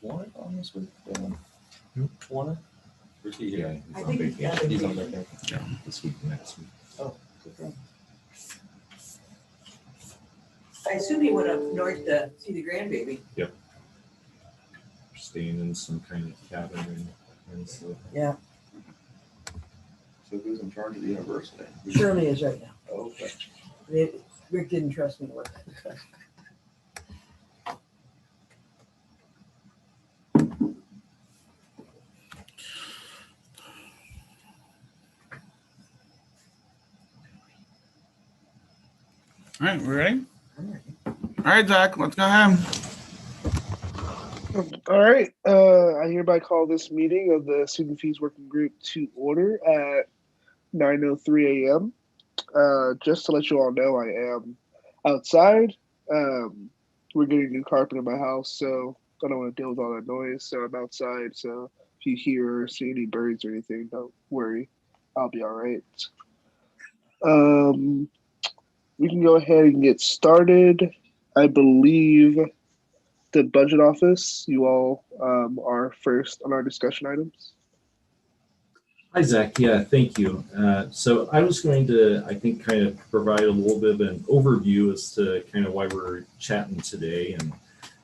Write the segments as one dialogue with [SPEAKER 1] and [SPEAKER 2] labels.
[SPEAKER 1] Warren on this week?
[SPEAKER 2] Who?
[SPEAKER 1] Warner? Where's he here?
[SPEAKER 3] I think
[SPEAKER 1] He's on vacation.
[SPEAKER 2] Yeah, this week and next week.
[SPEAKER 1] Oh, good for him.
[SPEAKER 3] I assume he went up north to see the grandbaby.
[SPEAKER 2] Staying in some kind of cabin and so.
[SPEAKER 3] Yeah,
[SPEAKER 1] So who's in charge of the university?
[SPEAKER 3] Shirley is right now.
[SPEAKER 1] Oh, okay.
[SPEAKER 3] Rick didn't trust me with it.
[SPEAKER 4] All right, we ready? All right, Zach, let's go ahead.
[SPEAKER 5] All right. I hereby call this meeting of the Student Fees Working Group to order at 9:03 a.m. Just to let you all know, I am outside. We're getting new carpet in my house, so I don't want to deal with all that noise. So I'm outside. So if you hear or see any birds or anything, don't worry. I'll be all right. We can go ahead and get started. I believe the budget office, you all are first on our discussion items.
[SPEAKER 2] Hi, Zach. Yeah, thank you. So I was going to, I think, kind of provide a little bit of an overview as to kind of why we're chatting today. And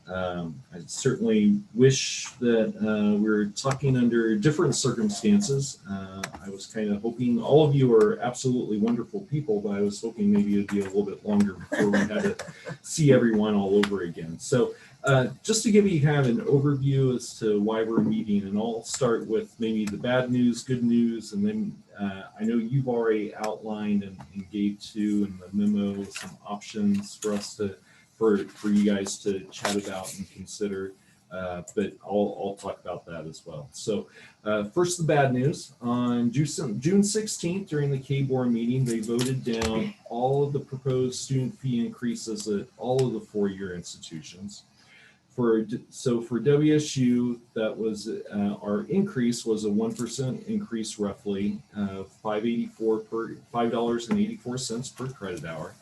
[SPEAKER 2] I certainly wish that we were talking under different circumstances. I was kind of hoping, all of you are absolutely wonderful people, but I was hoping maybe it'd be a little bit longer before we had to see everyone all over again. So just to give you kind of an overview as to why we're meeting, and I'll start with maybe the bad news, good news, and then I know you've already outlined and gave to in the memo some options for us to, for you guys to chat about and consider, but I'll talk about that as well. So first, the bad news. On June 16th, during the K-Board meeting, they voted down all of the proposed student fee increases at all of the four-year institutions. So for WSU, that was our increase was a 1% increase, roughly $5.84 per credit hour.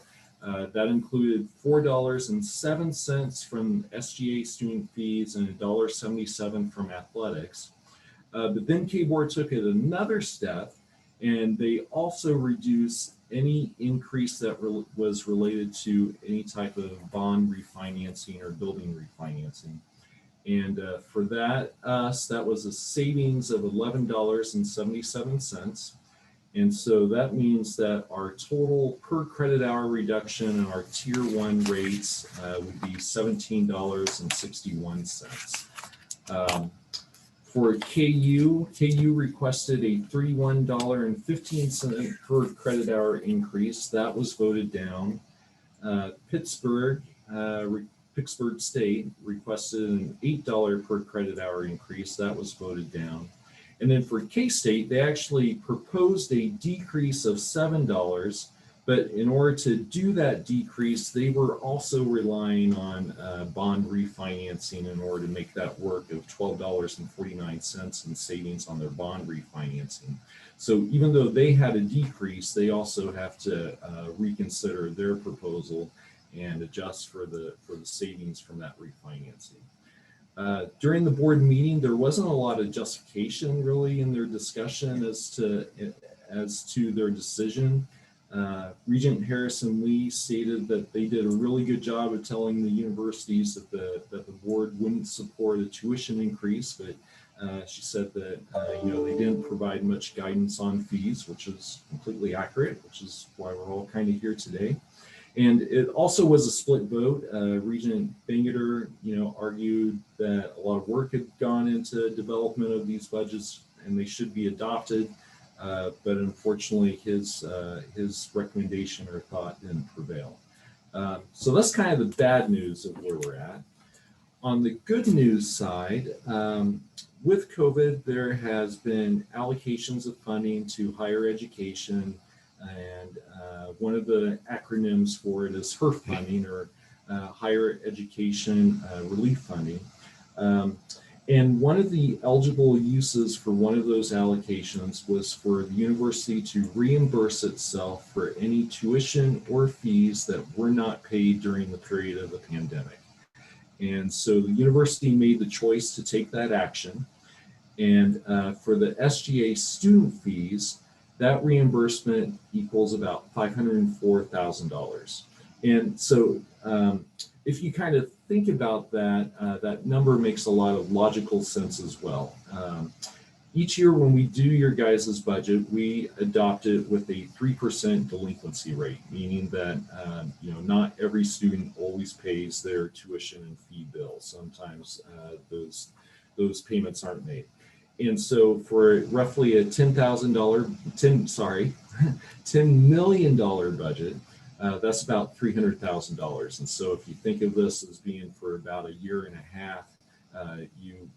[SPEAKER 2] That included $4.07 from SGA student fees and $1.77 from athletics. But then K-Board took it another step, and they also reduced any increase that was related to any type of bond refinancing or building refinancing. And for that, that was a savings of $11.77. And so that means that our total per credit hour reduction in our tier one rates would be $17.61. For KU requested a $31.15 per credit hour increase. That was voted down. Pittsburgh State requested an $8 per credit hour increase. That was voted down. And then for K-State, they actually proposed a decrease of $7, but in order to do that decrease, they were also relying on bond refinancing in order to make that work of $12.49 in savings on their bond refinancing. So even though they had a decrease, they also have to reconsider their proposal and adjust for the savings from that refinancing. During the board meeting, there wasn't a lot of justification really in their discussion as to their decision. Regent Harrison Lee stated that they did a really good job of telling the universities that the board wouldn't support a tuition increase, but she said that they didn't provide much guidance on fees, which is completely accurate, which is why we're all kind of here today. And it also was a split vote. Regent Bangerter, argued that a lot of work had gone into development of these budgets and they should be adopted. But unfortunately, his recommendation or thought didn't prevail. So that's kind of the bad news of where we're at. On the good news side, with COVID, there has been allocations of funding to higher education, and one of the acronyms for it is HERF funding, or Higher Education Relief Funding. And one of the eligible uses for one of those allocations was for the university to reimburse itself for any tuition or fees that were not paid during the period of the pandemic. And so the university made the choice to take that action. And for the SGA student fees, that reimbursement equals about $504,000. And so if you kind of think about that, that number makes a lot of logical sense as well. Each year when we do your guys' budget, we adopt it with a 3% delinquency rate, meaning that not every student always pays their tuition and fee bill. Sometimes those payments aren't made. And so for roughly a $10 million budget, that's about $300,000. And so if you think of this as being for about a year and a half, you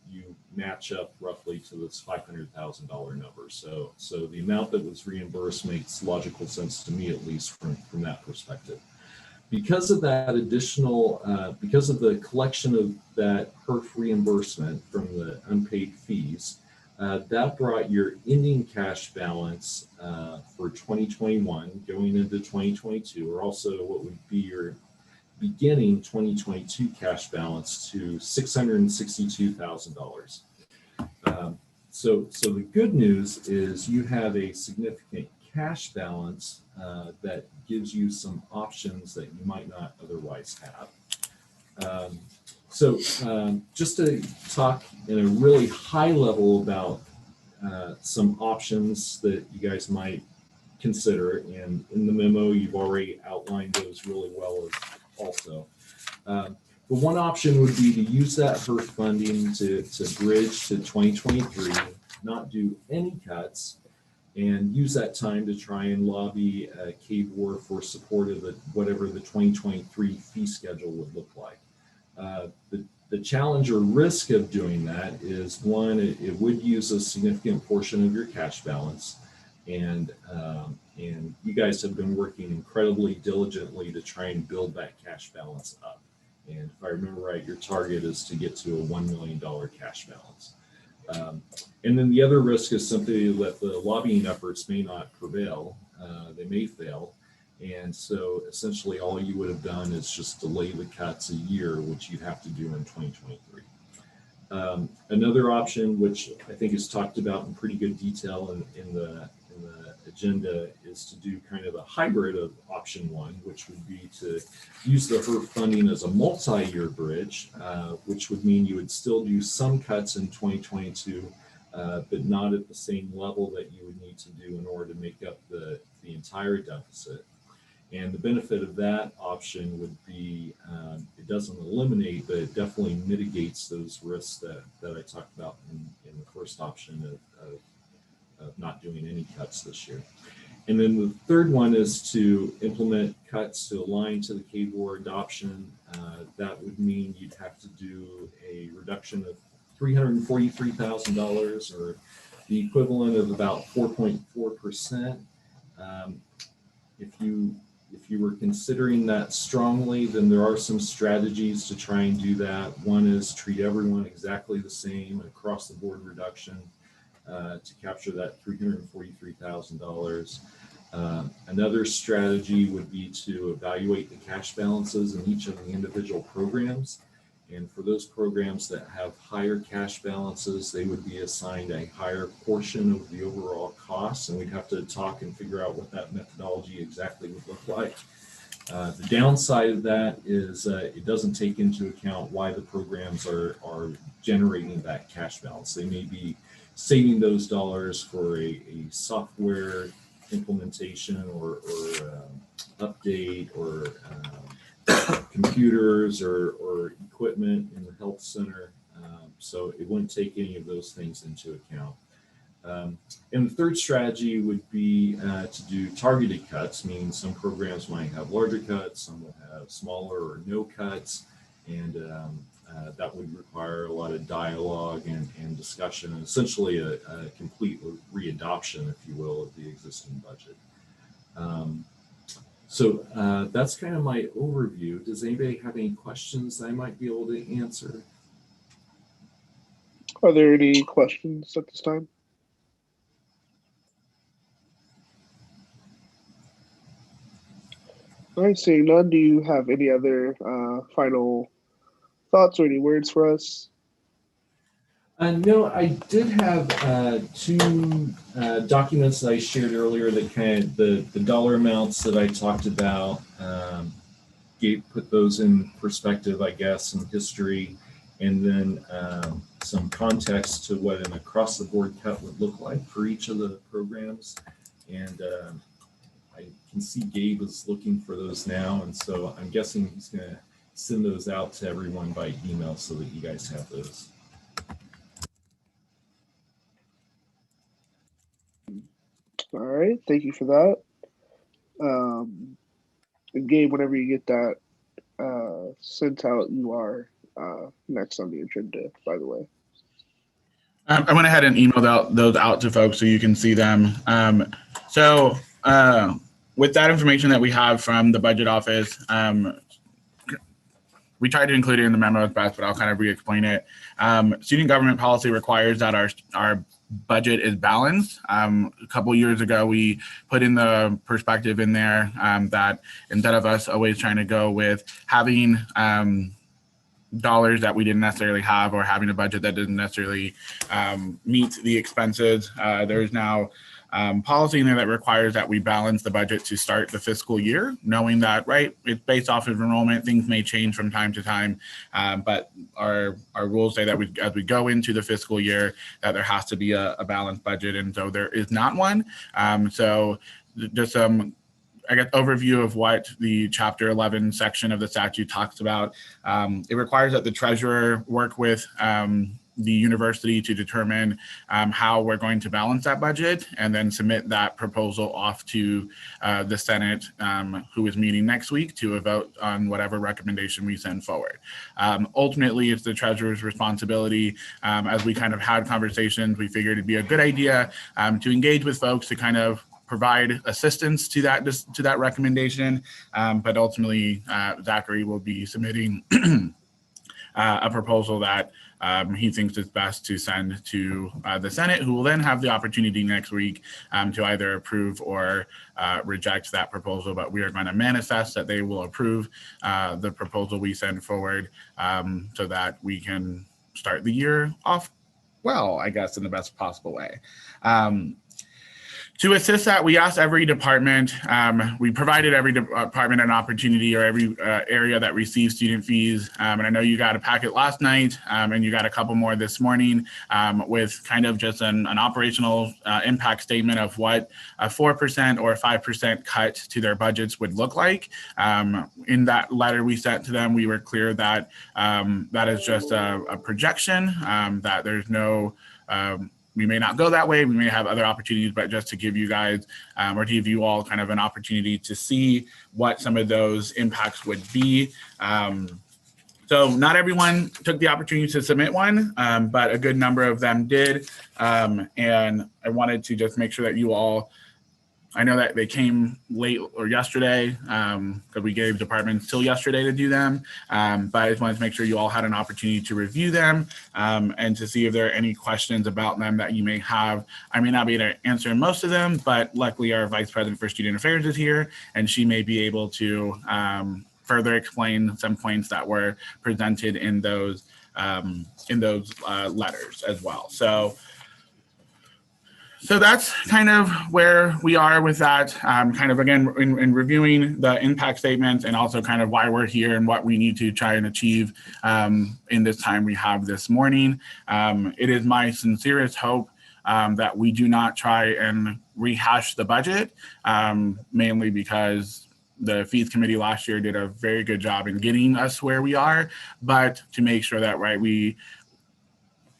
[SPEAKER 2] match up roughly to this $500,000 number. So the amount that was reimbursed makes logical sense to me, at least from that perspective. Because of that additional, because of the collection of that HERF reimbursement from the unpaid fees, that brought your ending cash balance for 2021 going into 2022, or also what would be your beginning 2022 cash balance to $662,000. So the good news is you have a significant cash balance that gives you some options that you might not otherwise have. Just to talk in a really high level about some options that you guys might consider, and in the memo you've already outlined those really well as also. But one option would be to use that HERF funding to bridge to 2023, not do any cuts, and use that time to try and lobby KBOR for support of whatever the 2023 fee schedule would look like. The challenge or risk of doing that is, one, it would use a significant portion of your cash balance, and you guys have been working incredibly diligently to try and build that cash balance up. And if I remember right, your target is to get to a $1 million cash balance. And then the other risk is simply that the lobbying efforts may not prevail, they may fail. And so essentially all you would have done is just delay the cuts a year, which you'd have to do in 2023. Another option, which I think is talked about in pretty good detail in the agenda, is to do kind of a hybrid of option one, which would be to use the HERF funding as a multi-year bridge, which would mean you would still do some cuts in 2022, but not at the same level that you would need to do in order to make up the entire deficit. And the benefit of that option would be, it doesn't eliminate, but it definitely mitigates those risks that I talked about in the first option of not doing any cuts this year. And then the third one is to implement cuts to align to the KBOR adoption. That would mean you'd have to do a reduction of $343,000, or the equivalent of about 4.4%. If you were considering that strongly, then there are some strategies to try and do that. One is treat everyone exactly the same, across the board reduction to capture that $343,000. Another strategy would be to evaluate the cash balances in each of the individual programs. And for those programs that have higher cash balances, they would be assigned a higher portion of the overall costs, and we'd have to talk and figure out what that methodology exactly would look like. The downside of that is it doesn't take into account why the programs are generating that cash balance. They may be saving those dollars for a software implementation or update, or computers or equipment in the health center. So it wouldn't take any of those things into account. And the third strategy would be to do targeted cuts, meaning some programs might have larger cuts, some will have smaller or no cuts, and that would require a lot of dialogue and discussion, and essentially a complete readoption, if you will, of the existing budget. So that's kind of my overview. Does anybody have any questions I might be able to answer?
[SPEAKER 5] Are there any questions at this time? All right, seeing none, do you have any other final thoughts or any words for us?
[SPEAKER 2] No, I did have two documents that I shared earlier that kind of the dollar amounts that I talked about, put those in perspective, I guess, some history, and then some context to what an across the board cut would look like for each of the programs. And I can see Gabe is looking for those now, and so I'm guessing he's going to send those out to everyone by email so that you guys have those.
[SPEAKER 5] All right, thank you for that. And Gabe, whenever you get that sent out, you are next on the agenda, by the way.
[SPEAKER 4] I went ahead and emailed those out to folks so you can see them. With that information that we have from the budget office, we tried to include it in the memo as best, but I'll kind of re-explain it. Student government policy requires that our budget is balanced. A couple years ago, we put in the perspective in there that instead of us always trying to go with having dollars that we didn't necessarily have or having a budget that didn't necessarily meet the expenses, there's now policy in there that requires that we balance the budget to start the fiscal year, knowing that, right, it's based off of enrollment. Things may change from time to time, but our rules say that as we go into the fiscal year, that there has to be a balanced budget, and so there is not one. So just I guess, overview of what the Chapter 11 section of the statute talks about. It requires that the treasurer work with the university to determine how we're going to balance that budget, and then submit that proposal off to the Senate, who is meeting next week, to a vote on whatever recommendation we send forward. Ultimately, it's the treasurer's responsibility. As we kind of had conversations, we figured it'd be a good idea to engage with folks to kind of provide assistance to that recommendation, but ultimately Zachary will be submitting a proposal that he thinks is best to send to the Senate, who will then have the opportunity next week to either approve or reject that proposal. But we are going to manifest that they will approve the proposal we send forward, so that we can start the year off well, I guess, in the best possible way. To assist that, we asked every department, we provided every department an opportunity, or every area that receives student fees. And I know you got a packet last night, and you got a couple more this morning, with kind of just an operational impact statement of what a 4% or a 5% cut to their budgets would look like. In that letter we sent to them, we were clear that that is just a projection, that there's no, we may not go that way. We may have other opportunities, but just to give you guys, or to give you all kind of an opportunity to see what some of those impacts would be. So not everyone took the opportunity to submit one, but a good number of them did. And I wanted to just make sure that you all, I know that they came late or yesterday, because we gave departments till yesterday to do them. But I just wanted to make sure you all had an opportunity to review them, and to see if there are any questions about them that you may have. I may not be able to answer most of them, but luckily our Vice President for Student Affairs is here, and she may be able to further explain some points that were presented in those letters as well. So that's kind of where we are with that, kind of, again, in reviewing the impact statements, and also kind of why we're here and what we need to try and achieve in this time we have this morning. It is my sincerest hope that we do not try and rehash the budget, mainly because the fees committee last year did a very good job in getting us where we are, but to make sure that, right, we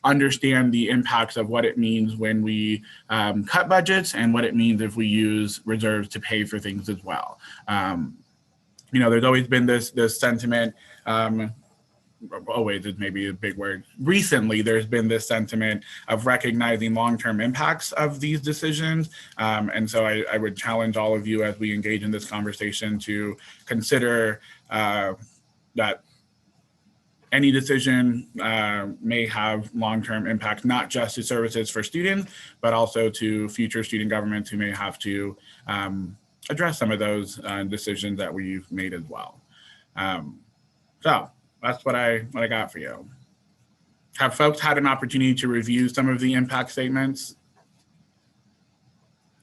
[SPEAKER 4] understand the impacts of what it means when we cut budgets, and what it means if we use reserves to pay for things as well. You know, there's always been this sentiment, always is maybe a big word. Recently, there's been this sentiment of recognizing long-term impacts of these decisions. And so I would challenge all of you as we engage in this conversation to consider that any decision may have long-term impact, not just to services for students, but also to future student governments who may have to address some of those decisions that we've made as well. So That's what I got for you. Have folks had an opportunity to review some of the impact statements?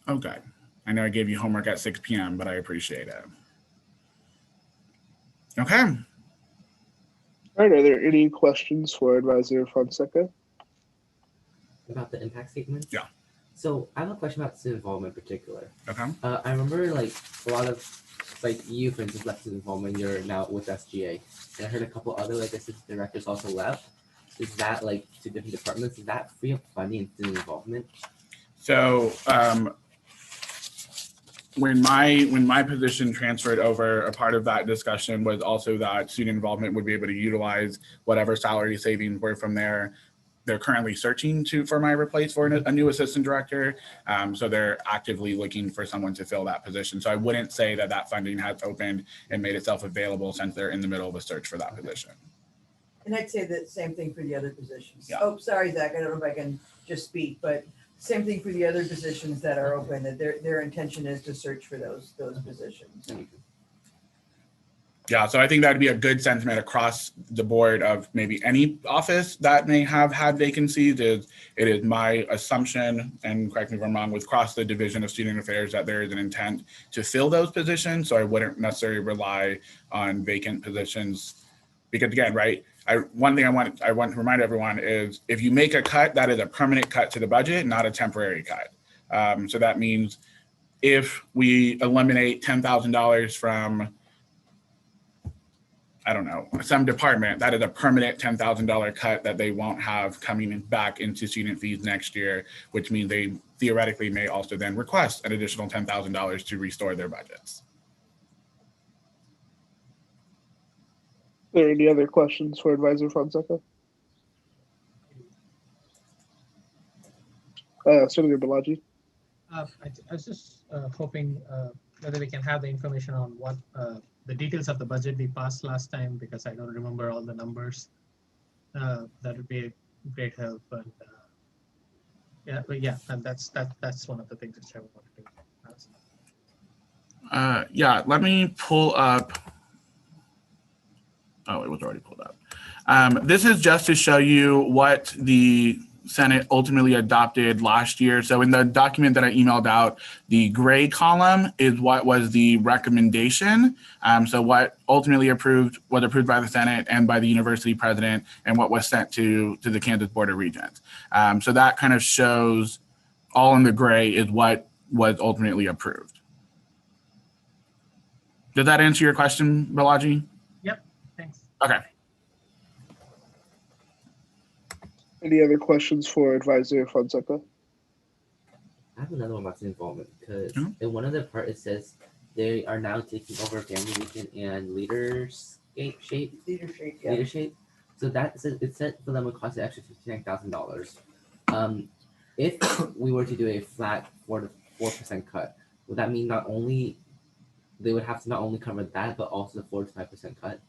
[SPEAKER 4] Okay. I know I gave you homework at 6 p.m., but I appreciate it. Okay.
[SPEAKER 5] All right, are there any questions for Advisor Fonseca?
[SPEAKER 6] About the impact statements?
[SPEAKER 4] Yeah.
[SPEAKER 6] So I have a question about student involvement in particular.
[SPEAKER 4] Okay.
[SPEAKER 6] I remember like a lot of like you, for instance, left student involvement. You're now with SGA, and I heard a couple other like assistant directors also left. Is that like to different departments? Is that free up funding and student involvement?
[SPEAKER 4] So when my position transferred over, a part of that discussion was also that student involvement would be able to utilize whatever salary savings were from there. They're currently searching for my replace for a new assistant director. So they're actively looking for someone to fill that position. So I wouldn't say that funding has opened and made itself available since they're in the middle of a search for that position.
[SPEAKER 3] And I'd say the same thing for the other positions.
[SPEAKER 4] Yeah.
[SPEAKER 3] Oh, sorry, Zach, I don't know if I can just speak, but same thing for the other positions that are open, that their intention is to search for those positions.
[SPEAKER 4] Yeah, so I think that'd be a good sentiment across the board of maybe any office that may have had vacancies. It is my assumption, and correct me if I'm wrong, with across the Division of Student Affairs that there is an intent to fill those positions. So I wouldn't necessarily rely on vacant positions because again, right, one thing I want to remind everyone is if you make a cut, that is a permanent cut to the budget, not a temporary cut. So that means if we eliminate $10,000 from, I don't know, some department, that is a permanent $10,000 cut that they won't have coming back into student fees next year, which means they theoretically may also then request an additional $10,000 to restore their budgets.
[SPEAKER 5] Are there any other questions for Advisor Fonseca? Senator Balaji.
[SPEAKER 7] I was just hoping whether we can have the information on what the details of the budget we passed last time, because I don't remember all the numbers. That would be a great help. And and that's one of the things which I wanted to ask.
[SPEAKER 4] Yeah, let me pull up. Oh, it was already pulled up. This is just to show you what the Senate ultimately adopted last year. So in the document that I emailed out, the gray column is what was the recommendation. So what ultimately was approved by the Senate and by the university president, and what was sent to the Kansas Board of Regents. So that kind of shows all in the gray is what was ultimately approved. Did that answer your question, Balaji?
[SPEAKER 7] Yep, thanks.
[SPEAKER 4] Okay.
[SPEAKER 5] Any other questions for Advisor Fonseca?
[SPEAKER 6] I have another one about student involvement because
[SPEAKER 4] Mhm.
[SPEAKER 6] in one of the part it says they are now taking over Family Weekend and Leadership.
[SPEAKER 3] Leadership.
[SPEAKER 6] So that says it said for them would cost an extra $59,000. If we were to do a flat 4% cut, would that mean not only they would have to not only cover that but also the 4 to 5% cut?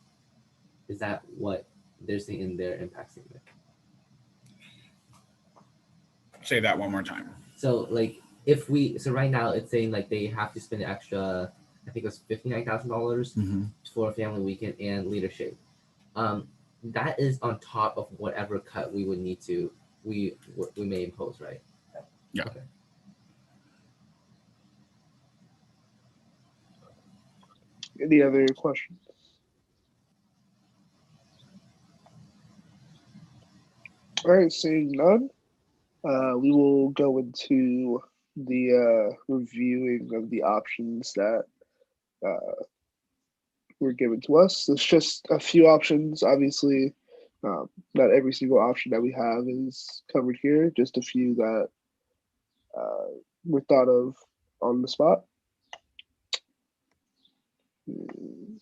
[SPEAKER 6] Is that what they're saying in their impact statement?
[SPEAKER 4] Say that one more time.
[SPEAKER 6] So like so right now it's saying like they have to spend an extra, I think it was $59,000 for Family Weekend and Leadership. That is on top of whatever cut we would need to we may impose, right?
[SPEAKER 4] Yeah.
[SPEAKER 6] Okay.
[SPEAKER 5] Any other questions? All right, seeing none, we will go into the reviewing of the options that were given to us. There's just a few options. Obviously, not every single option that we have is covered here, just a few that were thought of on the spot.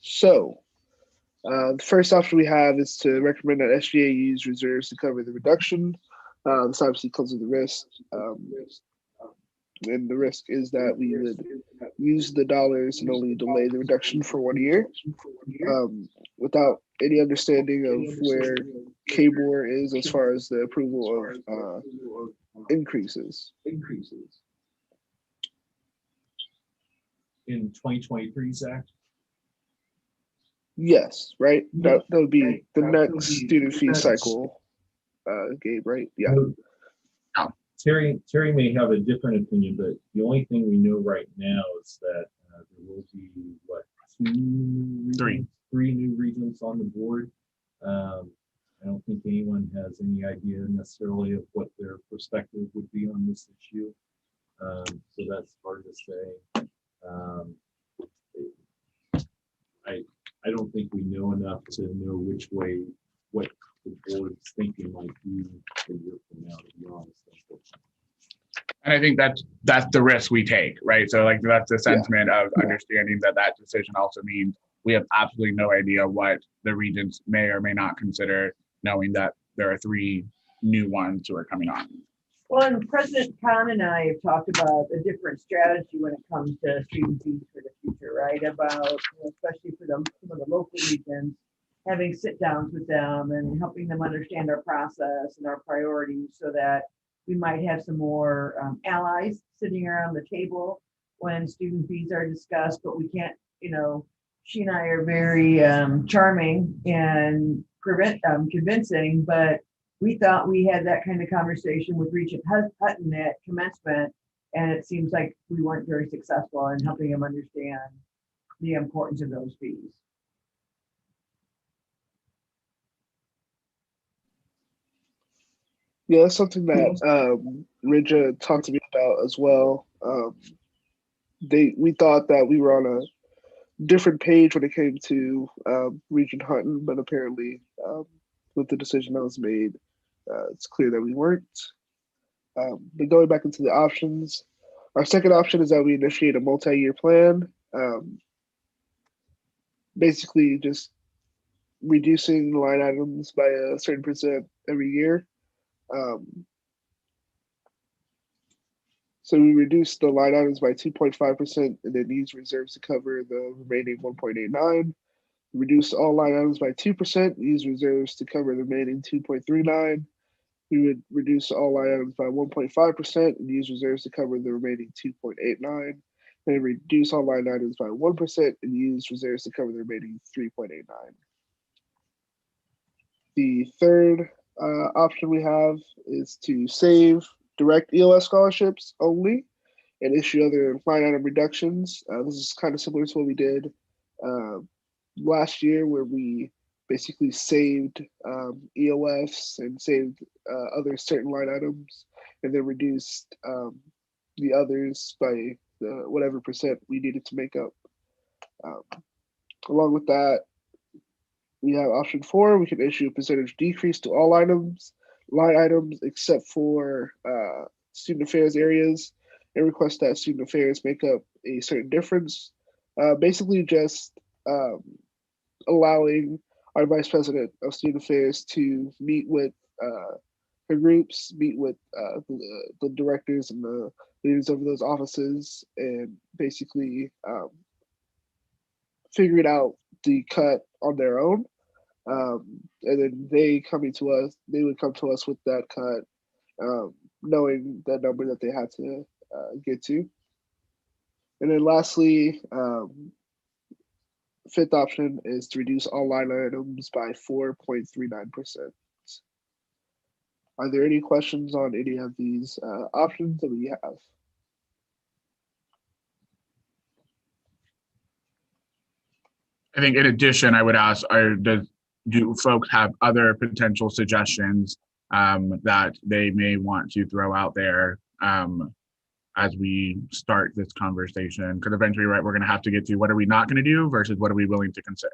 [SPEAKER 5] So, the first option we have is to recommend that SGA use reserves to cover the reduction. This obviously comes with a risk. And the risk is that we would use the dollars and only delay the reduction for 1 year without any understanding of where KBOR is as far as the approval of increases.
[SPEAKER 2] In 2023, Zach?
[SPEAKER 5] Yes, right?
[SPEAKER 2] Yeah.
[SPEAKER 5] That would be the
[SPEAKER 2] That would
[SPEAKER 5] next
[SPEAKER 2] be
[SPEAKER 5] student
[SPEAKER 2] the
[SPEAKER 5] fee
[SPEAKER 2] next-
[SPEAKER 5] cycle, Gabe, right? Yeah.
[SPEAKER 2] Terry may have a different opinion, but the only thing we know right now is that there will be what, three new regents on the board. I don't think anyone has any idea necessarily of what their perspective would be on this issue. So that's hard to say. I don't think we know enough to know which way, what the board's thinking might be a year from now, to be honest.
[SPEAKER 4] And I think that's the risk we take, right? So like that's the
[SPEAKER 5] Yeah.
[SPEAKER 4] sentiment of understanding that that decision also means we have absolutely no idea what the regents may or may not consider, knowing that there are three new ones who are coming on.
[SPEAKER 3] Well, and President Khan and I have talked about a different strategy when it comes to student fees for the future, right? About, especially for some of the local regions, having sit downs with them and helping them understand our process and our priorities so that we might have some more allies sitting around the table when student fees are discussed, but we can't, she and I are very charming and convincing, but we thought we had that kind of conversation with Regent Hutton at commencement, and it seems like we weren't very successful in helping them understand the importance of those fees.
[SPEAKER 5] Yeah, that's something that Ridja talked to me about as well. We thought that we were on a different page when it came to Regent Hutton, but apparently with the decision that was made, it's clear that we weren't. But going back into the options, our second option is that we initiate a multi-year plan, basically just reducing line items by a certain percent every year. So we reduced the line items by 2.5% and then use reserves to cover the remaining 1.89. Reduce all line items by 2%, use reserves to cover the remaining 2.39. We would reduce all line items by 1.5% and use reserves to cover the remaining 2.89. And reduce all line items by 1% and use reserves to cover the remaining 3.89. The third option we have is to save direct ELS scholarships only and issue other line item reductions. This is kind of similar to what we did last year, where we basically saved EOFs and saved other certain line items, and then reduced the others by whatever percent we needed to make up. Along with that, we have option 4. We can issue a percentage decrease to all line items except for student affairs areas, and request that student affairs make up a certain difference. Basically just allowing our vice president of student affairs to meet with her groups, meet with the directors and the leaders of those offices, and basically figuring out the cut on their own. And then they would come to us with that cut, knowing that number that they had to get to. And then lastly, fifth option is to reduce all line items by 4.39%. Are there any questions on any of these options that we have?
[SPEAKER 4] I think in addition, I would ask, do folks have other potential suggestions that they may want to throw out there as we start this conversation? Because eventually, right, we're going to have to get to what are we not going to do versus what are we willing to consider.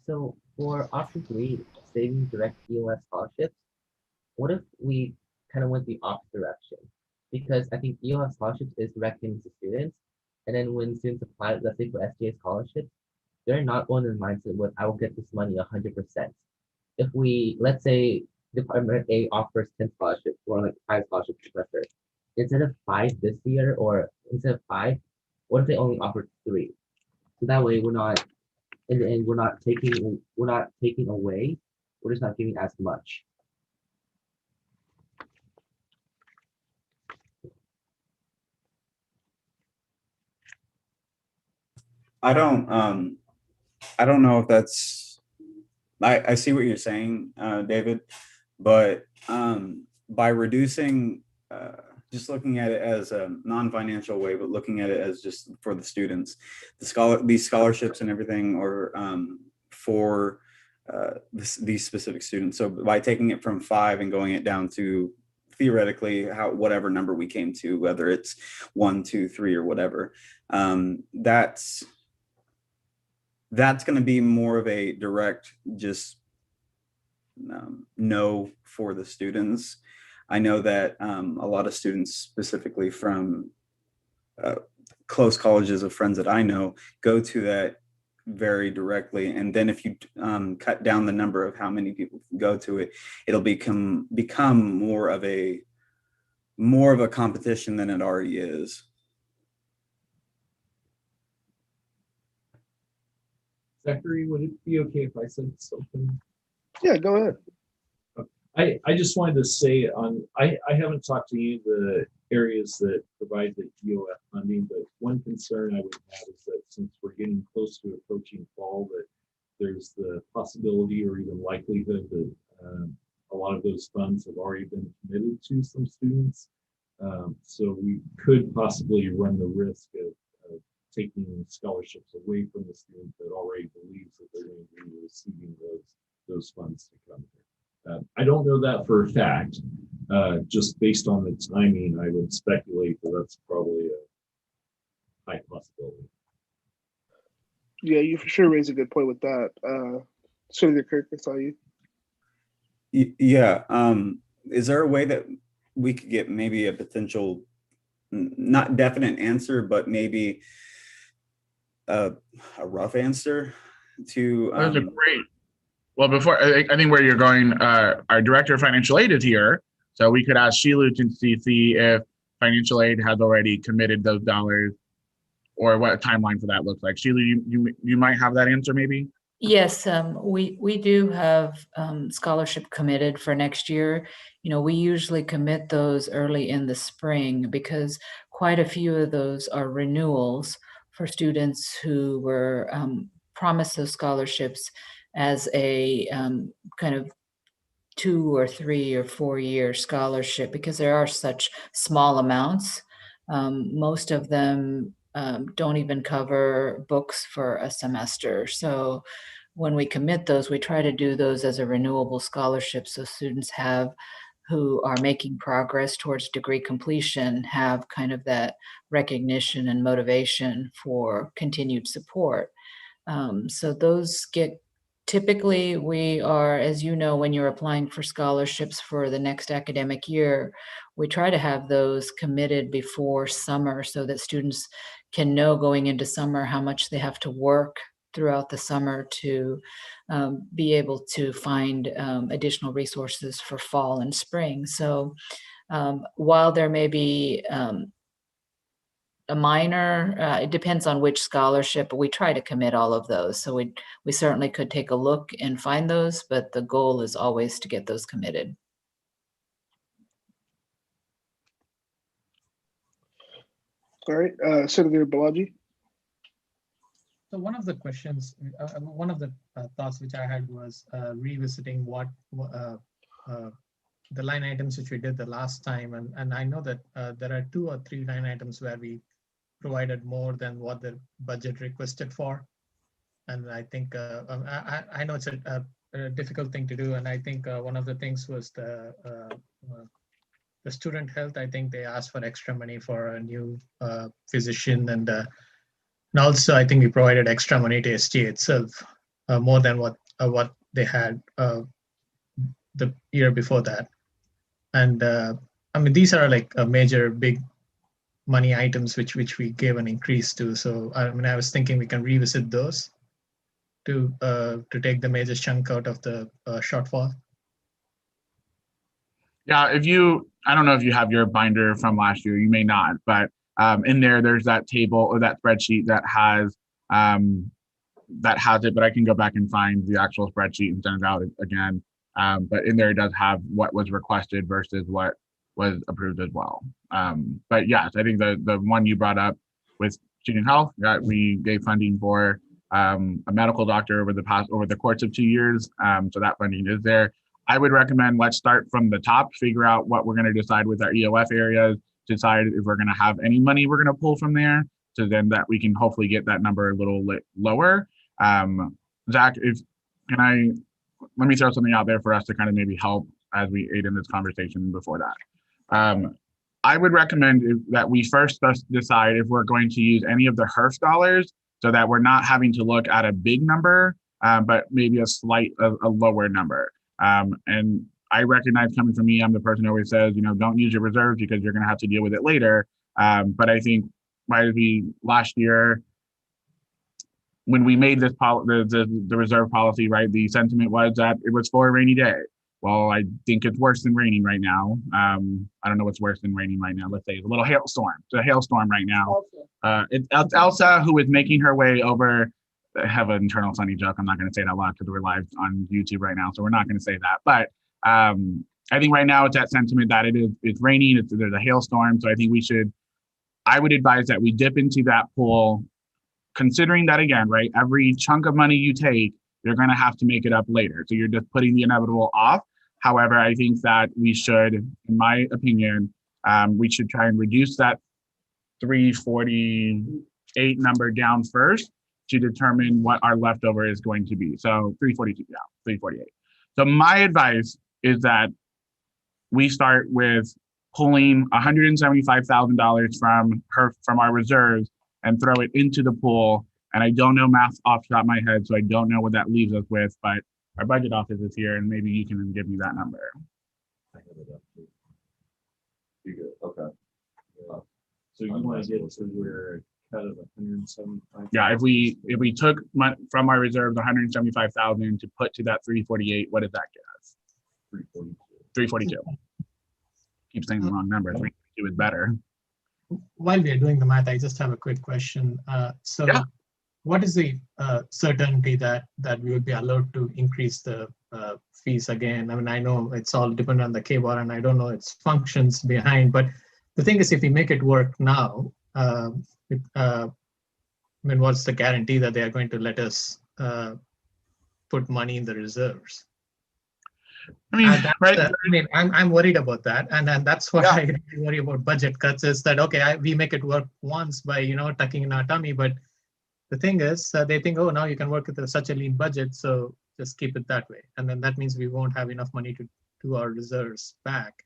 [SPEAKER 6] So for option 3, saving direct EOS scholarships, what if we kind of went the opposite direction? Because I think EOS scholarships is directing to students, and then when students apply, let's say for SGA scholarships, they're not going in the mindset with I will get this money 100%. If we, let's say Department A offers 10 scholarships or like 5 scholarships per semester, instead of 5 this year, or instead of 5, what if they only offer 3? So that way we're not, in the end, we're not taking away, we're just not giving as much.
[SPEAKER 8] I don't know if that's, I see what you're saying, David, but by reducing, just looking at it as a non-financial way, but looking at it as just for the students, these scholarships and everything are for these specific students. So by taking it from 5 and going it down to theoretically whatever number we came to, whether it's 1, 2, 3 or whatever, that's going to be more of a direct just no for the students. I know that a lot of students, specifically from close colleges of friends that I know, go to that very directly. And then if you cut down the number of how many people go to it, it'll become more of a competition than it already is.
[SPEAKER 2] Zachary, would it be okay if I said something?
[SPEAKER 5] Yeah, go ahead.
[SPEAKER 2] I just wanted to say I haven't talked to any of the areas that provide the EOF funding, but one concern I would have is that since we're getting close to approaching fall, that there's the possibility or even likelihood that a lot of those funds have already been committed to some students. So we could possibly run the risk of taking scholarships away from the student that already believes that they're going to be receiving those funds to come here. I don't know that for a fact. Just based on the timing, I would speculate that that's probably a high possibility.
[SPEAKER 5] Yeah, you for sure raise a good point with that. Senator Kirk, I saw you.
[SPEAKER 8] Yeah. Is there a way that we could get maybe a potential, not definite answer, but maybe a rough answer to?
[SPEAKER 4] That's a great. Well, before I think where you're going, our director of financial aid is here, so we could ask Sheila to see if financial aid has already committed those dollars, or what a timeline for that looks like. Sheila, you might have that answer, maybe.
[SPEAKER 9] Yes, we do have scholarship committed for next year. You know, we usually commit those early in the spring because quite a few of those are renewals for students who were promised those scholarships as a kind of 2 or 3 or 4 year scholarship because there are such small amounts. Most of them don't even cover books for a semester. So when we commit those, we try to do those as a renewable scholarship so students who are making progress towards degree completion have kind of that recognition and motivation for continued support. So those get, typically we are, as you know, when you're applying for scholarships for the next academic year, we try to have those committed before summer so that students can know going into summer how much they have to work throughout the summer to be able to find additional resources for fall and spring. So while there may be a minor, it depends on which scholarship, but we try to commit all of those. So we certainly could take a look and find those, but the goal is always to get those committed.
[SPEAKER 5] All right, Senator Balaji.
[SPEAKER 7] So one of the questions, one of the thoughts which I had was revisiting what the line items which we did the last time, and I know that there are 2 or 3 line items where we provided more than what the budget requested for, and I think I know it's a difficult thing to do, and I think one of the things was the student health. I think they asked for extra money for a new physician, and also I think we provided extra money to STA itself, more than what they had the year before that. And I mean, these are like a major big money items which we gave an increase to. So I mean, I was thinking we can revisit those to take the major chunk out of the shortfall.
[SPEAKER 4] Yeah, I don't know if you have your binder from last year, you may not, but in there's that table or that spreadsheet that has it, but I can go back and find the actual spreadsheet and send it out again. But in there it does have what was requested versus what was approved as well. But yes, I think the one you brought up with student health that we gave funding for a medical doctor over the course of 2 years. So that funding is there. I would recommend let's start from the top, figure out what we're going to decide with our EOF areas, decide if we're going to have any money we're going to pull from there, so then that we can hopefully get that number a little lower. Zach, let me throw something out there for us to kind of maybe help as we aid in this conversation before that. I would recommend that we first decide if we're going to use any of the HERF dollars so that we're not having to look at a big number, but maybe a lower number. And I recognize, coming from me, I'm the person who always says, don't use your reserves because you're going to have to deal with it later. But I think last year, when we made this the reserve policy, right, the sentiment was that it was for a rainy day. Well, I think it's worse than raining right now. I don't know what's worse than raining right now. Let's say it's a little hailstorm. It's a hailstorm right now. It's Elsa who is making her way over. I have an internal funny joke. I'm not going to say it out loud because we're live on YouTube right now, so we're not going to say that. But I think right now it's that sentiment that it's raining. There's a hailstorm, so I think I would advise that we dip into that pool, considering that, again, right, every chunk of money you take, you're going to have to make it up later. So you're just putting the inevitable off. However, I think that we should, in my opinion, we should try and reduce that 348 number down first to determine what our leftover is going to be. So 342, yeah, 348. So my advice is that we start with pulling $175,000 from our reserves and throw it into the pool. And I don't know math off the top of my head, so I don't know what that leaves us with, but our budget office is here and maybe you can give me that number.
[SPEAKER 2] I have it up too.
[SPEAKER 1] You good? Okay.
[SPEAKER 2] So you want to get to where a cut of 175?
[SPEAKER 4] Yeah, if we took from our reserves 175,000 to put to that 348, what does that get us?
[SPEAKER 2] 342.
[SPEAKER 4] 342. Keep saying the wrong number. 342 is better.
[SPEAKER 7] While we are doing the math, I just have a quick question.
[SPEAKER 4] Yeah.
[SPEAKER 7] What is the certainty that we would be allowed to increase the fees again? I mean, I know it's all dependent on the KBOR, and I don't know its functions behind, but the thing is, if we make it work now, I mean, what's the guarantee that they are going to let us put money in the reserves?
[SPEAKER 4] I mean, right.
[SPEAKER 7] I mean, I'm worried about that, and that's what I worry about budget cuts, is that, okay, we make it work once by tucking in our tummy, but the thing is, they think, oh, now you can work with such a lean budget, so just keep it that way, and then that means we won't have enough money to do our reserves back.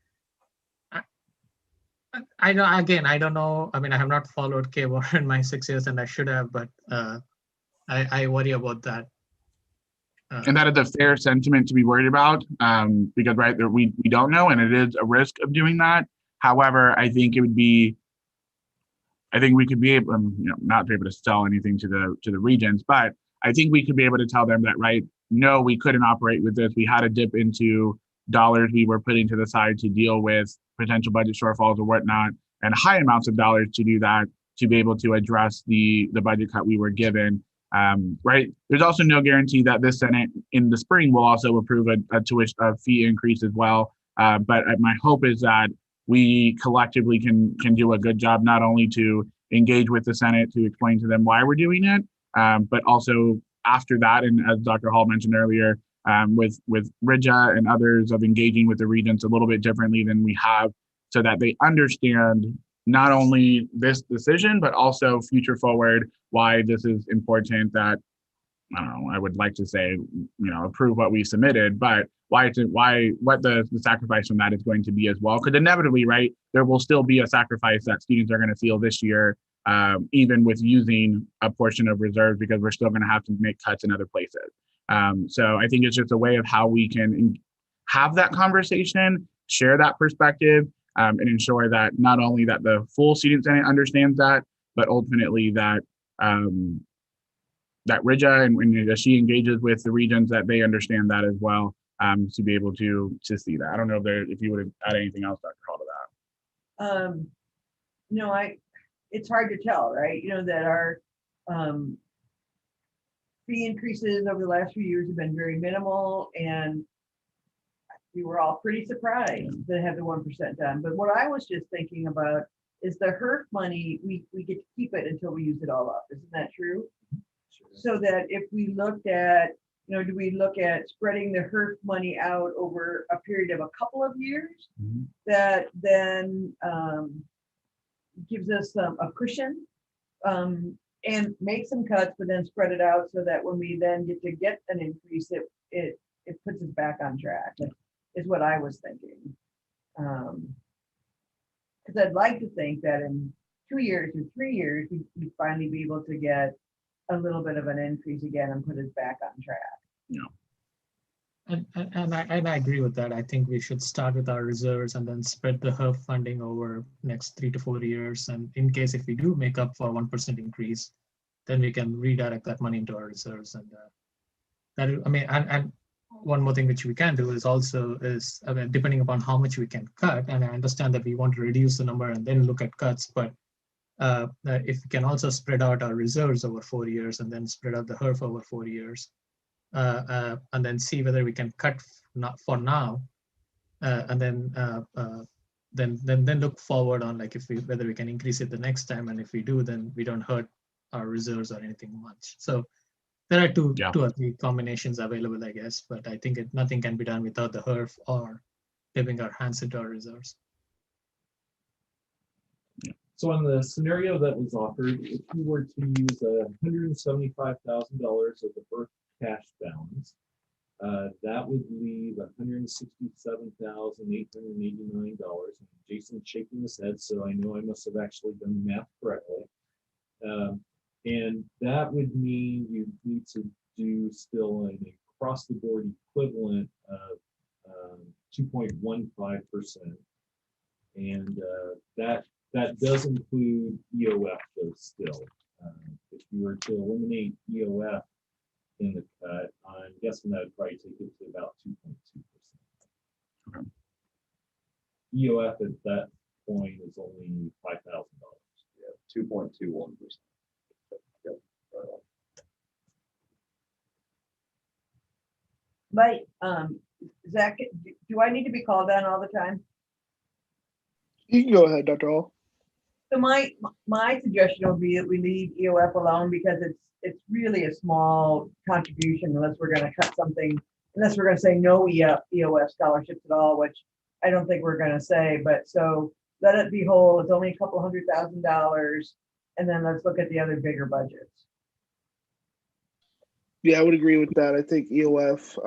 [SPEAKER 7] I don't know. I mean, I have not followed KBOR in my 6 years, and I should have, but I worry about that.
[SPEAKER 4] And that is a fair sentiment to be worried about, because right there, we don't know, and it is a risk of doing that. However, I think we could be able, not be able to sell anything to the regions, but I think we could be able to tell them that, right, no, we couldn't operate with this. We had to dip into dollars we were putting to the side to deal with potential budget shortfalls or whatnot, and high amounts of dollars to do that, to be able to address the budget cut we were given. Right. There's also no guarantee that this Senate in the spring will also approve a fee increase as well. But my hope is that we collectively can do a good job, not only to engage with the Senate to explain to them why we're doing it, but also after that, and as Dr. Hall mentioned earlier, with RIDGA and others, of engaging with the regions a little bit differently than we have, so that they understand not only this decision, but also future forward, why this is important, that, I don't know, I would like to say, approve what we submitted, but what the sacrifice from that is going to be as well. Because inevitably, right, there will still be a sacrifice that students are going to feel this year, even with using a portion of reserves, because we're still going to have to make cuts in other places. So I think it's just a way of how we can have that conversation, share that perspective, and ensure that not only that the full Student Senate understands that, but ultimately that that RIDGA, and as she engages with the regions, that they understand that as well, to be able to see that. I don't know if you would add anything else, Dr. Hall, to that.
[SPEAKER 3] No, it's hard to tell, right? That our fee increases over the last few years have been very minimal, and we were all pretty surprised to have the 1% done. But what I was just thinking about is the HERF money, we get to keep it until we use it all up. Isn't that true? So that if we looked at, do we look at spreading the HERF money out over a period of a couple of years?
[SPEAKER 4] Mhm.
[SPEAKER 3] That then gives us a cushion and make some cuts, but then spread it out so that when we then get an increase, it puts us back on track, is what I was thinking. Because I'd like to think that in 2 years or 3 years, we'd finally be able to get a little bit of an increase again and put us back on track.
[SPEAKER 7] And I agree with that. I think we should start with our reserves and then spread the HERF funding over next 3 to 4 years. And in case if we do make up for 1% increase, then we can redirect that money into our reserves. And and one more thing which we can do is also depending upon how much we can cut. And I understand that we want to reduce the number and then look at cuts, but if we can also spread out our reserves over 4 years and then spread out the HERF over 4 years, and then see whether we can cut not for now, and then look forward on like whether we can increase it the next time, and if we do, then we don't hurt our reserves or anything much. So there are two or three combinations available, I guess, but I think nothing can be done without the HERF or dipping our hands into our reserves.
[SPEAKER 2] So on the scenario that was offered, if you were to use $175,000 of the first cash balance, that would leave $167,889. Jason's shaking his head, so I know I must have actually done the math correctly. And that would mean you need to do still an across the board equivalent of 2.15%. And that does include EOF though still. If you were to eliminate EOF in the cut, I'm guessing that would probably take it to about 2.2%.
[SPEAKER 4] Okay.
[SPEAKER 2] EOF at that point is only $5,000.
[SPEAKER 1] Yeah, 2.21%. Yep. Right on.
[SPEAKER 3] But Zach, do I need to be called on all the time?
[SPEAKER 5] You can go ahead, Dr. Hall.
[SPEAKER 3] So my suggestion would be that we leave EOF alone because it's really a small contribution unless we're going to cut something, unless we're going to say no EOF scholarships at all, which I don't think we're going to say. But so let it be whole. It's only a couple $100,000, and then let's look at the other bigger budgets.
[SPEAKER 5] Yeah, I would agree with that. I think EOF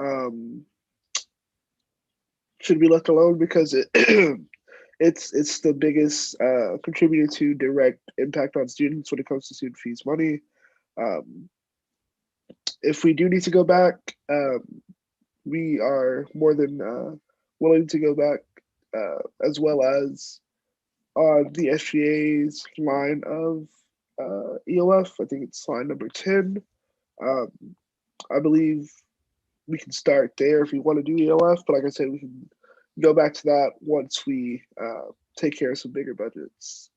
[SPEAKER 5] should be left alone because it's the biggest contributor to direct impact on students when it comes to student fees money. If we do need to go back, we are more than willing to go back, as well as on the SGA's line of EOF. I think it's line number 10. I believe we can start there if we want to do EOF, but like I said, we can go back to that once we take care of some bigger budgets.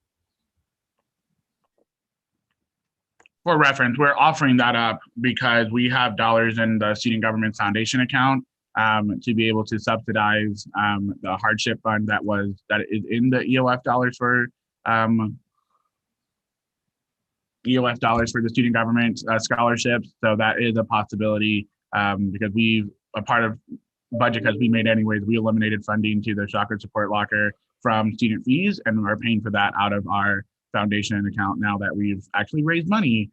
[SPEAKER 4] For reference, we're offering that up because we have dollars in the Student Government Foundation account to be able to subsidize the hardship fund that is in the EOF dollars for the student government scholarships. So that is a possibility because a part of budget cuts we made anyways, we eliminated funding to the Shocker Support Locker from student fees, and we're paying for that out of our foundation account now that we've actually raised money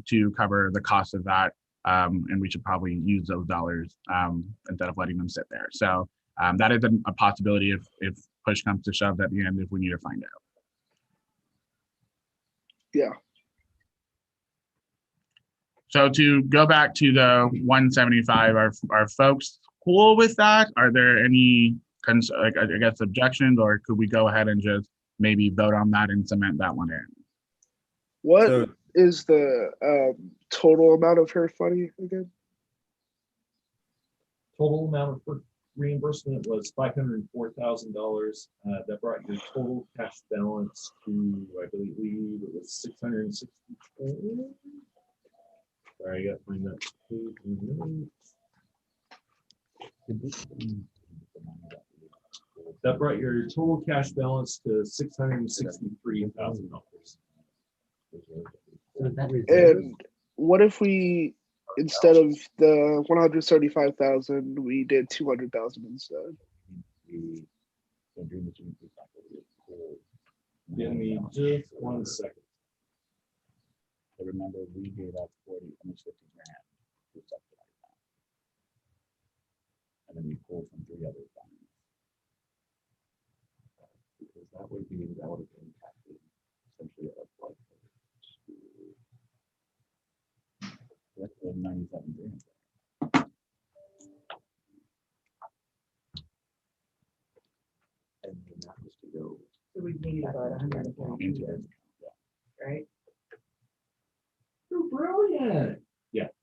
[SPEAKER 4] to cover the cost of that. And we should probably use those dollars instead of letting them sit there. So that is a possibility if push comes to shove at the end, if we need to find out.
[SPEAKER 5] Yeah.
[SPEAKER 4] So to go back to the 175, are folks cool with that? Are there any objections, or could we go ahead and just maybe vote on that and cement that one in?
[SPEAKER 5] What is the total amount of HERF money again?
[SPEAKER 2] Total amount of reimbursement was $504,000. That brought your total cash balance to, I believe it was 664. Sorry, I got to find that page in the notes. That brought your total cash balance to $663,000.
[SPEAKER 6] So is that reserve?
[SPEAKER 5] And what if we, instead of the 135,000, we did 200,000 instead?
[SPEAKER 2] Give me just 1 second.
[SPEAKER 4] I remember we gave out 40, almost 50 grand. to subsidize that. And then we pulled from 3 other funds. Because that would have impacted essentially our blood. That's the 97 grand. And then that was to go
[SPEAKER 3] So we need about 140,
[SPEAKER 4] into it.
[SPEAKER 3] right?
[SPEAKER 2] You're brilliant.
[SPEAKER 3] Yep,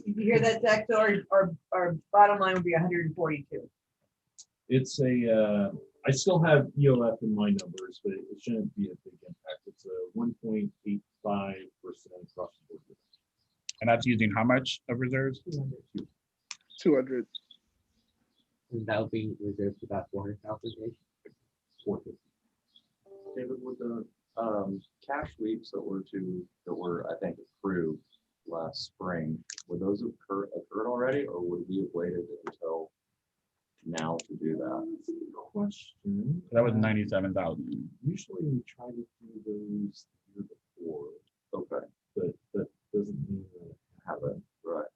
[SPEAKER 3] you hear that, Zach? So our bottom line would be 142.
[SPEAKER 2] It's a, I still have EOF in my numbers, but it shouldn't be a big impact. It's a 1.85% across the board.
[SPEAKER 4] And that's using how much of reserves?
[SPEAKER 5] 200.
[SPEAKER 6] And that would be reserved for about 400,000.
[SPEAKER 1] David, with the cash sweeps that were I think approved last spring, would those have occurred already, or would we have waited until now to do that?
[SPEAKER 2] That's a good question.
[SPEAKER 4] That was 97,000.
[SPEAKER 2] Usually we try to do those the year before,
[SPEAKER 1] Okay,
[SPEAKER 2] but that doesn't mean that
[SPEAKER 1] haven't, right.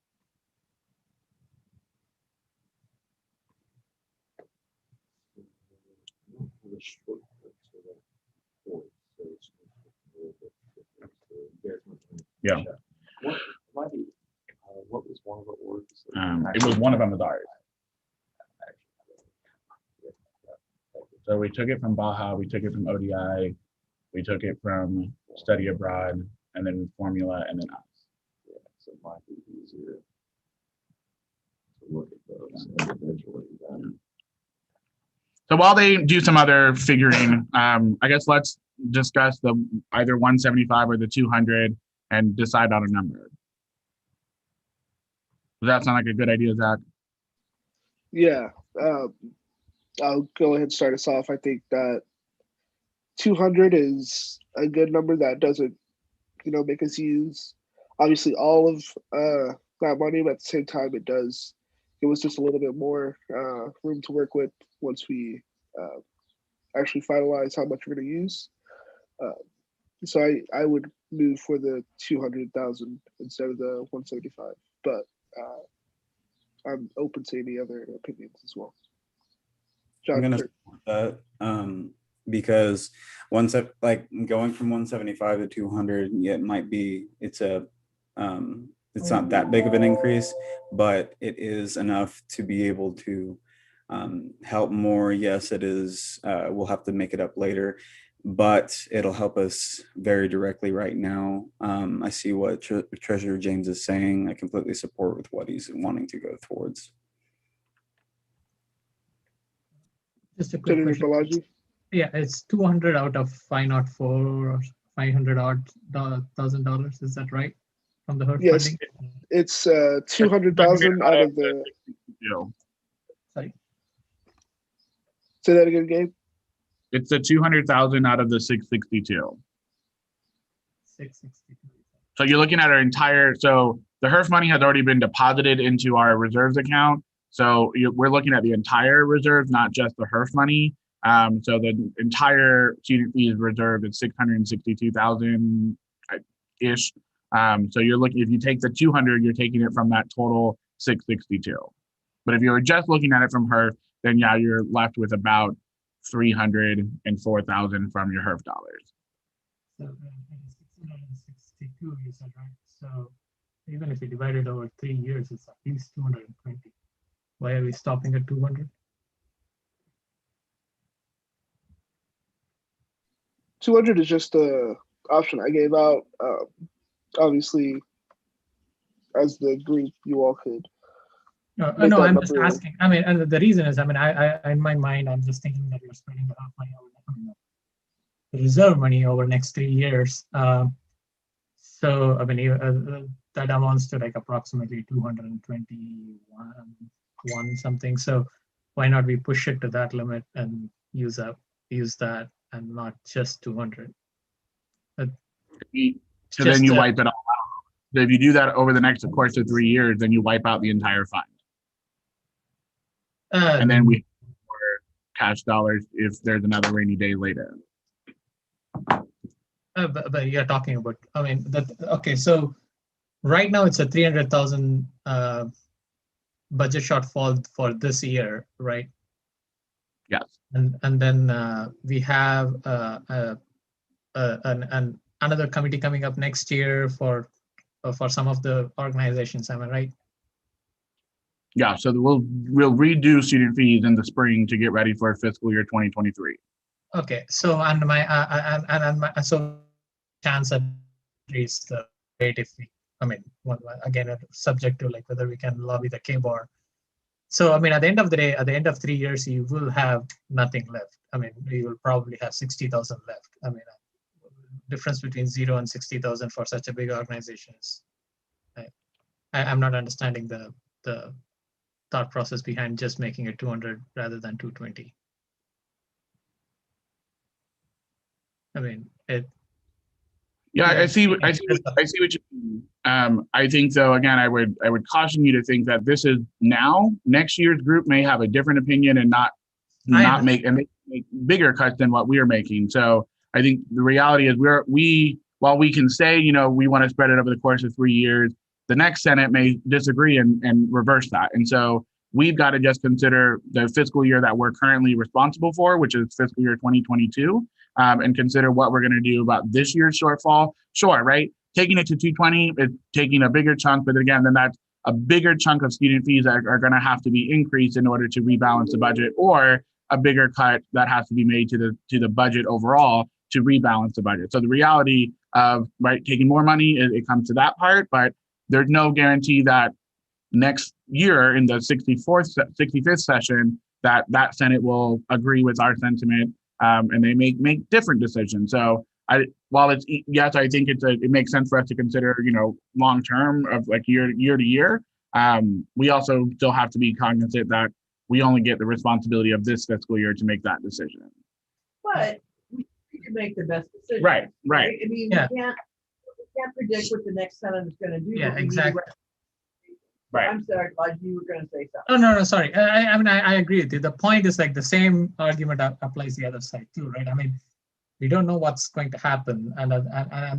[SPEAKER 2] I don't have a shortcut to that report, so it's a little bit different. So you guys might wanna
[SPEAKER 4] Yeah.
[SPEAKER 2] check.
[SPEAKER 1] What might be, what was one of the orgs?
[SPEAKER 4] It was one of them was ours. So we took it from Baja, we took it from ODI, we took it from Study Abroad, and then Formula, and then us.
[SPEAKER 1] Yeah, so it might be easier to look at those individually then.
[SPEAKER 4] So while they do some other figuring, I guess let's discuss the either 175 or the 200 and decide on a number. Does that sound like a good idea, Zach?
[SPEAKER 5] Yeah. I'll go ahead and start us off. I think that 200 is a good number that doesn't, make us use obviously all of that money, but at the same time, it does give us just a little bit more room to work with once we actually finalize how much we're going to use. So I would move for the 200,000 instead of the 175, but I'm open to any other opinions as well.
[SPEAKER 8] I'm
[SPEAKER 5] John,
[SPEAKER 8] gonna
[SPEAKER 5] Kurt.
[SPEAKER 8] support that because like going from 175 to 200, yeah, it might be it's not that big of an increase, but it is enough to be able to help more. Yes, it is. We'll have to make it up later, but it'll help us very directly right now. I see what Treasurer James is saying. I completely support with what he's wanting to go towards.
[SPEAKER 7] Just a quick
[SPEAKER 5] Senator
[SPEAKER 7] question.
[SPEAKER 5] Balaji?
[SPEAKER 7] Yeah, it's 200 out of 504 or 500 odd $1,000. Is that right? From the HERF
[SPEAKER 5] Yes.
[SPEAKER 7] funding?
[SPEAKER 5] It's 200,000 out of the.
[SPEAKER 7] Sorry.
[SPEAKER 5] Say that again, Gabe.
[SPEAKER 4] It's the 200,000 out of the 662.
[SPEAKER 7] 662.
[SPEAKER 4] So you're looking at our entire, so the HERF money has already been deposited into our reserves account. So we're looking at the entire reserve, not just the HERF money. So the entire student fees reserve is 662,000-ish. So you're looking, if you take the 200, you're taking it from that total 662. But if you were just looking at it from HERF, then yeah, you're left with about 304,000 from your HERF dollars.
[SPEAKER 7] So 662, you said, right? So even if you divide it over 3 years, it's at least 220. Why are we stopping at 200?
[SPEAKER 5] 200 is just the option I gave out. Obviously, as the group, you all could.
[SPEAKER 7] No,
[SPEAKER 5] Make that
[SPEAKER 7] I'm just
[SPEAKER 5] number-
[SPEAKER 7] asking. I mean, and the reason is, I mean, I in my mind, I'm just thinking that you're spending the half money over the reserve money over next 3 years. So I mean, that amounts to like approximately 221 something. So why not we push it to that limit and use that and not just 200.
[SPEAKER 4] So
[SPEAKER 7] Just,
[SPEAKER 4] then you wipe it all out. So if you do that over the next course of 3 years, then you wipe out the entire fund. And then we have more cash dollars if there's another rainy day later.
[SPEAKER 7] but you're talking about, I mean, okay, so right now it's a 300,000 budget shortfall for this year, right?
[SPEAKER 4] Yes.
[SPEAKER 7] And then we have another committee coming up next year for some of the organizations. Am I right?
[SPEAKER 4] Yeah, so we'll redo student fees in the spring to get ready for fiscal year 2023.
[SPEAKER 7] Okay, so so chance at raise the rate if we, I mean, again, subject to like whether we can lobby the K-bar. So, I mean, at the end of the day, at the end of 3 years, you will have nothing left. I mean, you will probably have 60,000 left. I mean, difference between 0 and 60,000 for such a big organization is, I'm not understanding the thought process behind just making it 200 rather than 220. I mean,
[SPEAKER 4] Yeah, I see what you mean. I think though, again, I would caution you to think that this is now. Next year's group may have a different opinion and not make bigger cuts than what we are making. So I think the reality is while we can say, you know, we want to spread it over the course of 3 years, the next Senate may disagree and reverse that. And so we've got to just consider the fiscal year that we're currently responsible for, which is fiscal year 2022. And consider what we're going to do about this year's shortfall. Sure, right? Taking it to 220 is taking a bigger chunk, but again, then that's a bigger chunk of student fees that are going to have to be increased in order to rebalance the budget, or a bigger cut that has to be made to the budget overall to rebalance the budget. So the reality of taking more money, it comes to that part, but there's no guarantee that next year in the 65th session that Senate will agree with our sentiment. And they make different decisions. So while it's, yes, I think it makes sense for us to consider, you know, long term of like year to year. We also still have to be cognizant that we only get the responsibility of this fiscal year to make that decision.
[SPEAKER 3] But we can make the best decision.
[SPEAKER 4] Right.
[SPEAKER 3] I mean,
[SPEAKER 7] Yeah.
[SPEAKER 3] we can't predict what the next Senate is going to do.
[SPEAKER 7] Yeah,
[SPEAKER 3] but we need
[SPEAKER 7] exactly.
[SPEAKER 4] Right.
[SPEAKER 3] I'm sorry, Claude, you were going to say something.
[SPEAKER 7] Oh, no, sorry. I mean, I agree with you. The point is like the same argument applies the other side too, right? I mean, we don't know what's going to happen. And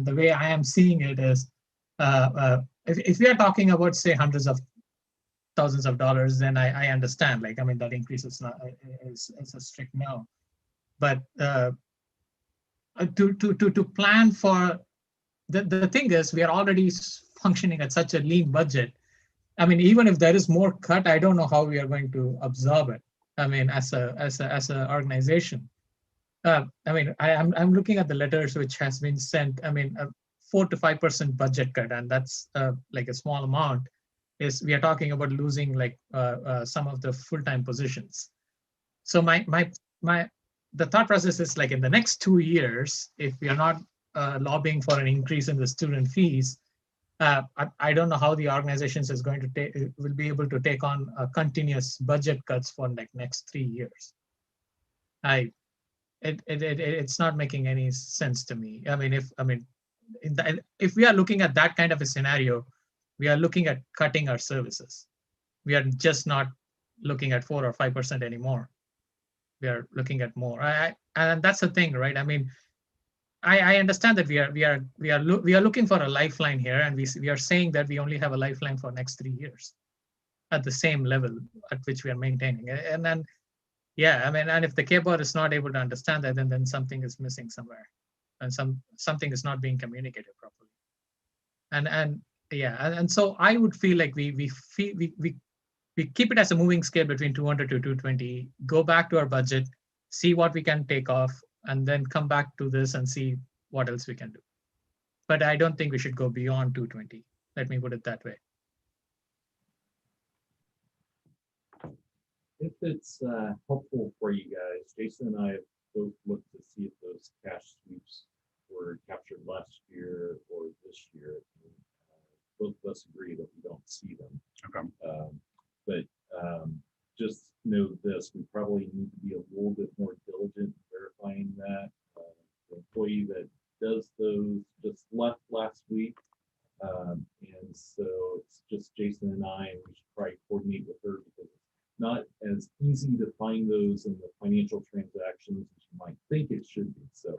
[SPEAKER 7] the way I am seeing it is, if we are talking about, say, hundreds of thousands of dollars, then I understand. Like, I mean, that increase is a strict no. But to plan for, the thing is, we are already functioning at such a lean budget. I mean, even if there is more cut, I don't know how we are going to absorb it. I mean, as a organization. I mean, I'm looking at the letters which has been sent. I mean, a 4 to 5% budget cut, and that's like a small amount. We are talking about losing like some of the full-time positions. So the thought process is like in the next 2 years, if we are not lobbying for an increase in the student fees, I don't know how the organizations will be able to take on continuous budget cuts for like next 3 years. It's not making any sense to me. I mean, if we are looking at that kind of a scenario, we are looking at cutting our services. We are just not looking at 4 or 5% anymore. We are looking at more. And that's the thing, right? I mean, I understand that we are looking for a lifeline here, and we are saying that we only have a lifeline for next 3 years at the same level at which we are maintaining. And then, yeah, I mean, and if the K-bar is not able to understand that, then something is missing somewhere, and something is not being communicated properly. And so I would feel like we keep it as a moving scale between 200 to 220. Go back to our budget, see what we can take off, and then come back to this and see what else we can do. But I don't think we should go beyond 220. Let me put it that way.
[SPEAKER 2] If it's helpful for you guys, Jason and I have both looked to see if those cash sweeps were captured last year or this year. Both of us agree that we don't see them.
[SPEAKER 4] Okay.
[SPEAKER 2] But just know this, we probably need to be a little bit more diligent is in the financial transactions as you might think it should be. So,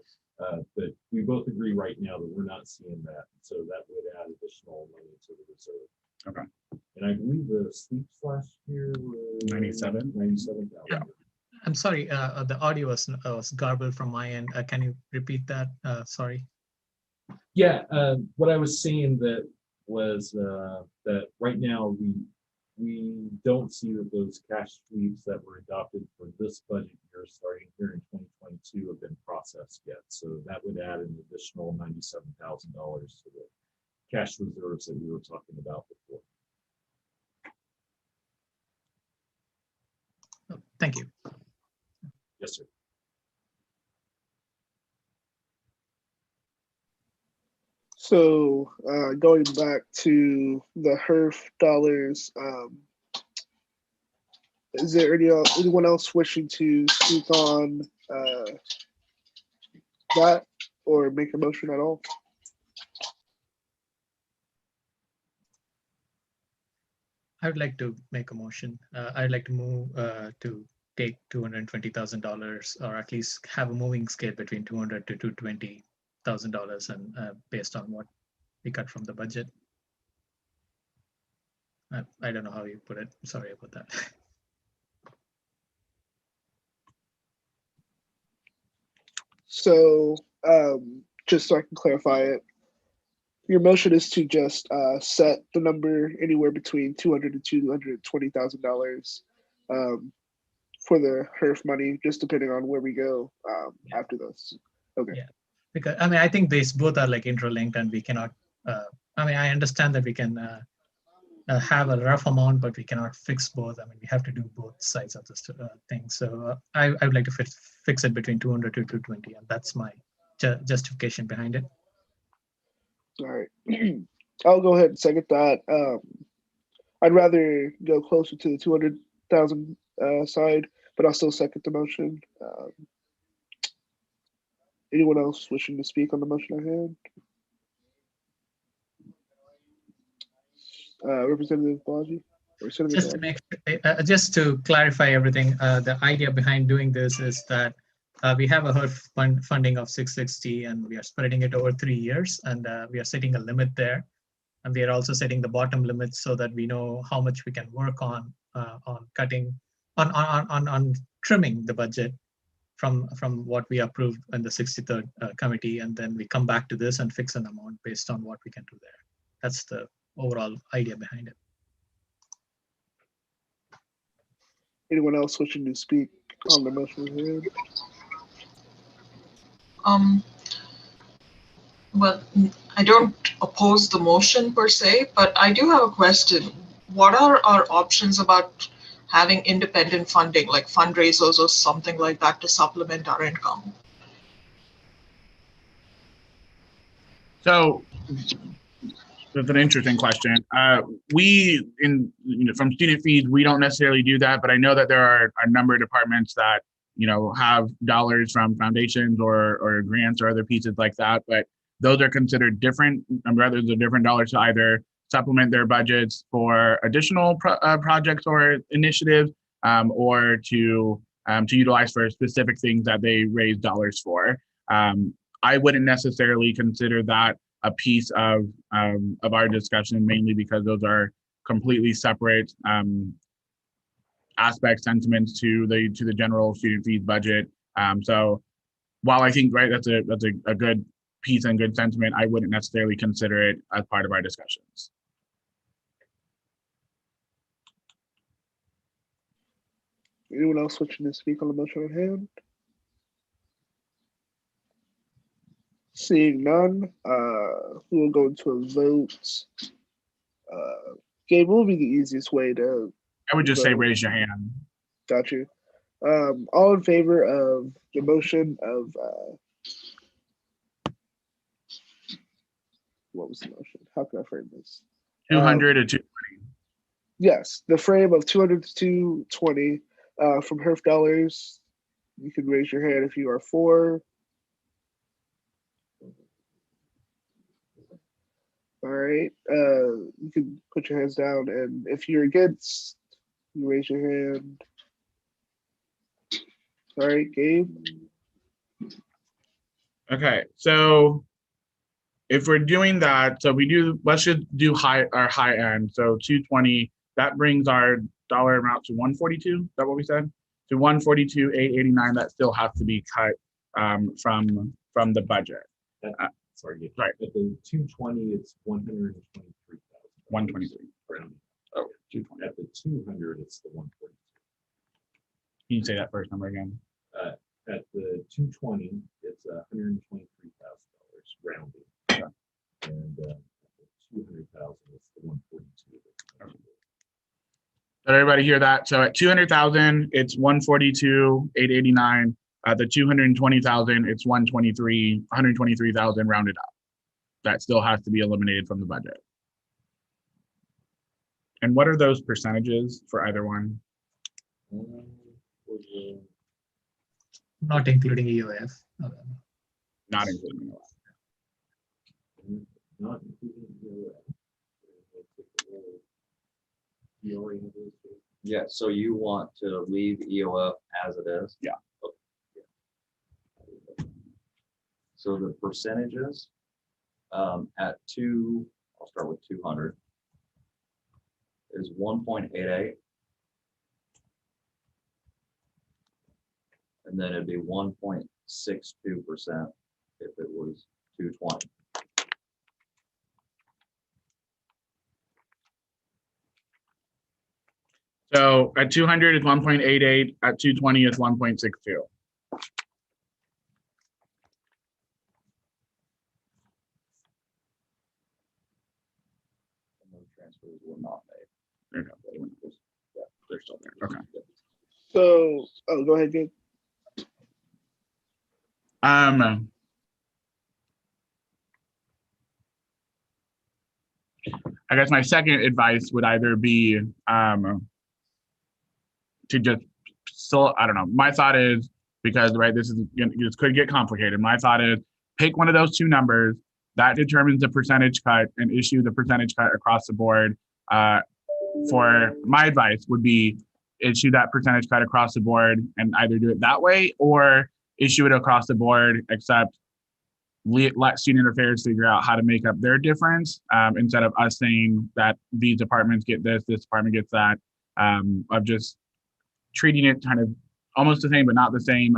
[SPEAKER 2] but we both agree right now that we're not seeing that. So that would add additional money to the reserve.
[SPEAKER 4] Okay.
[SPEAKER 2] And I believe the sweeps last year was
[SPEAKER 4] 97?
[SPEAKER 2] Yeah.
[SPEAKER 7] I'm sorry, the audio was garbled from my end. Can you repeat that? Sorry.
[SPEAKER 2] Yeah, what I was saying that was that right now we don't see that those cash sweeps that were adopted for this budget year starting here in 2022 have been processed yet. So that would add an additional $97,000 to the cash reserves that we were talking about before.
[SPEAKER 7] Oh, thank you.
[SPEAKER 2] Yes, sir.
[SPEAKER 5] So going back to the HERF dollars, is there anyone else wishing to speak on that or make a motion at all?
[SPEAKER 7] I would like to make a motion. I'd like to move to take $220,000, or at least have a moving scale between $200,000 to $220,000, and based on what we cut from the budget. I don't know how you put it. Sorry about that.
[SPEAKER 5] So just so I can clarify it, your motion is to just set the number anywhere between $200,000 to $220,000 for the HERF money, just depending on where we go after this. Okay.
[SPEAKER 7] Yeah. Because I mean, I think these both are like interlinked, and we cannot. I mean, I understand that we can have a rough amount, but we cannot fix both. I mean, we have to do both sides of this thing. So I would like to fix it between 200 to 220, and that's my justification behind it.
[SPEAKER 5] All right. I'll go ahead and second that. I'd rather go closer to the 200,000 side, but I'll still second the motion. Anyone else wishing to speak on the motion at hand? Representative Balaji? Or Senator
[SPEAKER 7] Just to make, just to clarify everything, the idea behind doing this is that we have a HERF funding of 660, and we are spreading it over 3 years, and we are setting a limit there, and we are also setting the bottom limit so that we know how much we can work on cutting, on trimming the budget from what we approved in the 63rd committee, and then we come back to this and fix an amount based on what we can do there. That's the overall idea behind it.
[SPEAKER 5] Anyone else wishing to speak on the motion at hand?
[SPEAKER 10] Well, I don't oppose the motion per se, but I do have a question. What are our options about having independent funding, like fundraisers or something like that, to supplement our income?
[SPEAKER 4] So that's an interesting question. We, from student fees, we don't necessarily do that, but I know that there are a number of departments that, have dollars from foundations or grants or other pieces like that, but those are considered different, rather they're different dollars to either supplement their budgets for additional projects or initiatives, or to utilize for specific things that they raise dollars for. I wouldn't necessarily consider that a piece of our discussion, mainly because those are completely separate aspects, sentiments to the general student fees budget. So while I think that's a good piece and good sentiment, I wouldn't necessarily consider it as part of our discussions.
[SPEAKER 5] Anyone else wishing to speak on the motion at hand? Seeing none, we will go into a vote. Gabe, what will be the easiest way to
[SPEAKER 4] I would just say
[SPEAKER 5] vote?
[SPEAKER 4] raise your hand.
[SPEAKER 5] Got you. All in favor of the motion of what was the motion? How can I frame this?
[SPEAKER 4] 200 to 220.
[SPEAKER 5] Yes, the frame of 200 to 220 from HERF dollars. You can raise your hand if you are for. All right, you can put your hands down, and if you're against, you raise your hand. All right, Gabe.
[SPEAKER 4] Okay, so if we're doing that, so let's just do our high end. So 220, that brings our dollar amount to 142. Is that what we said? To 142, 889, that still has to be cut from the budget.
[SPEAKER 2] Sorry,
[SPEAKER 4] Right.
[SPEAKER 2] at the 220, it's 123,000.
[SPEAKER 4] 123. Oh, 220.
[SPEAKER 2] At the 200, it's the 142.
[SPEAKER 4] Can you say that first number again?
[SPEAKER 2] At the 220, it's $123,000 rounding.
[SPEAKER 4] Okay.
[SPEAKER 2] And at the 200,000, it's the 142.
[SPEAKER 4] Did everybody hear that? So at 200,000, it's 142, 889. At the 220,000, it's 123,000 rounded up. That still has to be eliminated from the budget. And what are those percentages for either one?
[SPEAKER 7] Not including EOF.
[SPEAKER 4] Not including the
[SPEAKER 2] Not including the
[SPEAKER 1] Yeah, so you want to leave EOF as it is?
[SPEAKER 4] Yeah.
[SPEAKER 1] Okay. So the percentages I'll start with 200 is 1.88. And then it'd be 1.62% if it was 220.
[SPEAKER 4] So at 200 is 1.88, at 220 is 1.62.
[SPEAKER 1] And those transfers were not made.
[SPEAKER 4] Okay.
[SPEAKER 1] Yeah, they're still there.
[SPEAKER 4] Okay.
[SPEAKER 5] So, go ahead, Gabe.
[SPEAKER 4] I guess my second advice would either be to just still, I don't know. My thought is, because this could get complicated. My thought is pick one of those two numbers that determines the percentage cut and issue the percentage cut across the board. For my advice would be issue that percentage cut across the board and either do it that way or issue it across the board, except let student affairs figure out how to make up their difference instead of us saying that these departments get this department gets that, of just treating it kind of almost the same, but not the same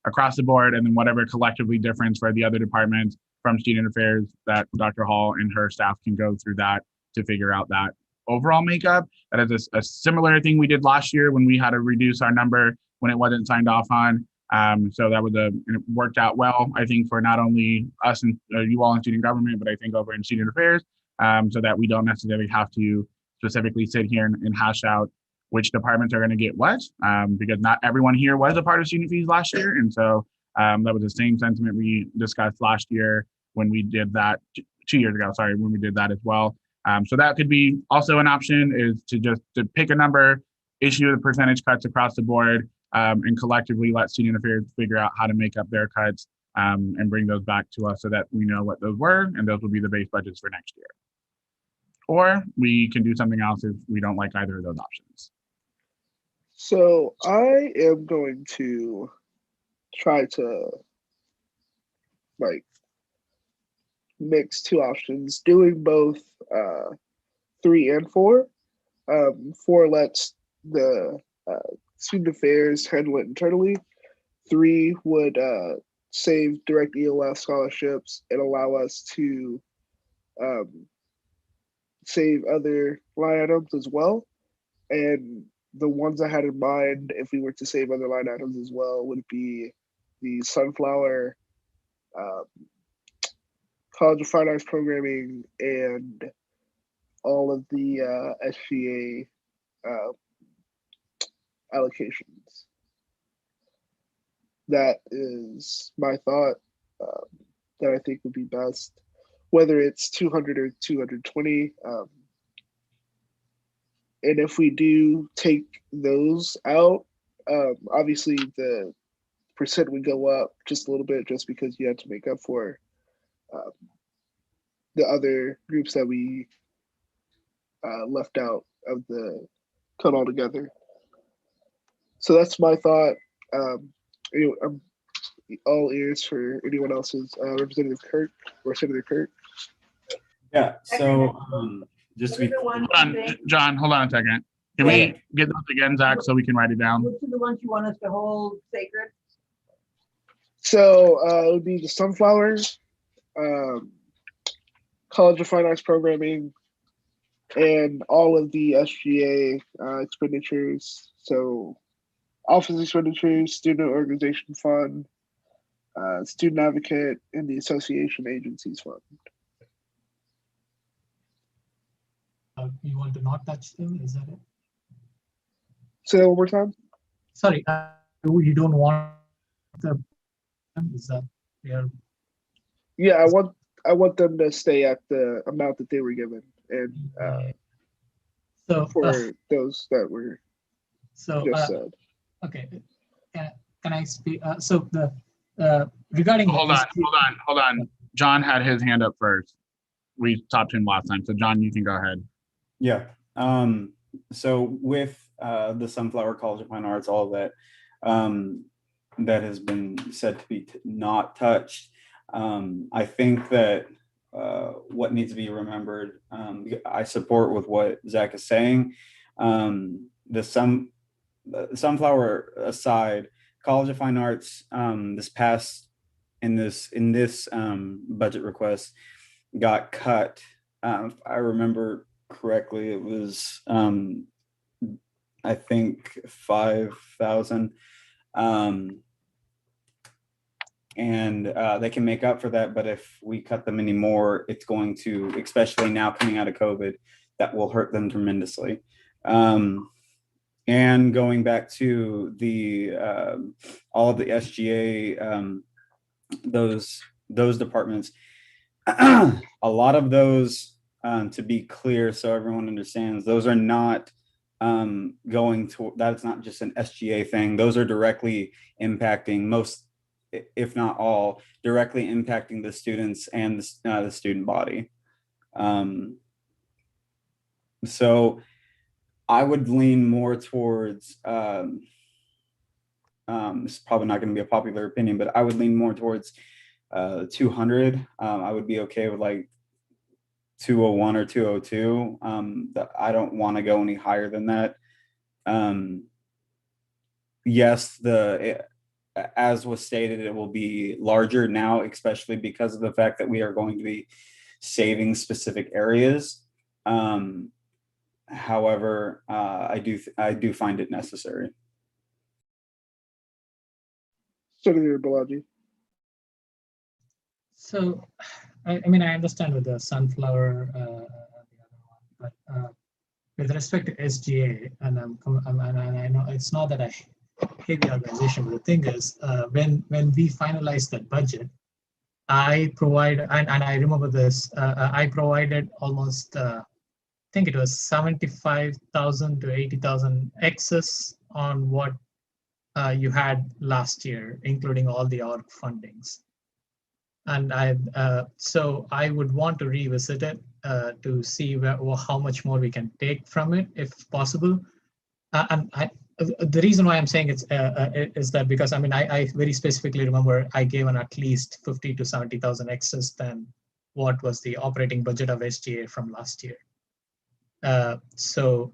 [SPEAKER 4] across the board. And then whatever collectively difference for the other departments from student affairs, that Dr. Hall and her staff can go through that to figure out that overall makeup. That is a similar thing we did last year when we had to reduce our number when it wasn't signed off on. So that was it worked out well, I think, for not only us and you all in student government, but I think over in student affairs, so that we don't necessarily have to specifically sit here and hash out which departments are going to get what, because not everyone here was a part of student fees last year. And so that was the same sentiment we discussed last year when we did that 2 years ago, sorry, when we did that as well. So that could be also an option, is to pick a number, issue the percentage cuts across the board, and collectively let student affairs figure out how to make up their cuts and bring those back to us so that we know what those were, and those will be the base budgets for next year. Or we can do something else if we don't like either of those options.
[SPEAKER 5] So I am going to try to mix two options, doing both 3 and 4. 4 lets the student affairs handle it internally. 3 would save direct EOF scholarships and allow us to save other line items as well. And the ones I had in mind, if we were to save other line items as well, would be the Sunflower College of Fine Arts programming and all of the SGA allocations. That is my thought that I think would be best, whether it's 200 or 220. And if we do take those out, obviously the percent would go up just a little bit, just because you have to make up for the other groups that we left out of the cut altogether. So that's my thought. I'm all ears for anyone else's Representative Kirk or Senator Kirk.
[SPEAKER 8] Yeah, so just to be,
[SPEAKER 4] Hold on, John, hold on a second. Can we get those again, Zach, so we can write it down?
[SPEAKER 3] Which are the ones you want us to hold sacred?
[SPEAKER 5] So it would be the Sunflower, College of Fine Arts Programming, and all of the SGA expenditures. So office expenditures, Student Organization Fund, Student Advocate, and the Association Agencies Fund.
[SPEAKER 7] You want to not touch them? Is that it?
[SPEAKER 5] Say that one more time.
[SPEAKER 7] Sorry, you don't want the. Is that yeah?
[SPEAKER 5] Yeah, I want them to stay at the amount that they were given, and
[SPEAKER 7] So
[SPEAKER 5] for those that were
[SPEAKER 7] so
[SPEAKER 5] just said.
[SPEAKER 7] okay, can I speak? So the regarding
[SPEAKER 4] Hold on. John had his hand up first. We talked to him last time, so John, you can go ahead.
[SPEAKER 8] yeah. So with the Sunflower College of Fine Arts, all of that that has been said to be not touched. I think that what needs to be remembered, I support with what Zach is saying. The Sunflower aside, College of Fine Arts this past in this budget request got cut. If I remember correctly, it was I think 5,000. And they can make up for that, but if we cut them anymore, it's going to, especially now coming out of COVID, that will hurt them tremendously. And going back to the all of the SGA, those departments, a lot of those, to be clear, so everyone understands, those are not going to, that's not just an SGA thing. Those are directly impacting most, if not all, directly impacting the students and the student body. So I would lean more towards, this is probably not going to be a popular opinion, but I would lean more towards 200. I would be okay with like 201 or 202. I don't want to go any higher than that. Yes, as was stated, it will be larger now, especially because of the fact that we are going to be saving specific areas. However, I do find it necessary.
[SPEAKER 5] Senator Balaji.
[SPEAKER 7] So, I mean, I understand with the Sunflower, the other one, but with respect to SGA, and I know it's not that I hate the organization, but the thing is, when we finalized that budget, I provide, and I remember this, I provided almost, I think it was 75,000 to 80,000 excess on what you had last year, including all the org fundings. And so I would want to revisit it to see how much more we can take from it, if possible. And the reason why I'm saying it's is that because I mean I very specifically remember I gave an at least 50 to 70,000 excess than what was the operating budget of SGA from last year. So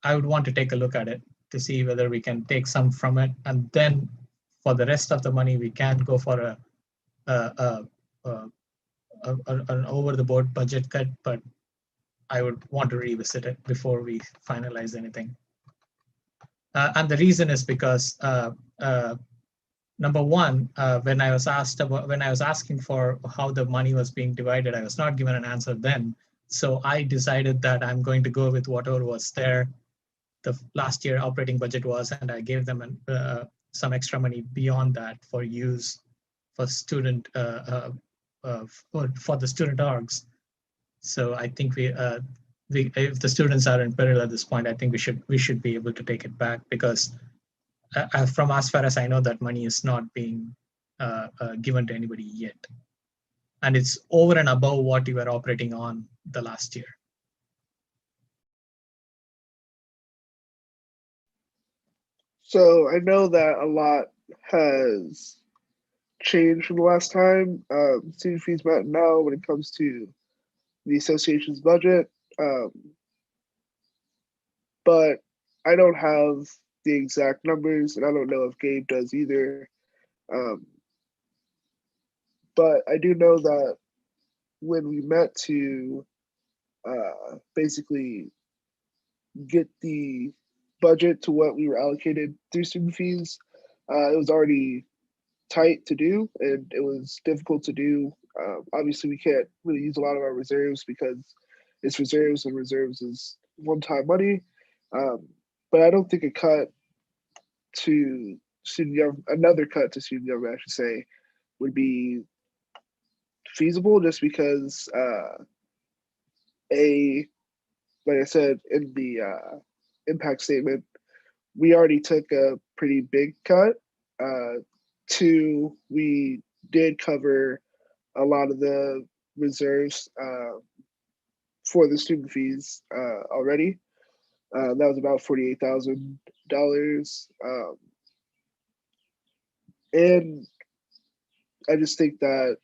[SPEAKER 7] I would want to take a look at it to see whether we can take some from it, and then for the rest of the money we can go for an over-the-board budget cut, but I would want to revisit it before we finalize anything. And the reason is because number one, when I was asking for how the money was being divided, I was not given an answer then. So I decided that I'm going to go with whatever was there. The last year operating budget was, and I gave them some extra money beyond that for use for student for the student orgs. So I think if the students are in peril at this point, I think we should be able to take it back, because from as far as I know, that money is not being given to anybody yet, and it's over and above what you were operating on the last year.
[SPEAKER 5] So I know that a lot has changed from the last time. Student fees met now when it comes to the association's budget. But I don't have the exact numbers, and I don't know if Gabe does either. But I do know that when we met to basically get the budget to what we were allocated through student fees, it was already tight to do, and it was difficult to do. Obviously, we can't really use a lot of our reserves because it's reserves, and reserves is one-time money. But I don't think a cut to student government, another cut to student government, I should say, would be feasible, just because like I said in the impact statement, we already took a pretty big cut. Two, we did cover a lot of the reserves for the student fees already. That was about $48,000. And I just think that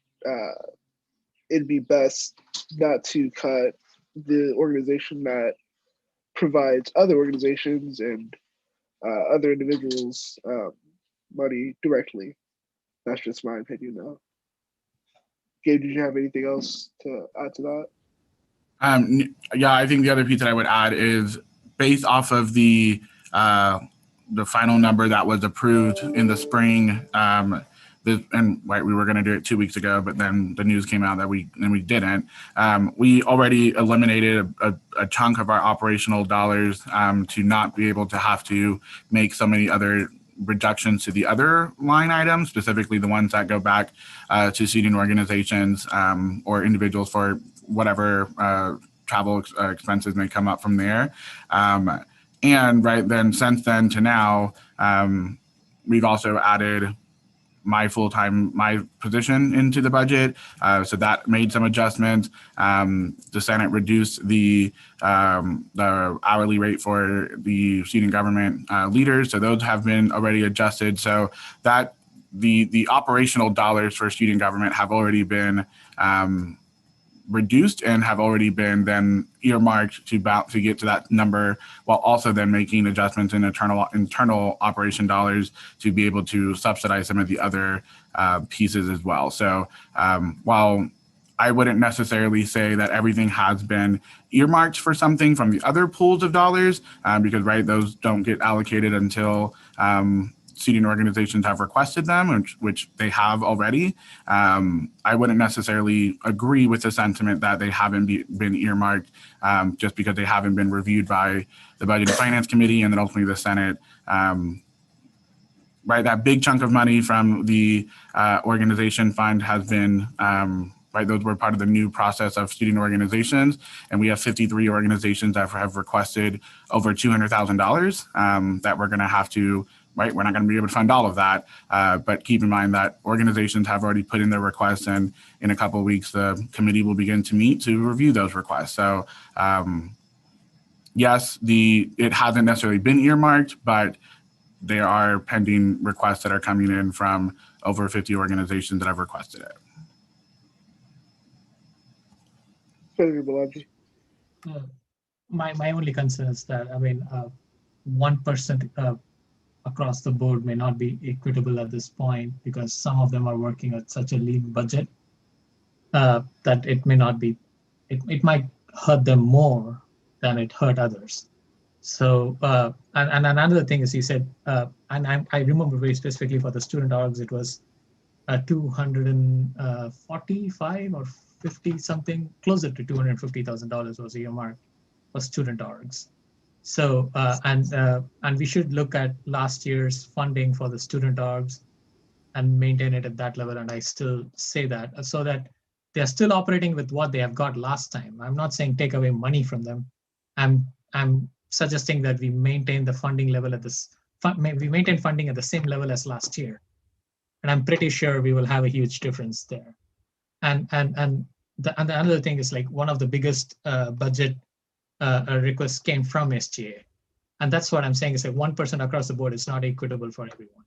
[SPEAKER 5] it'd be best not to cut the organization that provides other organizations and other individuals money directly. That's just my opinion, though. Gabe, did you have anything else to add to that?
[SPEAKER 4] Yeah, I think the other piece that I would add is based off of the final number that was approved in the spring. We were going to do it 2 weeks ago, but then the news came out that we didn't. We already eliminated a chunk of our operational dollars to not be able to have to make so many other reductions to the other line items, specifically the ones that go back to student organizations or individuals for whatever travel expenses may come up from there. And right then, since then to now, we've also added my position into the budget. So that made some adjustments. The Senate reduced the hourly rate for the student government leaders. So those have been already adjusted. So that the operational dollars for student government have already been reduced and have already been then earmarked to get to that number, while also then making adjustments in internal operation dollars to be able to subsidize some of the other pieces as well. So while I wouldn't necessarily say that everything has been earmarked for something from the other pools of dollars, because those don't get allocated until student organizations have requested them, which they have already. I wouldn't necessarily agree with the sentiment that they haven't been earmarked just because they haven't been reviewed by the Budget and Finance Committee and then ultimately the Senate. That big chunk of money from the organization fund has been those were part of the new process of student organizations, and we have 53 organizations that have requested over $200,000 that we're going to have to. We're not going to be able to fund all of that, but keep in mind that organizations have already put in their requests, and in a couple of weeks, the committee will begin to meet to review those requests. So yes, it hasn't necessarily been earmarked, but there are pending requests that are coming in from over 50 organizations that have requested it.
[SPEAKER 5] Senator Balaji.
[SPEAKER 7] My only concern is that 1% across the board may not be equitable at this point, because some of them are working at such a lean budget that it may not be. It might hurt them more than it hurt others. So and another thing is, you said, and I remember very specifically for the student orgs, it was 245 or 50 something, closer to $250,000 was earmarked for student orgs. So and we should look at last year's funding for the student orgs and maintain it at that level. And I still say that, so that they're still operating with what they have got last time. I'm not saying take away money from them. I'm suggesting that we maintain the funding level at this. We maintain funding at the same level as last year, and I'm pretty sure we will have a huge difference there. And the other thing is, like, one of the biggest budget requests came from SGA, and that's what I'm saying is, like, 1% across the board is not equitable for everyone.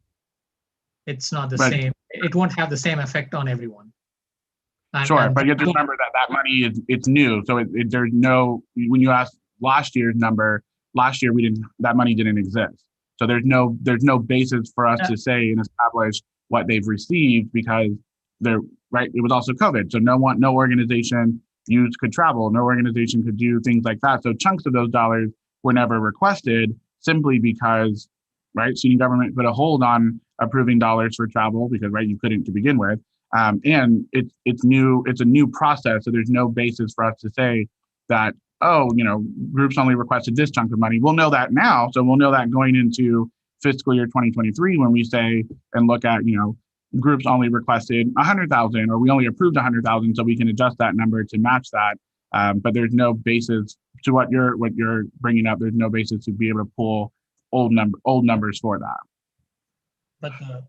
[SPEAKER 7] it's not the
[SPEAKER 4] But-
[SPEAKER 7] same. It won't have the same effect on everyone.
[SPEAKER 4] Sure, but you have to remember that money it's new. So there's no, when you ask last year's number, last year that money didn't exist. So there's no basis for us to say and establish what they've received because right. It was also COVID. So no organization could travel. No organization could do things like that. So chunks of those dollars were never requested simply because, right, student government put a hold on approving dollars for travel because, right, you couldn't to begin with. And it's new. It's a new process. So there's no basis for us to say that, groups only requested this chunk of money. We'll know that now. So we'll know that going into fiscal year 2023 when we say and look at, groups only requested 100,000 or we only approved 100,000. So we can adjust that number to match that. But there's no basis to what you're bringing up. There's no basis to be able to pull old numbers for that.
[SPEAKER 7] But the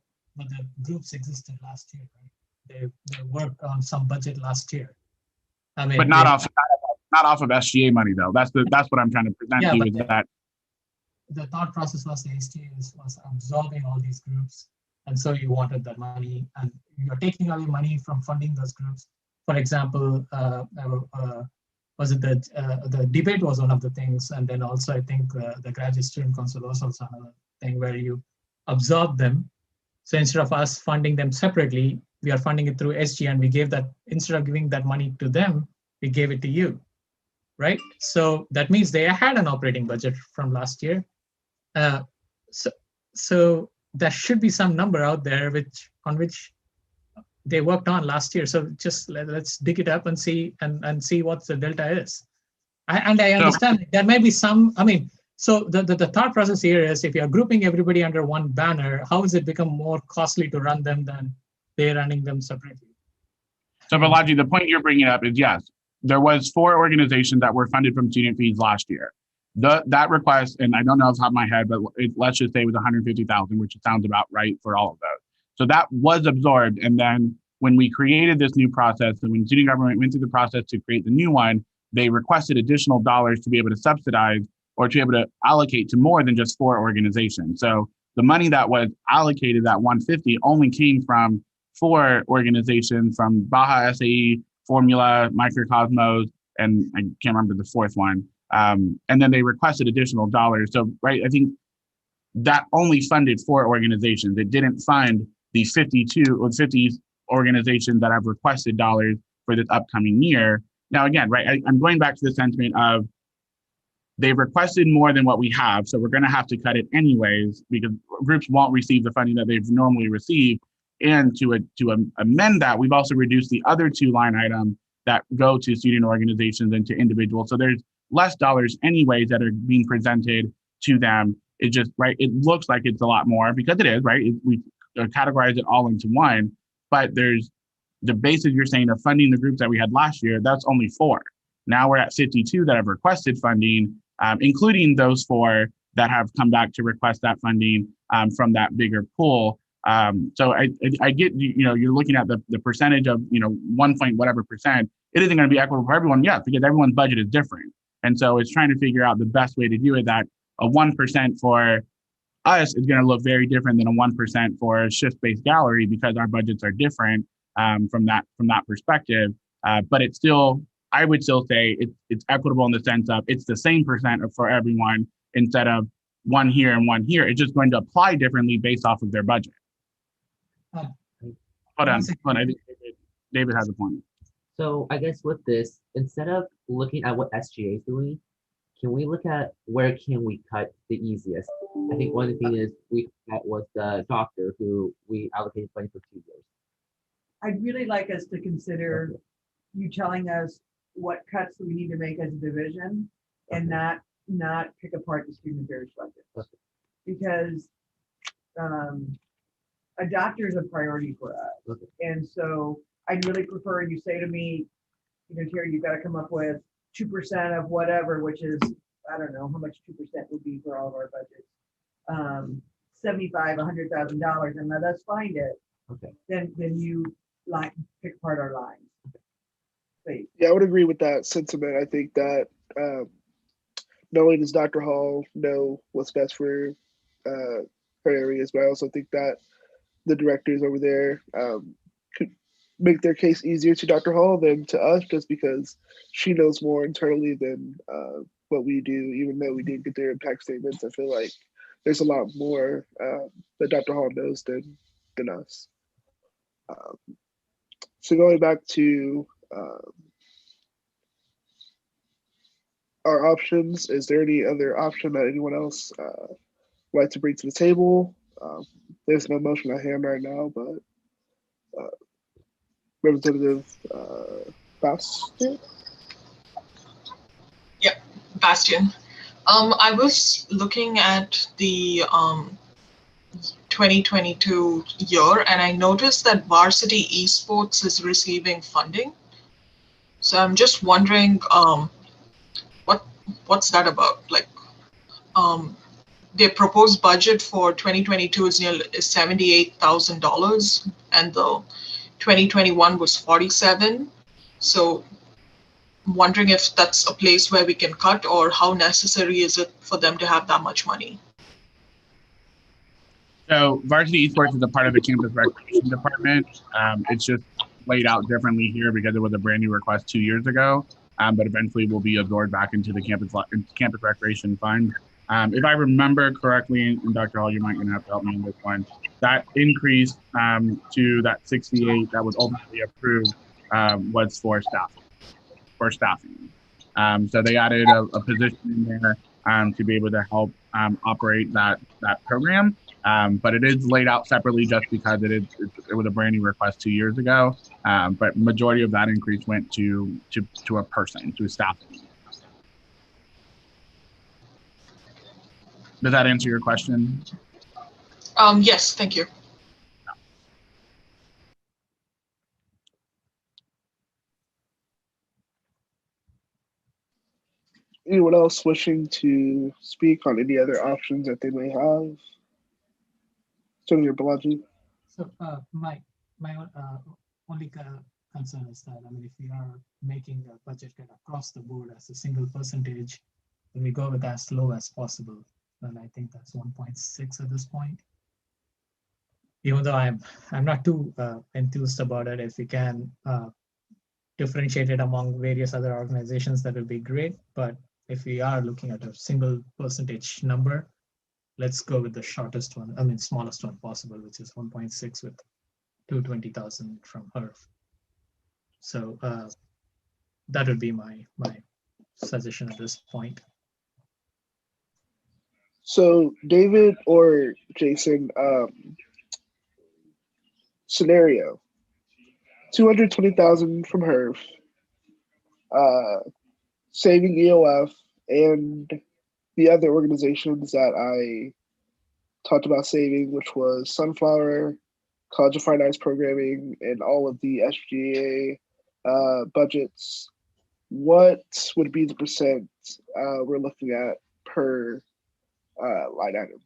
[SPEAKER 7] groups existed last year, right? They worked on some budget last year. I mean,
[SPEAKER 4] but not off of SGA money though. That's what I'm trying to present to you is that
[SPEAKER 7] the thought process was the SGA was absorbing all these groups, and so you wanted that money, and you're taking away money from funding those groups. For example, was it the debate was one of the things, and then also I think the graduate student council was also another thing where you absorb them. So instead of us funding them separately, we are funding it through SG, and we gave that, instead of giving that money to them, we gave it to you, right? So that means they had an operating budget from last year. So there should be some number out there on which they worked on last year. So just let's dig it up and see what the delta is. I understand there may be some, so the thought process here is if you're grouping everybody under one banner, how has it become more costly to run them than they're running them separately?
[SPEAKER 4] So Balaji, the point you're bringing up is yes, there was 4 organizations that were funded from student fees last year. That request, and I don't know off the top of my head, but let's just say it was 150,000, which sounds about right for all of those. So that was absorbed. And then when we created this new process, and when student government went through the process to create the new one, they requested additional dollars to be able to subsidize or to be able to allocate to more than just 4 organizations. So the money that was allocated, that 150, only came from 4 organizations, from Baja SAE, Formula, Microcosmos, and I can't remember the 4th one. And then they requested additional dollars. So, right, I think that only funded 4 organizations. It didn't fund the 52 or 50 organizations that have requested dollars for this upcoming year. Now, again, right, I'm going back to the sentiment of they've requested more than what we have, so we're going to have to cut it anyways because groups won't receive the funding that they've normally received. And to amend that, we've also reduced the other 2 line items that go to student organizations and to individuals. So there's less dollars anyways that are being presented to them. It just, right, it looks like it's a lot more because it is, right? We categorize it all into one, but there's the basis you're saying of funding the groups that we had last year, that's only 4. Now we're at 52 that have requested funding, including those 4 that have come back to request that funding from that bigger pool. So I get, you're looking at the percentage of, 1 point whatever percent. It isn't going to be equitable for everyone, yes, because everyone's budget is different. And so it's trying to figure out the best way to do it, that a 1% for us is going to look very different than a 1% for a shift-based gallery because our budgets are different from that perspective. But it's still, I would still say it's equitable in the sense of it's the same percent for everyone instead of 1 here and 1 here. It's just going to apply differently based off of their budget. Hold on. I think David has a point.
[SPEAKER 6] So I guess with this, instead of looking at what SGA is doing, can we look at where can we cut the easiest? I think one of the things we had was the doctor who we allocated money for 2 years.
[SPEAKER 3] I'd really like us to consider you telling us what cuts we need to make as a division and not pick apart the student affairs budget. Because a doctor is a priority for us. And so I'd really prefer you say to me, Terry, you've got to come up with 2% of whatever, which is, I don't know how much 2% would be for all of our budgets. $75,000, $100,000, and let us find it.
[SPEAKER 6] Okay.
[SPEAKER 3] Then you pick apart our lines. Please.
[SPEAKER 5] Yeah, I would agree with that sentiment. I think that not only does Dr. Hall know what's best for her areas, but I also think that the directors over there could make their case easier to Dr. Hall than to us, just because she knows more internally than what we do. Even though we did get their impact statements, I feel like there's a lot more that Dr. Hall knows than us. So going back to our options, is there any other option that anyone else would like to bring to the table? There's no motion at hand right now, but Representative Bastian?
[SPEAKER 10] Bastian. I was looking at the 2022 year, and I noticed that Varsity Esports is receiving funding. So I'm just wondering, what's that about? Like, their proposed budget for 2022 is nearly $78,000, and the 2021 was 47. So I'm wondering if that's a place where we can cut, or how necessary is it for them to have that much money?
[SPEAKER 4] So Varsity Esports is a part of the campus recreation department. It's just laid out differently here because it was a brand new request 2 years ago, but eventually will be absorbed back into the campus recreation fund. If I remember correctly, and Dr. Hall, you might have to help me on this one, that increase to that 68 that was ultimately approved was for staffing. So they added a position in there to be able to help operate that program. But it is laid out separately just because it was a brand new request 2 years ago. But majority of that increase went to a person, to staff. Does that answer your question?
[SPEAKER 10] Yes, thank you.
[SPEAKER 5] Anyone else wishing to speak on any other options that they may have? Senator Balaji.
[SPEAKER 7] So my only concern is that, I mean, if we are making the budget cut across the board as a single percentage, then we go with as low as possible. And I think that's 1.6 at this point. Even though I'm not too enthused about it, if we can differentiate it among various other organizations, that would be great. But if we are looking at a single percentage number, let's go with the shortest one, I mean, smallest one possible, which is 1.6 with 220,000 from HERF. So that would be my suggestion at this point.
[SPEAKER 5] So David or Jason, scenario, 220,000 from HERF, saving EOF and the other organizations that I talked about saving, which was Sunflower, College of Fine Arts Programming, and all of the SGA budgets. What would be the percent we're looking at per line item?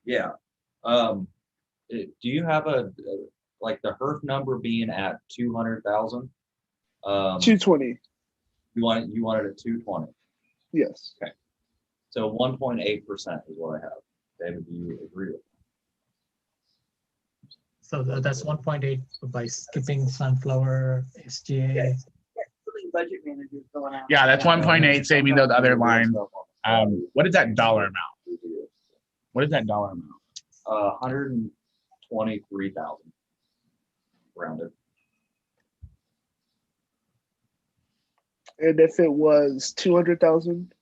[SPEAKER 1] Yeah. Do you have like the HERF number being at 200,000?
[SPEAKER 5] 220.
[SPEAKER 1] You want it at 220.
[SPEAKER 5] Yes.
[SPEAKER 1] Okay. So 1.8% is what I have. David, do you agree with that?
[SPEAKER 7] So that's 1.8 by skipping Sunflower, SGA.
[SPEAKER 3] Budget managers going out.
[SPEAKER 4] Yeah, that's 1.8, saving those other lines. What is that dollar amount? What is that dollar amount?
[SPEAKER 1] 123,000 rounded.
[SPEAKER 5] And if it was 200,000?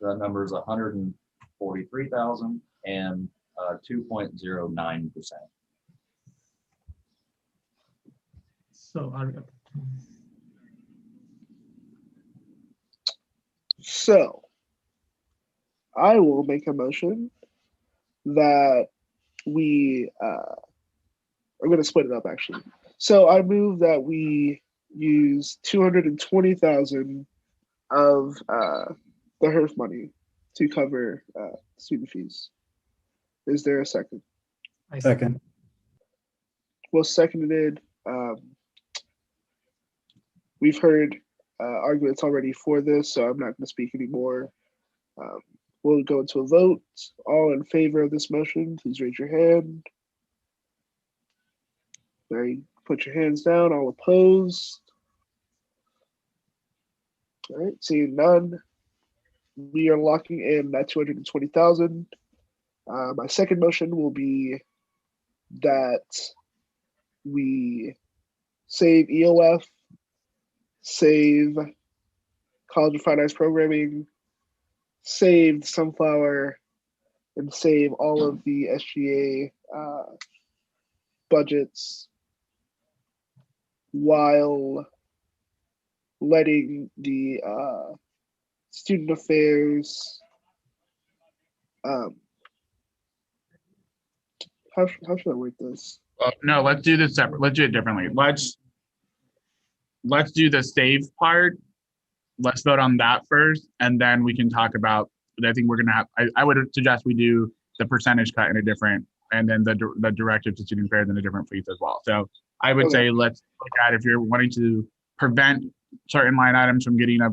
[SPEAKER 1] The number is 143,000 and 2.09%.
[SPEAKER 5] So I will make a motion that we I'm going to split it up actually. So I move that we use 220,000 of the HERF money to cover student fees. Is there a second?
[SPEAKER 8] Second.
[SPEAKER 5] Well seconded. We've heard arguments already for this, so I'm not going to speak anymore. We'll go into a vote. All in favor of this motion, please raise your hand. Very, put your hands down. All opposed. All right, seeing none, we are locking in that 220,000. My second motion will be that we save EOF, save College of Fine Arts Programming, save Sunflower, and save all of the SGA budgets while letting the student affairs how should I word this?
[SPEAKER 4] No, let's do this separate. Let's do it differently. Let's do the save part. Let's vote on that first, and then we can talk about. I think we're gonna have. I would suggest we do the percentage cut in a different, and then the directive to student affairs in a different piece as well. So I would say let's look at, if you're wanting to prevent certain line items from getting a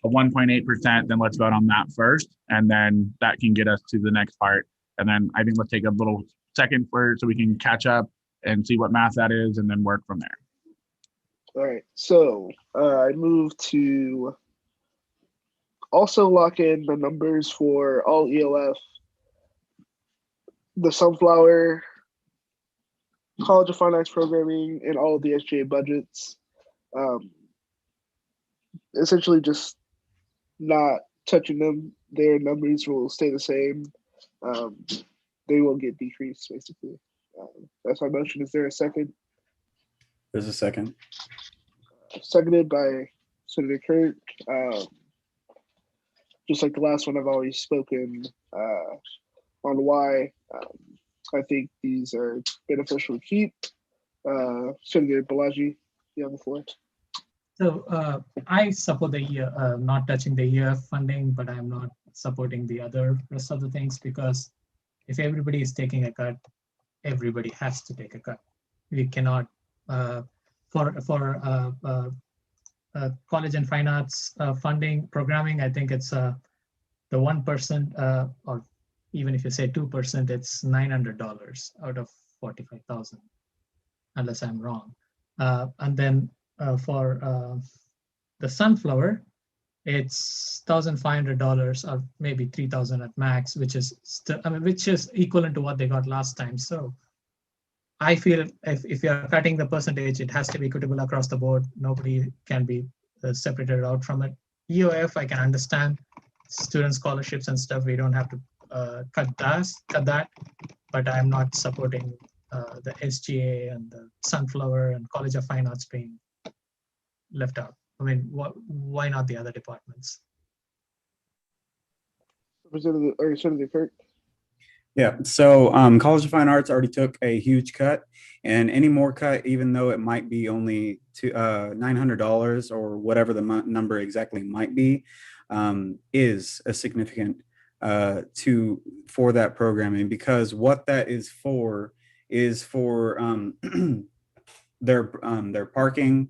[SPEAKER 4] 1.8%, then let's vote on that first, and then that can get us to the next part. And then I think let's take a little second so we can catch up and see what math that is, and then work from there.
[SPEAKER 5] All right, so I move to also lock in the numbers for all ELF, the Sunflower, College of Fine Arts Programming, and all of the SGA budgets. Essentially just not touching them. Their numbers will stay the same. They will get decreased, basically. That's my motion. Is there a second?
[SPEAKER 8] There's a second.
[SPEAKER 5] Seconded by Senator Kirk. Just like the last one, I've always spoken on why I think these are beneficial to keep. Senator Balaji, you have the floor.
[SPEAKER 7] So I support the not touching the EF funding, but I'm not supporting the other rest of the things, because if everybody is taking a cut, everybody has to take a cut. We cannot for college and fine arts funding programming. I think it's the 1%, or even if you say 2%, it's $900 out of 45,000, unless I'm wrong. And then for the Sunflower, it's $1,500 or maybe $3,000 at max, which is still, which is equivalent to what they got last time. So I feel if you're cutting the percentage, it has to be equitable across the board. Nobody can be separated out from it. EOF, I can understand student scholarships and stuff. We don't have to cut that, but I'm not supporting the SGA and the Sunflower and College of Fine Arts being left out. I mean, why not the other departments?
[SPEAKER 5] Senator Kirk.
[SPEAKER 8] Yeah, so College of Fine Arts already took a huge cut, and any more cut, even though it might be only $900 or whatever the number exactly might be, is a significant for that programming, because what that is for their parking,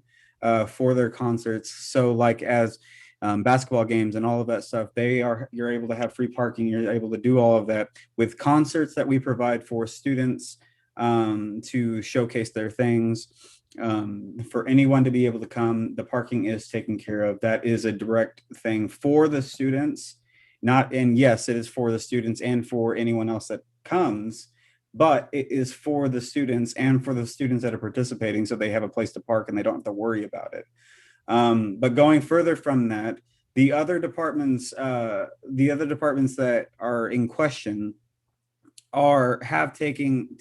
[SPEAKER 8] for their concerts. So like as basketball games and all of that stuff, you're able to have free parking. You're able to do all of that. With concerts that we provide for students to showcase their things, for anyone to be able to come, the parking is taken care of. That is a direct thing for the students. And yes, it is for the students and for anyone else that comes, but it is for the students and for the students that are participating, so they have a place to park and they don't have to worry about it. But going further from that, the other departments that are in question have taken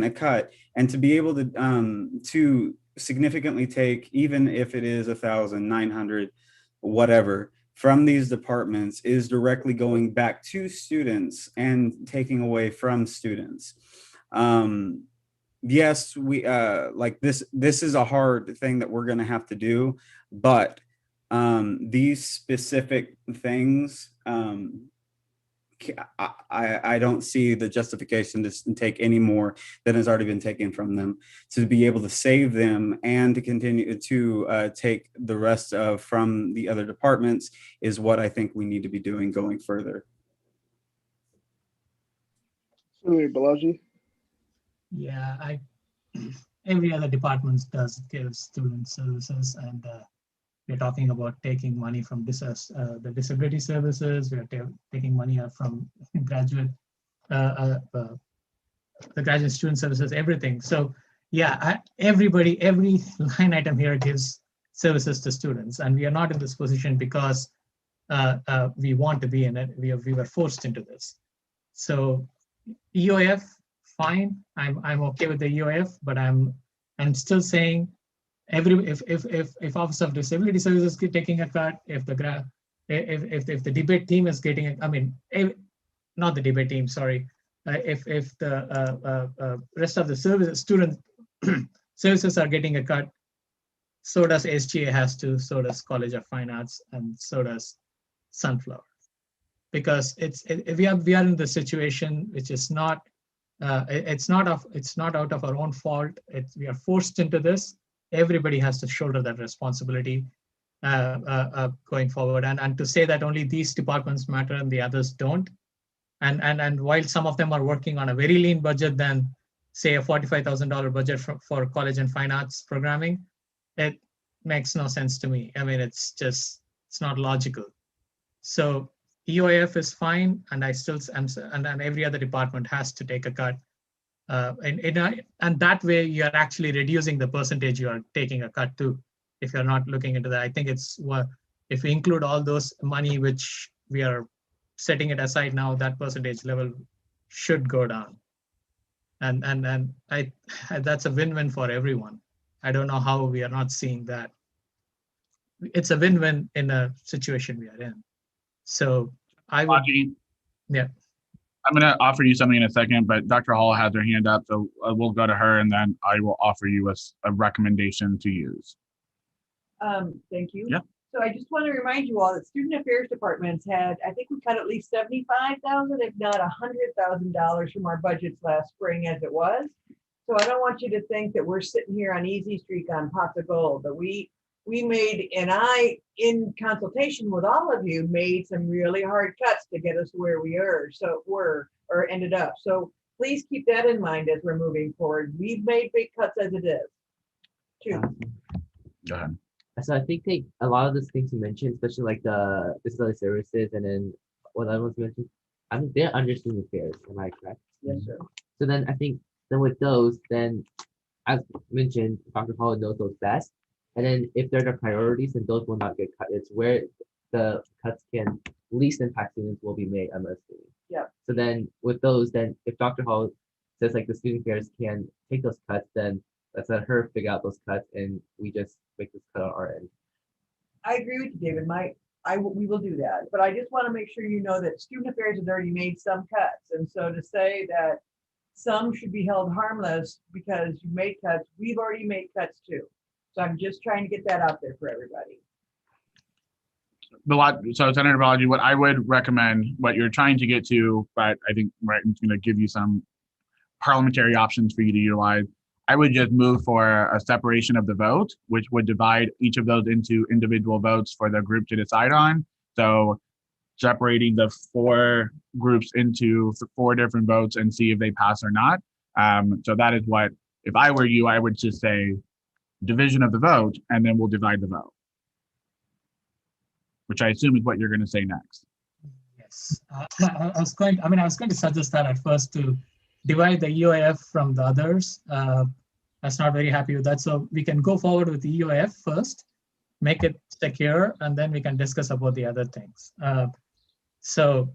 [SPEAKER 8] a cut, and to be able to significantly take, even if it is 1,900, whatever, from these departments is directly going back to students and taking away from students. Yes, we like this is a hard thing that we're going to have to do, but these specific things I don't see the justification to take any more than has already been taken from them. To be able to save them and to continue to take the rest from the other departments is what I think we need to be doing going further.
[SPEAKER 5] Senator Balaji.
[SPEAKER 7] Yeah, every other department does give student services, and we're talking about taking money from the disability services. We're taking money from graduate, the graduate student services, everything. So yeah, every line item here gives services to students, and we are not in this position because we want to be in it. We were forced into this. So EOF, fine. I'm okay with the EOF, but I'm still saying if Office of Disability Services is taking a cut, if the debate team is getting, not the debate team, sorry, if the rest of the student services are getting a cut, so does SGA has to, so does College of Fine Arts, and so does Sunflower, because we are in the situation which is not it's not out of our own fault. We are forced into this. Everybody has to shoulder that responsibility going forward, and to say that only these departments matter and the others don't, and while some of them are working on a very lean budget than say a $45,000 budget for college and fine arts programming, it makes no sense to me. I mean, it's not logical. So EOF is fine, and I still and every other department has to take a cut. And that way you're actually reducing the percentage you are taking a cut to, if you're not looking into that. I think it's if we include all those money which we are setting it aside now, that percentage level should go down. And that's a win-win for everyone. I don't know how we are not seeing that. It's a win-win in a situation we are in. So I would, yeah.
[SPEAKER 4] I'm going to offer you something in a second, but Dr. Hall has her hand up, so we'll go to her, and then I will offer you a recommendation to use.
[SPEAKER 3] Thank you.
[SPEAKER 4] Yeah.
[SPEAKER 3] So I just want to remind you all that student affairs departments had, I think we cut at least $75,000, if not $100,000 from our budgets last spring as it was. So I don't want you to think that we're sitting here on easy streak on pots of gold, but we made, and I, in consultation with all of you, made some really hard cuts to get us where we ended up. So please keep that in mind as we're moving forward. We've made big cuts as it is. Two.
[SPEAKER 4] Go ahead.
[SPEAKER 6] So I think a lot of those things you mentioned, especially like the disability services, and then what other ones you mentioned, I think they're under student affairs. Am I correct?
[SPEAKER 3] Yes, sir.
[SPEAKER 6] So then I think with those, then as mentioned, Dr. Hall knows those best. And then if they're the priorities, then those will not get cut. It's where the cuts can least impact students will be made, I'm assuming.
[SPEAKER 3] Yeah.
[SPEAKER 6] So then with those, then if Dr. Hall says like the student affairs can take those cuts, then let's let her figure out those cuts and we just make this cut on our end.
[SPEAKER 3] I agree with you, David. We will do that, but I just want to make sure you know that student affairs has already made some cuts. And so to say that some should be held harmless because you made cuts, we've already made cuts too. So I'm just trying to get that out there for everybody.
[SPEAKER 4] So Senator Balaji, what I would recommend, what you're trying to get to, but I think Martin's going to give you some parliamentary options for you to utilize. I would just move for a separation of the vote, which would divide each of those into individual votes for the group to decide on. So separating the 4 groups into 4 different votes and see if they pass or not. So that is what, if I were you, I would just say division of the vote, and then we'll divide the vote, which I assume is what you're going to say next.
[SPEAKER 7] Yes, I was going to suggest that at first, to divide the EOF from the others. I was not very happy with that. So we can go forward with the EOF first, make it secure, and then we can discuss about the other things. So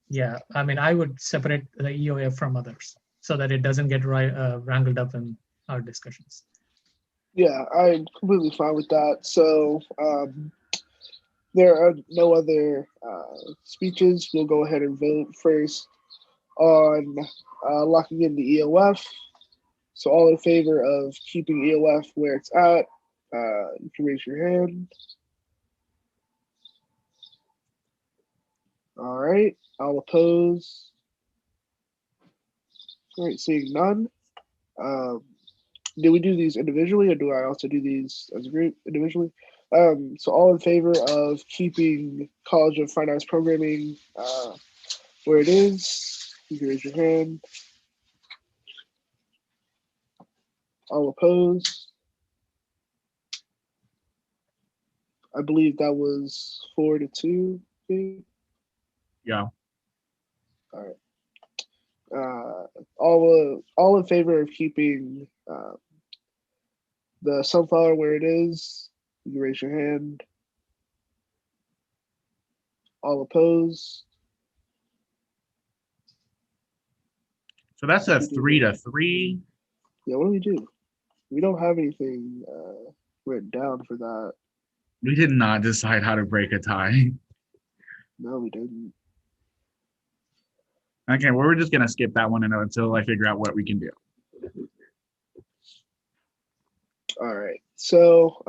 [SPEAKER 7] yeah, I mean, I would separate the EOF from others so that it doesn't get wrangled up in our discussions.
[SPEAKER 5] Yeah, I'm completely fine with that. So there are no other speeches. We'll go ahead and vote first on locking in the EOF. So all in favor of keeping EOF where it's at, you can raise your hand. All right, I'll oppose. All right, seeing none. Do we do these individually, or do I also do these as a group individually? So all in favor of keeping College of Fine Arts programming where it is, you can raise your hand. All opposed. I believe that was 4-2. Okay?
[SPEAKER 4] Yeah.
[SPEAKER 5] All right. All in favor of keeping the sunflower where it is, you can raise your hand. All opposed.
[SPEAKER 4] So that's a 3-3.
[SPEAKER 5] Yeah, what do we do? We don't have anything written down for that.
[SPEAKER 4] We did not decide how to break a tie.
[SPEAKER 5] No, we didn't.
[SPEAKER 4] Okay, well, we're just gonna skip that one until I figure out what we can do.
[SPEAKER 5] All right. So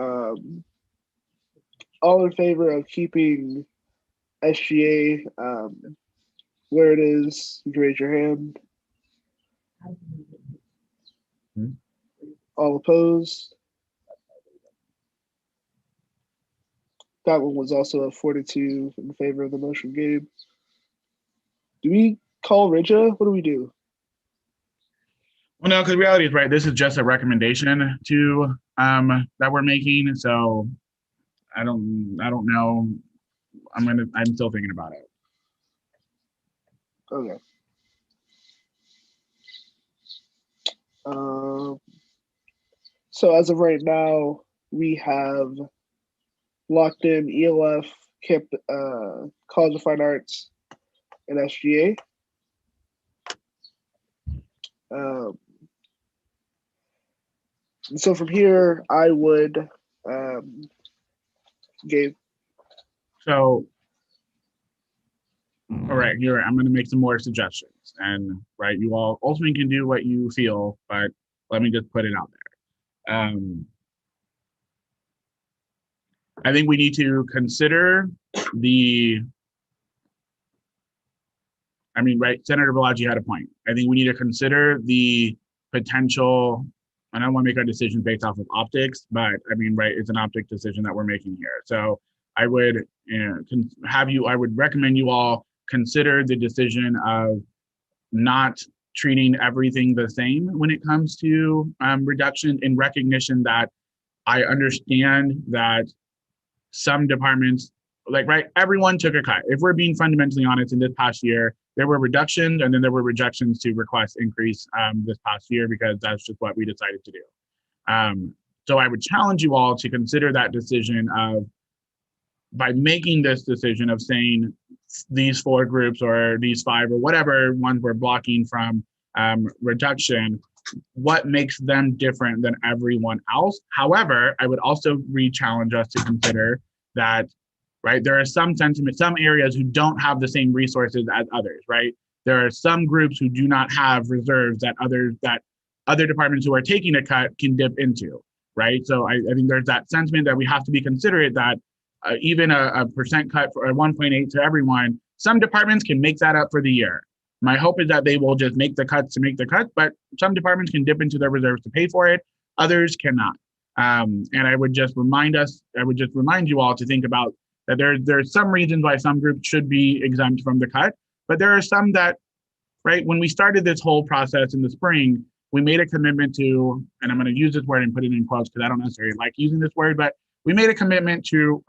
[SPEAKER 5] all in favor of keeping SGA where it is, you can raise your hand. All opposed. That one was also a 4-2 in favor of the motion, Gabe. Do we call Ridja? What do we do?
[SPEAKER 4] Well, no, because reality is right. This is just a recommendation to that we're making. So I don't know. I'm still thinking about it.
[SPEAKER 5] Okay. So as of right now, we have locked in ELF, College of Fine Arts, and SGA. And so from here, I would, Gabe.
[SPEAKER 4] So, all right, here I'm going to make some more suggestions, and right, you all ultimately can do what you feel, but let me just put it out there. I think we need to consider right, Senator Balaji had a point. I think we need to consider the potential, and I don't want to make our decisions based off of optics, but I mean, right, it's an optic decision that we're making here. So I would I would recommend you all consider the decision of not treating everything the same when it comes to reduction, in recognition that I understand that some departments, right, everyone took a cut. If we're being fundamentally honest, in this past year, there were reductions and then there were rejections to request increase this past year, because that's just what we decided to do. So I would challenge you all to consider that decision of, by making this decision of saying these 4 groups or these 5 or whatever ones we're blocking from reduction, what makes them different than everyone else. However, I would also re-challenge us to consider that, right, there are some areas who don't have the same resources as others, right? There are some groups who do not have reserves that other departments who are taking a cut can dip into, right? So I think there's that sentiment that we have to be considerate that even a percent cut for a 1.8 to everyone, some departments can make that up for the year. My hope is that they will just make the cuts to make the cut, but some departments can dip into their reserves to pay for it. Others cannot. And I would just remind you all to think about that there are some reasons why some groups should be exempt from the cut, but there are some that, right, when we started this whole process in the spring, we made a commitment to, and I'm going to use this word and put it in quotes because I don't necessarily like using this word, but we made a commitment to,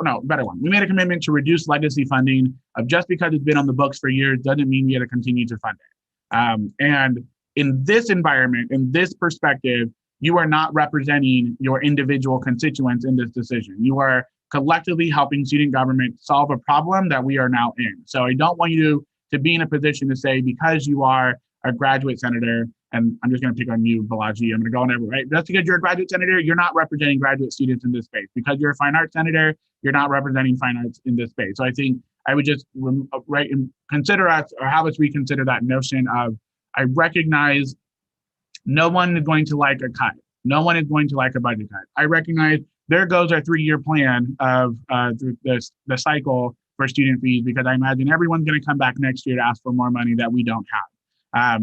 [SPEAKER 4] we made a commitment to reduce legacy funding. Of just because it's been on the books for years doesn't mean we had to continue to fund it. And in this environment, in this perspective, you are not representing your individual constituents in this decision. You are collectively helping student government solve a problem that we are now in. So I don't want you to be in a position to say, because you are a graduate senator, and I'm just going to pick on you, Balaji, I'm going to go on every, right? Just because you're a graduate senator, you're not representing graduate students in this space. Because you're a fine arts senator, you're not representing fine arts in this space. So I think I would just consider us, or have us reconsider that notion of, I recognize no one is going to like a cut. No one is going to like a budget cut. I recognize there goes our 3-year plan of the cycle for student fees because I imagine everyone's going to come back next year to ask for more money that we don't have.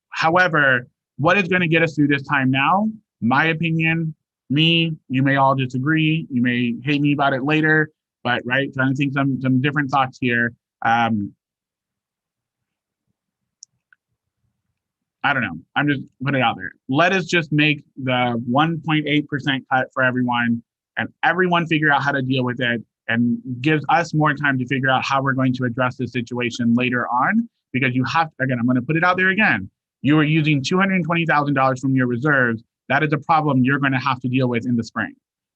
[SPEAKER 4] However, what is going to get us through this time now, my opinion, you may all disagree, you may hate me about it later, but right, trying to think some different thoughts here. I don't know. I'm just putting it out there. Let us just make the 1.8% cut for everyone and everyone figure out how to deal with it and gives us more time to figure out how we're going to address the situation later on. Because you have, again, I'm going to put it out there again. You are using $220,000 from your reserves. That is a problem you're going to have to deal with in the spring.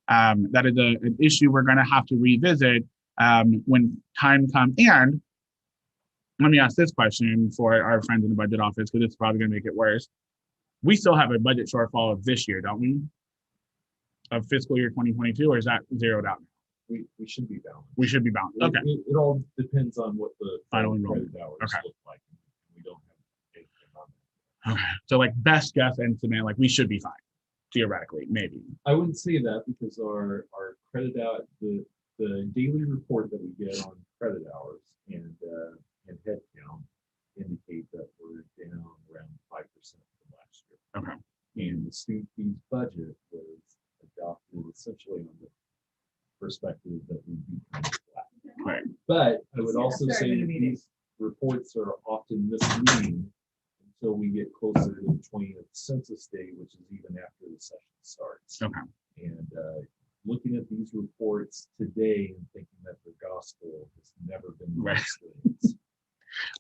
[SPEAKER 4] That is an issue we're going to have to revisit when time comes. And let me ask this question for our friends in the budget office, because it's probably going to make it worse. We still have a budget shortfall of this year, don't we? Of fiscal year 2022, or is that zeroed out?
[SPEAKER 2] We should be balanced.
[SPEAKER 4] We should be balanced. Okay.
[SPEAKER 2] It all depends on what the
[SPEAKER 4] Final
[SPEAKER 2] credit
[SPEAKER 4] enrollment.
[SPEAKER 2] hours
[SPEAKER 4] Okay.
[SPEAKER 2] look like. We don't have anything on that.
[SPEAKER 4] Okay. So like best guess estimate, like we should be fine, theoretically, maybe.
[SPEAKER 2] I wouldn't say that because our credit out, the daily report that we get on credit hours and head count indicate that we're down around 5% from last year.
[SPEAKER 4] Okay.
[SPEAKER 2] And the student fees budget was adopted essentially on the perspective that we'd be kind of flat.
[SPEAKER 4] Right.
[SPEAKER 2] But I would also
[SPEAKER 3] Sorry,
[SPEAKER 2] say
[SPEAKER 3] I'm in a
[SPEAKER 2] that
[SPEAKER 3] meeting.
[SPEAKER 2] these reports are often misleading until we get closer to the 20th census day, which is even after the session starts.
[SPEAKER 4] Okay.
[SPEAKER 2] And looking at these reports today and thinking that the gospel has never been
[SPEAKER 4] Right.
[SPEAKER 2] things.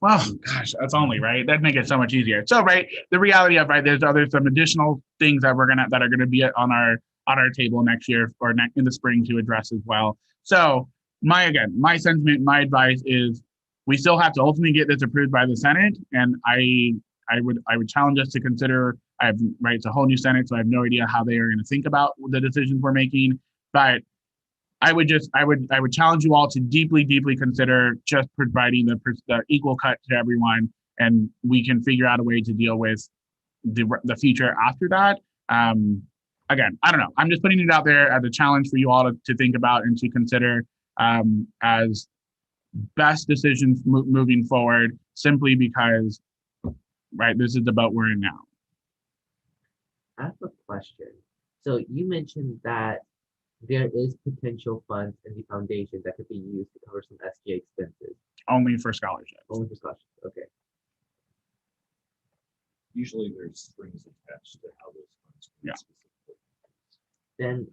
[SPEAKER 4] Well, gosh, that's only right. That'd make it so much easier. So, right, the reality of there's some additional things that are gonna be on our table next year or in the spring to address as well. So, my sentiment, my advice is we still have to ultimately get this approved by the Senate, and I would challenge us to consider. It's a whole new Senate, so I have no idea how they are going to think about the decisions we're making, but I would challenge you all to deeply consider just providing the equal cut to everyone, and we can figure out a way to deal with the future after that. Again, I don't know. I'm just putting it out there as a challenge for you all to think about and to consider as best decisions moving forward, simply because, right, this is the boat we're in now.
[SPEAKER 6] I have a question. So you mentioned that there is potential funds in the foundation that could be used to cover some SGA expenses.
[SPEAKER 4] Only for scholarships.
[SPEAKER 6] Only for scholarships. Okay.
[SPEAKER 2] Usually there's strings attached to how those funds.
[SPEAKER 4] Yeah.
[SPEAKER 6] Then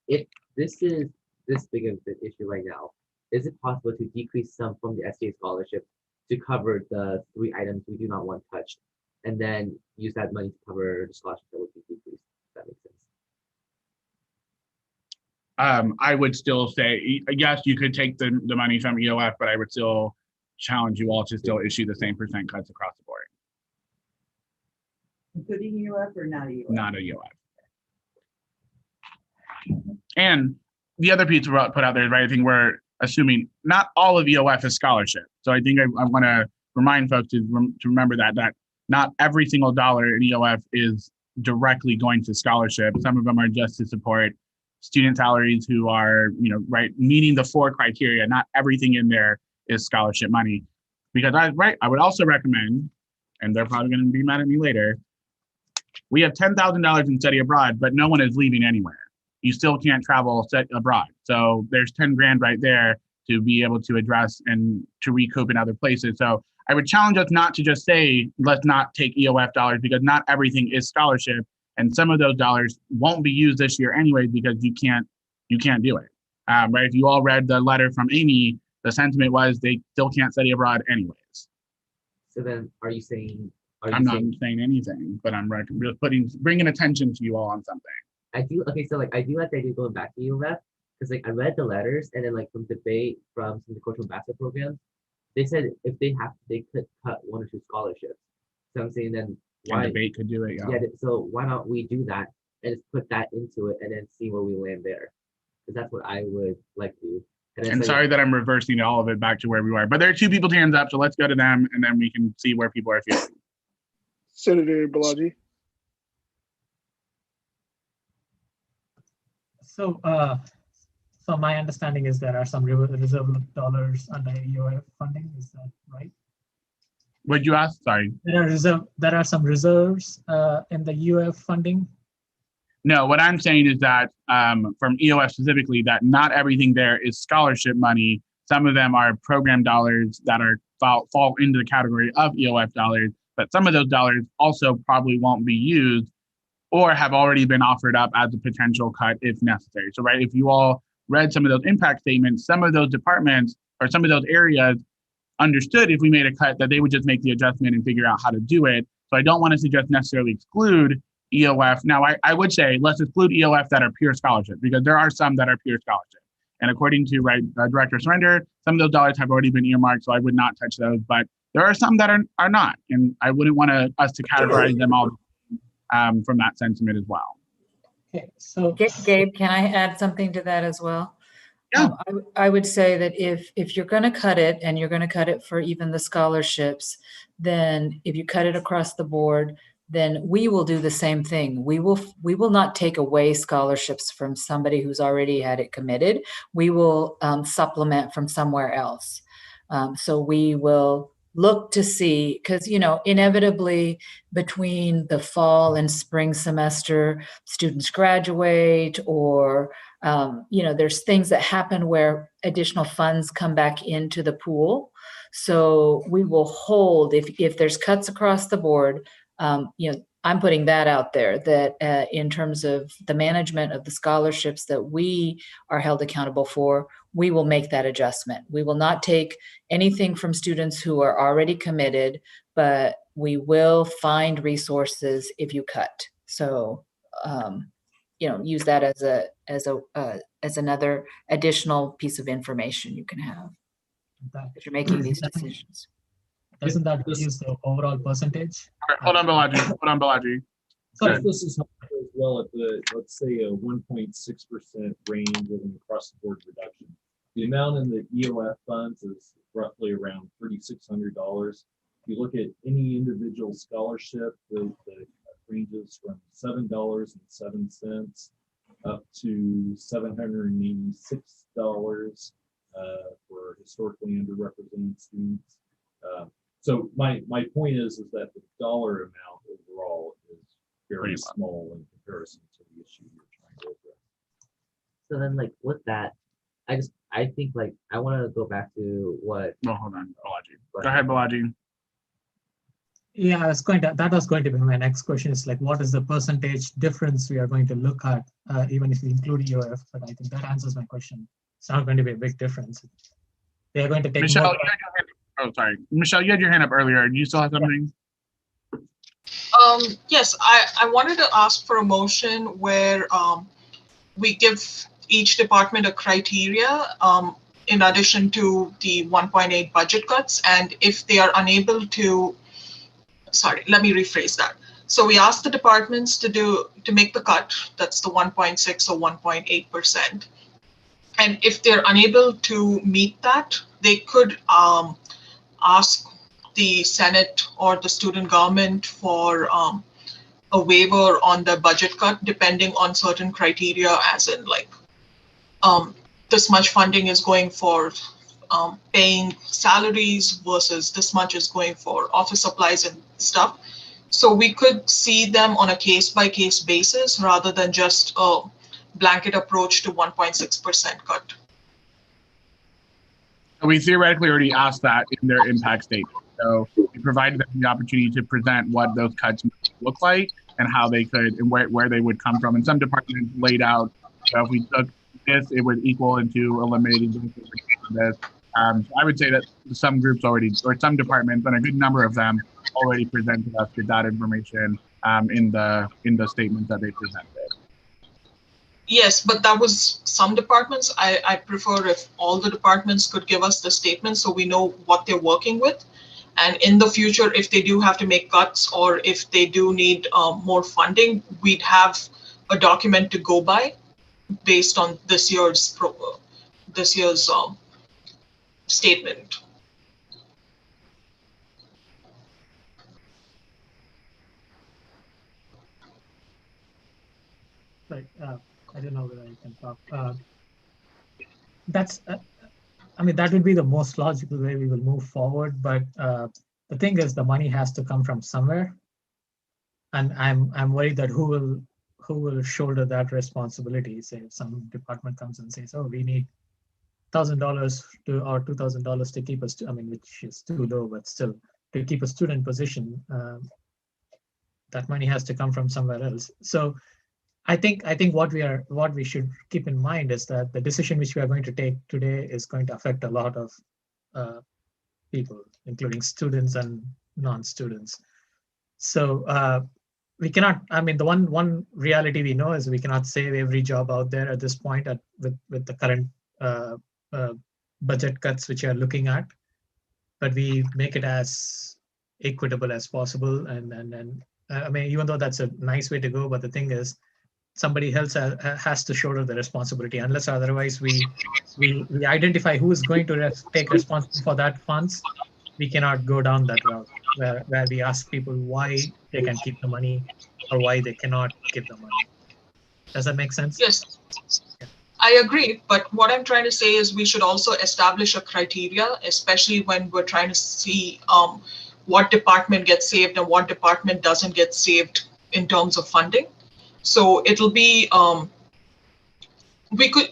[SPEAKER 6] if this is this big of an issue right now, is it possible to decrease some from the SGA scholarship to cover the 3 items we do not want touched, and then use that money to cover the scholarship that would be decreased? If that makes sense.
[SPEAKER 4] I would still say, yes, you could take the money from EOF, but I would still challenge you all to still issue the same percent cuts across the board,
[SPEAKER 3] Including UF or not UF?
[SPEAKER 4] not a EOF. And the other piece we put out there, right, I think we're assuming not all of EOF is scholarship. So I think I want to remind folks to remember that not every single dollar in EOF is directly going to scholarship. Some of them are just to support student salaries who are, meeting the 4 criteria. Not everything in there is scholarship money. Because I would also recommend, and they're probably going to be mad at me later, we have $10,000 in study abroad, but no one is leaving anywhere. You still can't travel abroad. So there's 10 grand right there to be able to address and to recoup in other places. So I would challenge us not to just say, let's not take EOF dollars, because not everything is scholarship. And some of those dollars won't be used this year anyway, because you can't do it. Right? If you all read the letter from Amy, the sentiment was they still can't study abroad anyways.
[SPEAKER 6] So then, are you saying?
[SPEAKER 4] I'm not saying anything, but I'm bringing attention to you all on something.
[SPEAKER 6] I do. Okay, so I do like the idea of going back to UF, because I read the letters, and then from debate from some of the cultural ambassador programs, they said if they could cut 1 or 2 scholarships. So I'm saying then why
[SPEAKER 4] debate could do it.
[SPEAKER 6] Yeah. So why not we do that and just put that into it and then see where we land there? Because that's what I would like to do.
[SPEAKER 4] And sorry that I'm reversing all of it back to where we were, but there are 2 people's hands up, so let's go to them, and then we can see where people are feeling.
[SPEAKER 5] Senator Balaji.
[SPEAKER 7] So so my understanding is there are some reserve dollars under EOF funding. Is that right?
[SPEAKER 4] Would you ask? Sorry.
[SPEAKER 7] There are some reserves in the EOF funding.
[SPEAKER 4] No, what I'm saying is that from EOF specifically, that not everything there is scholarship money. Some of them are program dollars that are fall into the category of EOF dollars, but some of those dollars also probably won't be used or have already been offered up as a potential cut if necessary. So, right, if you all read some of those impact statements, some of those departments or some of those areas understood if we made a cut that they would just make the adjustment and figure out how to do it. So I don't want to suggest necessarily exclude EOF. Now, I would say let's exclude EOF that are pure scholarship because there are some that are pure scholarship. And according to Director Surrender, some of those dollars have already been earmarked, so I would not touch those. But there are some that are not, and I wouldn't want us to categorize them all from that sentiment as well.
[SPEAKER 7] Okay, so
[SPEAKER 9] Gabe, can I add something to that as well?
[SPEAKER 4] Yeah.
[SPEAKER 9] I would say that if you're going to cut it and you're going to cut it for even the scholarships, then if you cut it across the board, then we will do the same thing. We will not take away scholarships from somebody who's already had it committed. We will supplement from somewhere else. So we will look to see, because, inevitably between the fall and spring semester, students graduate or, there's things that happen where additional funds come back into the pool. So we will hold, if there's cuts across the board, I'm putting that out there that in terms of the management of the scholarships that we are held accountable for, we will make that adjustment. We will not take anything from students who are already committed, but we will find resources if you cut. So, use that as another additional piece of information you can have if you're making these decisions.
[SPEAKER 7] Doesn't that reduce the overall percentage?
[SPEAKER 4] Hold on, Balaji.
[SPEAKER 2] So if this is as well at the, let's say, a 1.6% range with an across-the-board reduction. The amount in the EOF funds is roughly around $3,600. If you look at any individual scholarship, the ranges from $7.07 up to $786 for historically underrepresented students. So my point is that the dollar amount overall is very small in comparison to the issue you're trying to address.
[SPEAKER 6] So then, like with that, I think like I want to go back to what.
[SPEAKER 4] Well, hold on, Balaji. Go ahead, Balaji.
[SPEAKER 7] Yeah, that was going to be my next question is like, what is the percentage difference we are going to look at, even if we include EOF? But I think that answers my question. It's not going to be a big difference. They are going to take
[SPEAKER 4] Michelle,
[SPEAKER 7] more.
[SPEAKER 4] sorry. Michelle, you had your hand up earlier. Do you still have something?
[SPEAKER 10] Yes, I wanted to ask for a motion where we give each department a criteria in addition to the 1.8 budget cuts. And if they are unable to, sorry, let me rephrase that. So we ask the departments to make the cut, that's the 1.6 or 1.8%. And if they're unable to meet that, they could ask the Senate or the student government for a waiver on the budget cut, depending on certain criteria, as in like this much funding is going for paying salaries versus this much is going for office supplies and stuff. So we could see them on a case-by-case basis rather than just a blanket approach to 1.6% cut.
[SPEAKER 4] We theoretically already asked that in their impact statement. So we provided them the opportunity to present what those cuts look like and how they could and where they would come from. And some departments laid out, so if we took this, it would equal into eliminating this. So I would say that some groups already, or some departments, and a good number of them already presented us with that information in the statements that they presented.
[SPEAKER 10] Yes, but that was some departments. I prefer if all the departments could give us the statement so we know what they're working with. And in the future, if they do have to make cuts or if they do need more funding, we'd have a document to go by based on this year's statement.
[SPEAKER 7] Right. I don't know whether I can talk. that's, I mean, that would be the most logical way we will move forward. But the thing is, the money has to come from somewhere, and I'm worried that who will shoulder that responsibility. Say if some department comes and says, "Oh, we need $1,000 to or $2,000 to keep us," I mean, which is too low, but still to keep a student position, that money has to come from somewhere else. So I think what we should keep in mind is that the decision which we are going to take today is going to affect a lot of people, including students and non-students. So we cannot. I mean, the one reality we know is we cannot save every job out there at this point with the current budget cuts which you are looking at. But we make it as equitable as possible, and I mean, even though that's a nice way to go, but the thing is, somebody else has to shoulder the responsibility, unless otherwise we identify who is going to take responsibility for that funds. We cannot go down that route where we ask people why they can keep the money or why they cannot keep the money. Does that make sense?
[SPEAKER 10] Yes, I agree. But what I'm trying to say is we should also establish a criteria, especially when we're trying to see what department gets saved and what department doesn't get saved in terms of funding. So it'll be, we could,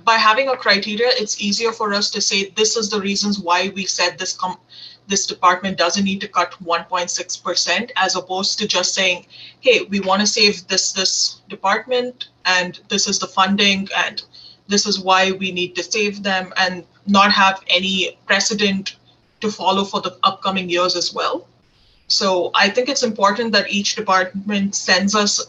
[SPEAKER 10] by having a criteria, it's easier for us to say, this is the reasons why we said this department doesn't need to cut 1.6%, as opposed to just saying, hey, we want to save this department, and this is the funding, and this is why we need to save them, and not have any precedent to follow for the upcoming years as well. So I think it's important that each department sends us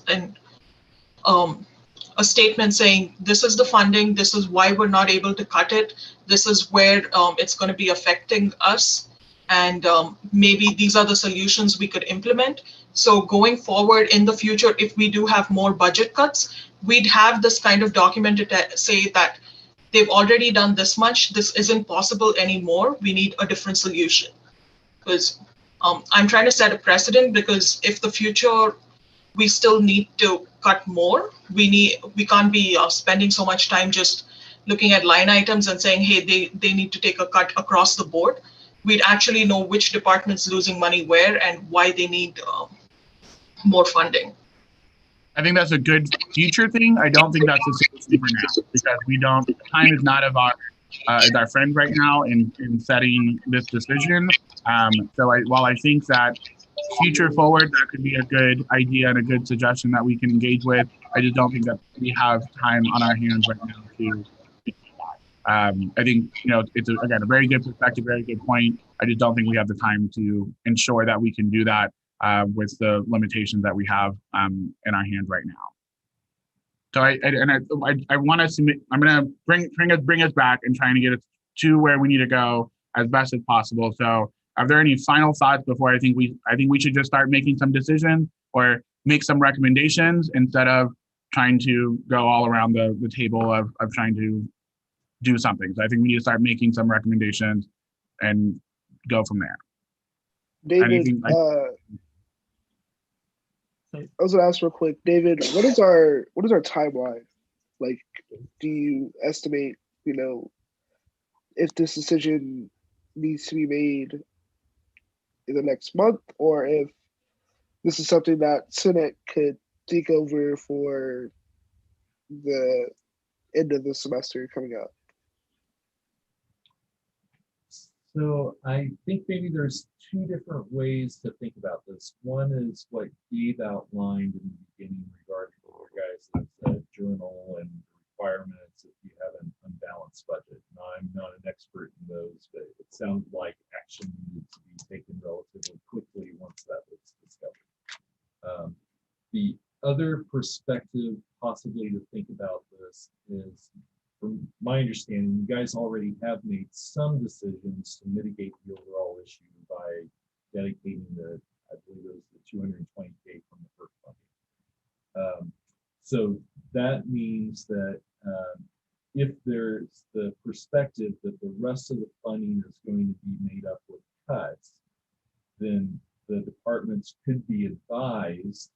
[SPEAKER 10] a statement saying, this is the funding, this is why we're not able to cut it, this is where it's going to be affecting us, and maybe these are the solutions we could implement. So going forward in the future, if we do have more budget cuts, we'd have this kind of document to say that they've already done this much, this isn't possible anymore, we need a different solution. Because I'm trying to set a precedent, because if the future we still need to cut more, we can't be spending so much time just looking at line items and saying, hey, they need to take a cut across the board. We'd actually know which department's losing money where and why they need more funding.
[SPEAKER 4] I think that's a good future thing. I don't think that's a solution for now, because we don't. Time is not of our friend right now in setting this decision. So while I think that future forward, that could be a good idea and a good suggestion that we can engage with, I just don't think that we have time on our hands right now to. I think it's again a very good perspective, very good point. I just don't think we have the time to ensure that we can do that with the limitations that we have in our hands right now. So I want us to. I'm going to bring us back and trying to get us to where we need to go as best as possible. So, are there any final thoughts before I think we should just start making some decisions or make some recommendations instead of trying to go all around the table of trying to do something. So I think we need to start making some recommendations and go from there.
[SPEAKER 5] David, I was gonna ask real quick, David, what is our timeline? Like, do you estimate, if this decision needs to be made in the next month, or if this is something that Senate could take over for the end of the semester coming up?
[SPEAKER 2] So I think maybe there's two different ways to think about this. One is what Gabe outlined in the beginning regarding your guys' journal and requirements if you have an unbalanced budget. Now, I'm not an expert in those, but it sounds like action needs to be taken relatively quickly once that was discovered. The other perspective possibly to think about this is, from my understanding, you guys already have made some decisions to mitigate the overall issue by dedicating I believe it was the $220K from the FERC funding. So that means that if there's the perspective that the rest of the funding is going to be made up with cuts, then the departments could be advised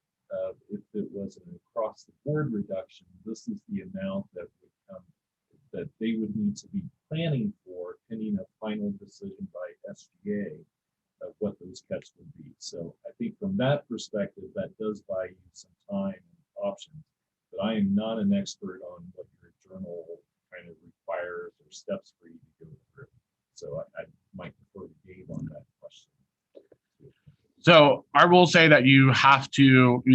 [SPEAKER 2] if it was an across the board reduction, this is the amount that would come that they would need to be planning for pending a final decision by SGA of what those cuts would be. So I think from that perspective, that does buy you some time and options. But I am not an expert on what your journal kind of requires or steps for you to go through. So I might defer to Dave on that question.
[SPEAKER 4] So our rules say that you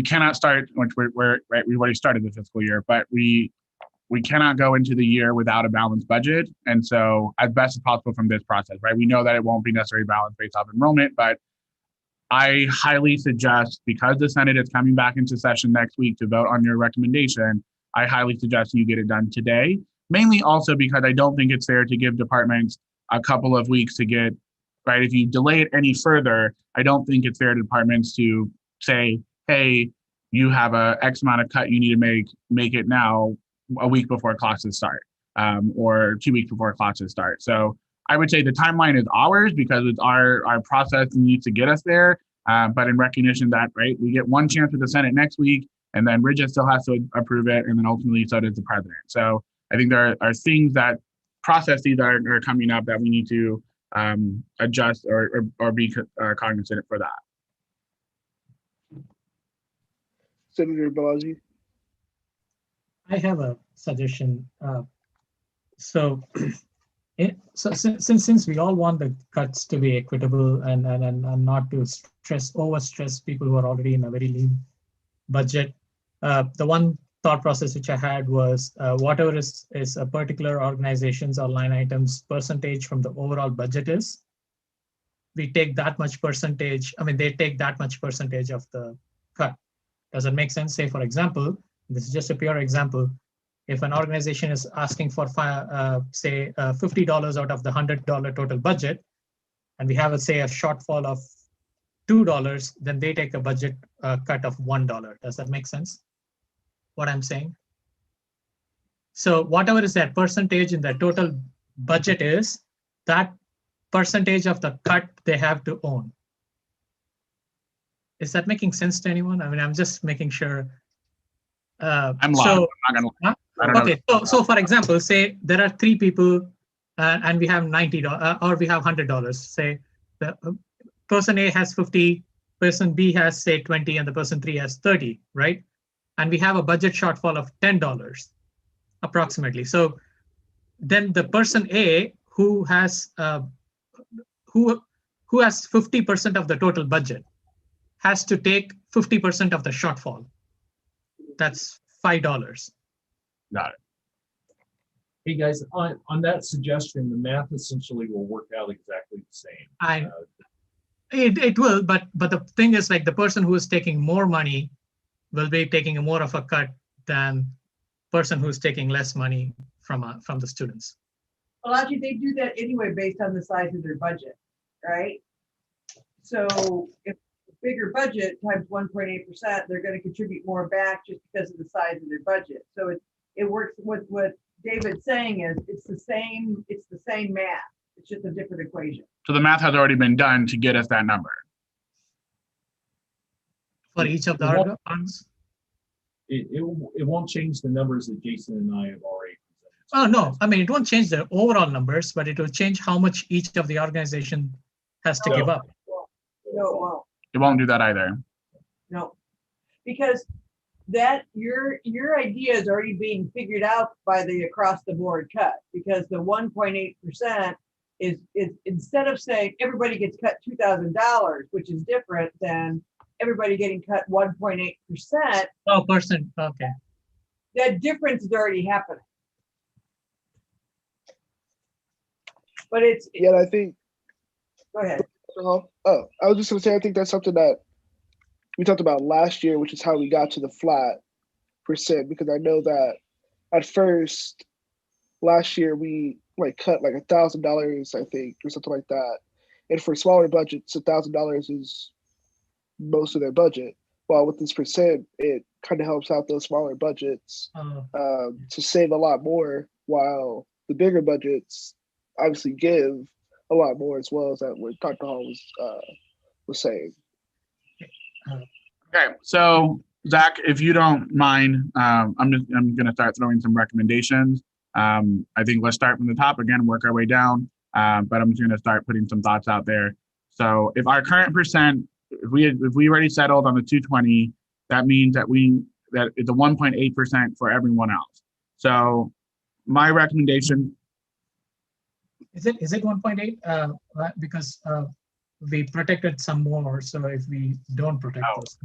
[SPEAKER 4] cannot start, which we're right, we've already started the fiscal year, but we cannot go into the year without a balanced budget. And so as best as possible from this process, right? We know that it won't be necessarily balanced based off enrollment, but I highly suggest, because the Senate is coming back into session next week to vote on your recommendation, I highly suggest you get it done today. Mainly also because I don't think it's fair to give departments a couple of weeks to get, right? If you delay it any further, I don't think it's fair to departments to say, hey, you have a X amount of cut you need to make it now a week before classes start, or 2 weeks before classes start. So I would say the timeline is ours because it's our process needs to get us there. But in recognition that, right, we get one chance with the Senate next week, and then Bridget still has to approve it, and then ultimately so does the president. So I think there are things that processes that are coming up that we need to adjust or be cognizant for that.
[SPEAKER 5] Senator Balaji.
[SPEAKER 7] I have a suggestion. So since we all want the cuts to be equitable and not to overstress people who are already in a very lean budget, the one thought process which I had was whatever is a particular organization's or line items percentage from the overall budget is, we take that much percentage. I mean, they take that much percentage of the cut. Does that make sense? Say, for example, this is just a pure example. If an organization is asking for, say, $50 out of the $100 total budget, and we have, say, a shortfall of $2, then they take a budget cut of $1. Does that make sense? What I'm saying? So whatever is that percentage in the total budget is, that percentage of the cut they have to own. Is that making sense to anyone? I mean, I'm just making sure.
[SPEAKER 4] I'm lost.
[SPEAKER 7] So,
[SPEAKER 4] I'm not gonna. I don't
[SPEAKER 7] okay, so for example, say there are 3 people and we have $90 or we have $100. Say the person A has 50, person B has say 20, and the person 3 has 30, right? And we have a budget shortfall of $10 approximately. So then the person A who has 50% of the total budget has to take 50% of the shortfall. That's $5.
[SPEAKER 4] Got it.
[SPEAKER 2] Hey guys, on that suggestion, the math essentially will work out exactly the same.
[SPEAKER 7] It will, but the thing is, like, the person who is taking more money will be taking more of a cut than person who's taking less money from the students.
[SPEAKER 3] Well, actually, they do that anyway based on the size of their budget, right? So if bigger budget times 1.8%, they're going to contribute more back just because of the size of their budget. So it works with what David's saying is it's the same math. It's just a different equation.
[SPEAKER 4] So the math has already been done to get us that number.
[SPEAKER 7] For each of the arms?
[SPEAKER 2] It won't change the numbers that Jason and I have already presented.
[SPEAKER 7] Oh, no. I mean, it won't change the overall numbers, but it will change how much each of the organization has to give up.
[SPEAKER 3] No, it won't.
[SPEAKER 4] It won't do that either.
[SPEAKER 3] No, because that your idea is already being figured out by the across the board cut, because the 1.8% is instead of saying everybody gets cut $2,000, which is different than everybody getting cut 1.8%.
[SPEAKER 7] Oh, percent. Okay.
[SPEAKER 3] That difference is already happening. But
[SPEAKER 5] I think.
[SPEAKER 3] Go ahead.
[SPEAKER 5] Oh, I was just gonna say, I think that's something that we talked about last year, which is how we got to the flat percent, because I know that at first last year we cut like $1,000, I think, or something like that. And for smaller budgets, $1,000 is most of their budget. While with this percent, it kind of helps out those smaller budgets to save a lot more, while the bigger budgets obviously give a lot more, as well as that what Dr. Hall was saying.
[SPEAKER 4] Okay, so Zach, if you don't mind, I'm going to start throwing some recommendations. I think let's start from the top again, work our way down. But I'm just going to start putting some thoughts out there. So if our current percent, if we already settled on the 220, that means that it's a 1.8% for everyone else. So my recommendation.
[SPEAKER 7] Is it 1.8? Because we protected some more. So if we don't protect those,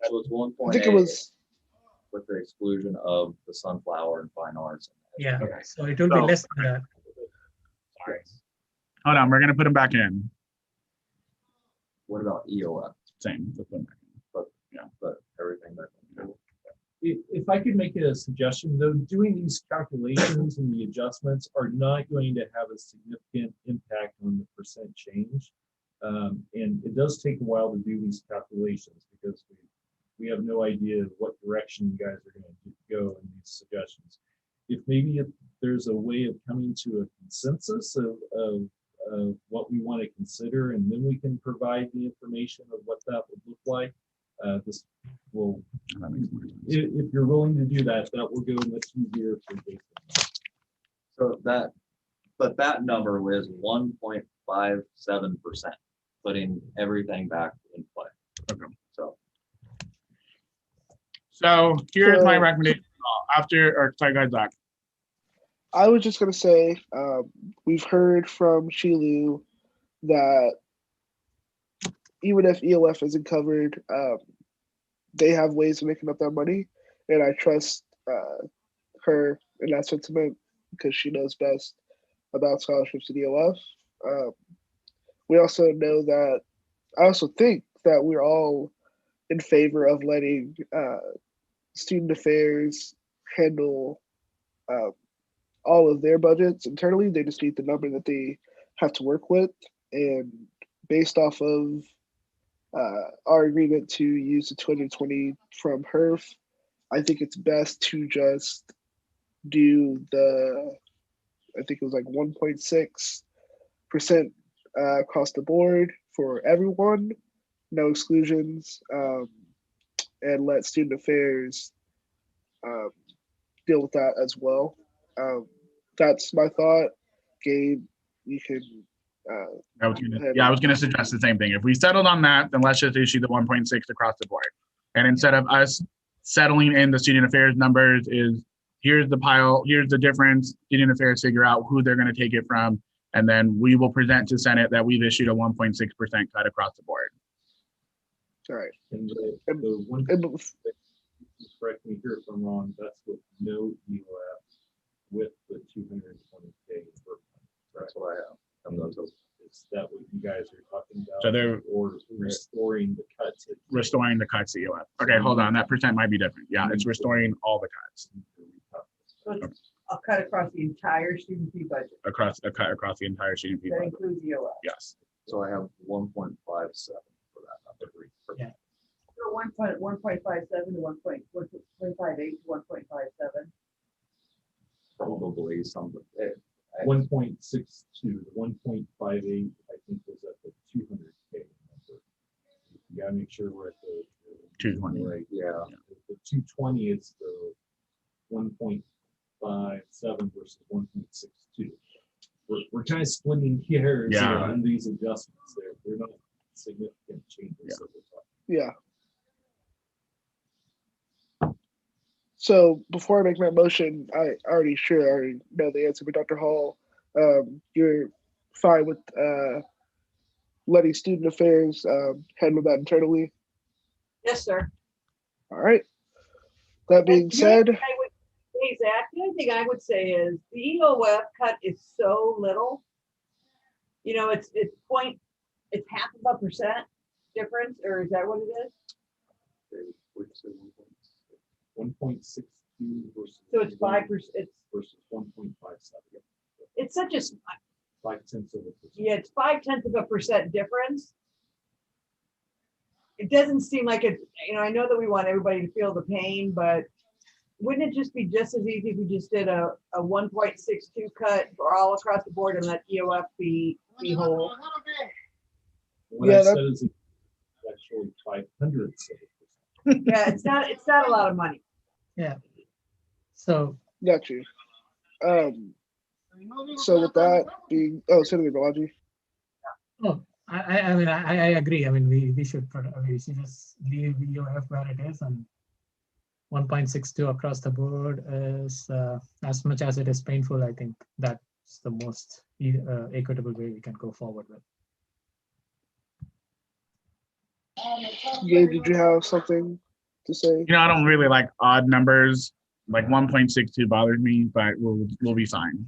[SPEAKER 1] That was
[SPEAKER 5] I think it
[SPEAKER 1] 1.8
[SPEAKER 5] was.
[SPEAKER 1] with the exclusion of the sunflower and fine arts.
[SPEAKER 7] yeah.
[SPEAKER 4] Okay.
[SPEAKER 7] So it will be
[SPEAKER 4] So-
[SPEAKER 7] less than that.
[SPEAKER 4] Sorry. Hold on, we're going to put them back in.
[SPEAKER 1] What about EOF?
[SPEAKER 4] Same. Let's put 'em back in.
[SPEAKER 1] But everything that.
[SPEAKER 2] If I could make a suggestion, though, doing these calculations and the adjustments are not going to have a significant impact on the percent change. And it does take a while to do these calculations because we have no idea what direction you guys are going to go in these suggestions. If there's a way of coming to a consensus of what we want to consider, and then we can provide the information of what that would look like. This will,
[SPEAKER 4] That makes more sense.
[SPEAKER 2] if you're willing to do that, that will go much easier for Jason.
[SPEAKER 1] So that number is 1.57%, putting everything back in play.
[SPEAKER 4] Okay.
[SPEAKER 1] So
[SPEAKER 4] So here's my
[SPEAKER 5] So-
[SPEAKER 4] recommendation. Sorry, guys, Zach.
[SPEAKER 5] I was just gonna say, we've heard from Shilu that even if EOF isn't covered, they have ways of making up that money, and I trust her in that sentiment because she knows best about scholarships at EOF. We also know that I also think that we're all in favor of letting student affairs handle all of their budgets internally. They just need the number that they have to work with. And based off of our agreement to use the 220 from HERF, I think it's best to just do I think it was like 1.6% across the board for everyone, no exclusions, and let student affairs deal with that as well. That's my thought. Gabe, you can.
[SPEAKER 4] I was gonna suggest the same thing. If we settled on that, then let's just issue the 1.6 across the board. And instead of us settling in the student affairs numbers, here's the pile, here's the difference. Student affairs figure out who they're gonna take it from, and then we will present to Senate that we've issued a 1.6% cut across the board.
[SPEAKER 5] All right.
[SPEAKER 2] And the one, correct me here if I'm wrong, that's with no EOF with the 220K.
[SPEAKER 1] that's what I have.
[SPEAKER 2] Is that what you guys are talking about?
[SPEAKER 4] So they're-
[SPEAKER 2] Or restoring the cuts?
[SPEAKER 4] Restoring the cuts to EOF. Okay, hold on, that percent might be different. Yeah, it's restoring all the cuts
[SPEAKER 3] So it's a cut across the entire student fee budget.
[SPEAKER 4] across the entire student fee
[SPEAKER 3] That
[SPEAKER 4] budget.
[SPEAKER 3] includes EOF.
[SPEAKER 4] Yes.
[SPEAKER 1] So I have 1.57 for that number.
[SPEAKER 7] Yeah.
[SPEAKER 3] So 1.57 to 1.58 to 1.57.
[SPEAKER 1] Probably something.
[SPEAKER 2] 1.62, 1.58, I think was at the 200K number. You gotta make sure we're at the
[SPEAKER 4] 220.
[SPEAKER 2] Right,
[SPEAKER 1] Yeah.
[SPEAKER 2] the 220 is the 1.57 versus 1.62. We're kind of splitting hairs here
[SPEAKER 4] Yeah.
[SPEAKER 2] on these adjustments. They're not significant changes.
[SPEAKER 4] Yeah.
[SPEAKER 2] that we're talking.
[SPEAKER 5] Yeah. So before I make my motion, I already know the answer, but Dr. Hall, you're fine with letting student affairs handle that internally.
[SPEAKER 3] Yes, sir.
[SPEAKER 5] All right. That being
[SPEAKER 3] And the only
[SPEAKER 5] said,
[SPEAKER 3] thing hey, Zach, the only thing I would say is the EOF cut is so little. You know, it's half of a percent difference, or is that what it is?
[SPEAKER 2] 1.62 versus.
[SPEAKER 3] So it's 5%. It's
[SPEAKER 2] Versus 1.57.
[SPEAKER 3] it's such a
[SPEAKER 2] 0.5%.
[SPEAKER 3] yeah, it's 0.5% difference. It doesn't seem like it. You know, I know that we want everybody to feel the pain, but wouldn't it just be just as easy if we just did a 1.62 cut for all across the board and let EOF be whole?
[SPEAKER 2] What
[SPEAKER 5] Yeah,
[SPEAKER 2] I said is it's actually 500.
[SPEAKER 3] Yeah, it's not a lot of money.
[SPEAKER 7] Yeah. So
[SPEAKER 5] got you. So with that being, Senator Balaji.
[SPEAKER 7] Oh, I mean, I agree. I mean, we should just leave EOF where it is, and 1.62 across the board is, as much as it is painful, I think that's the most equitable way we can go forward with.
[SPEAKER 5] Gabe, did you have something to say?
[SPEAKER 4] I don't really like odd numbers. Like 1.62 bothers me, but we'll be fine.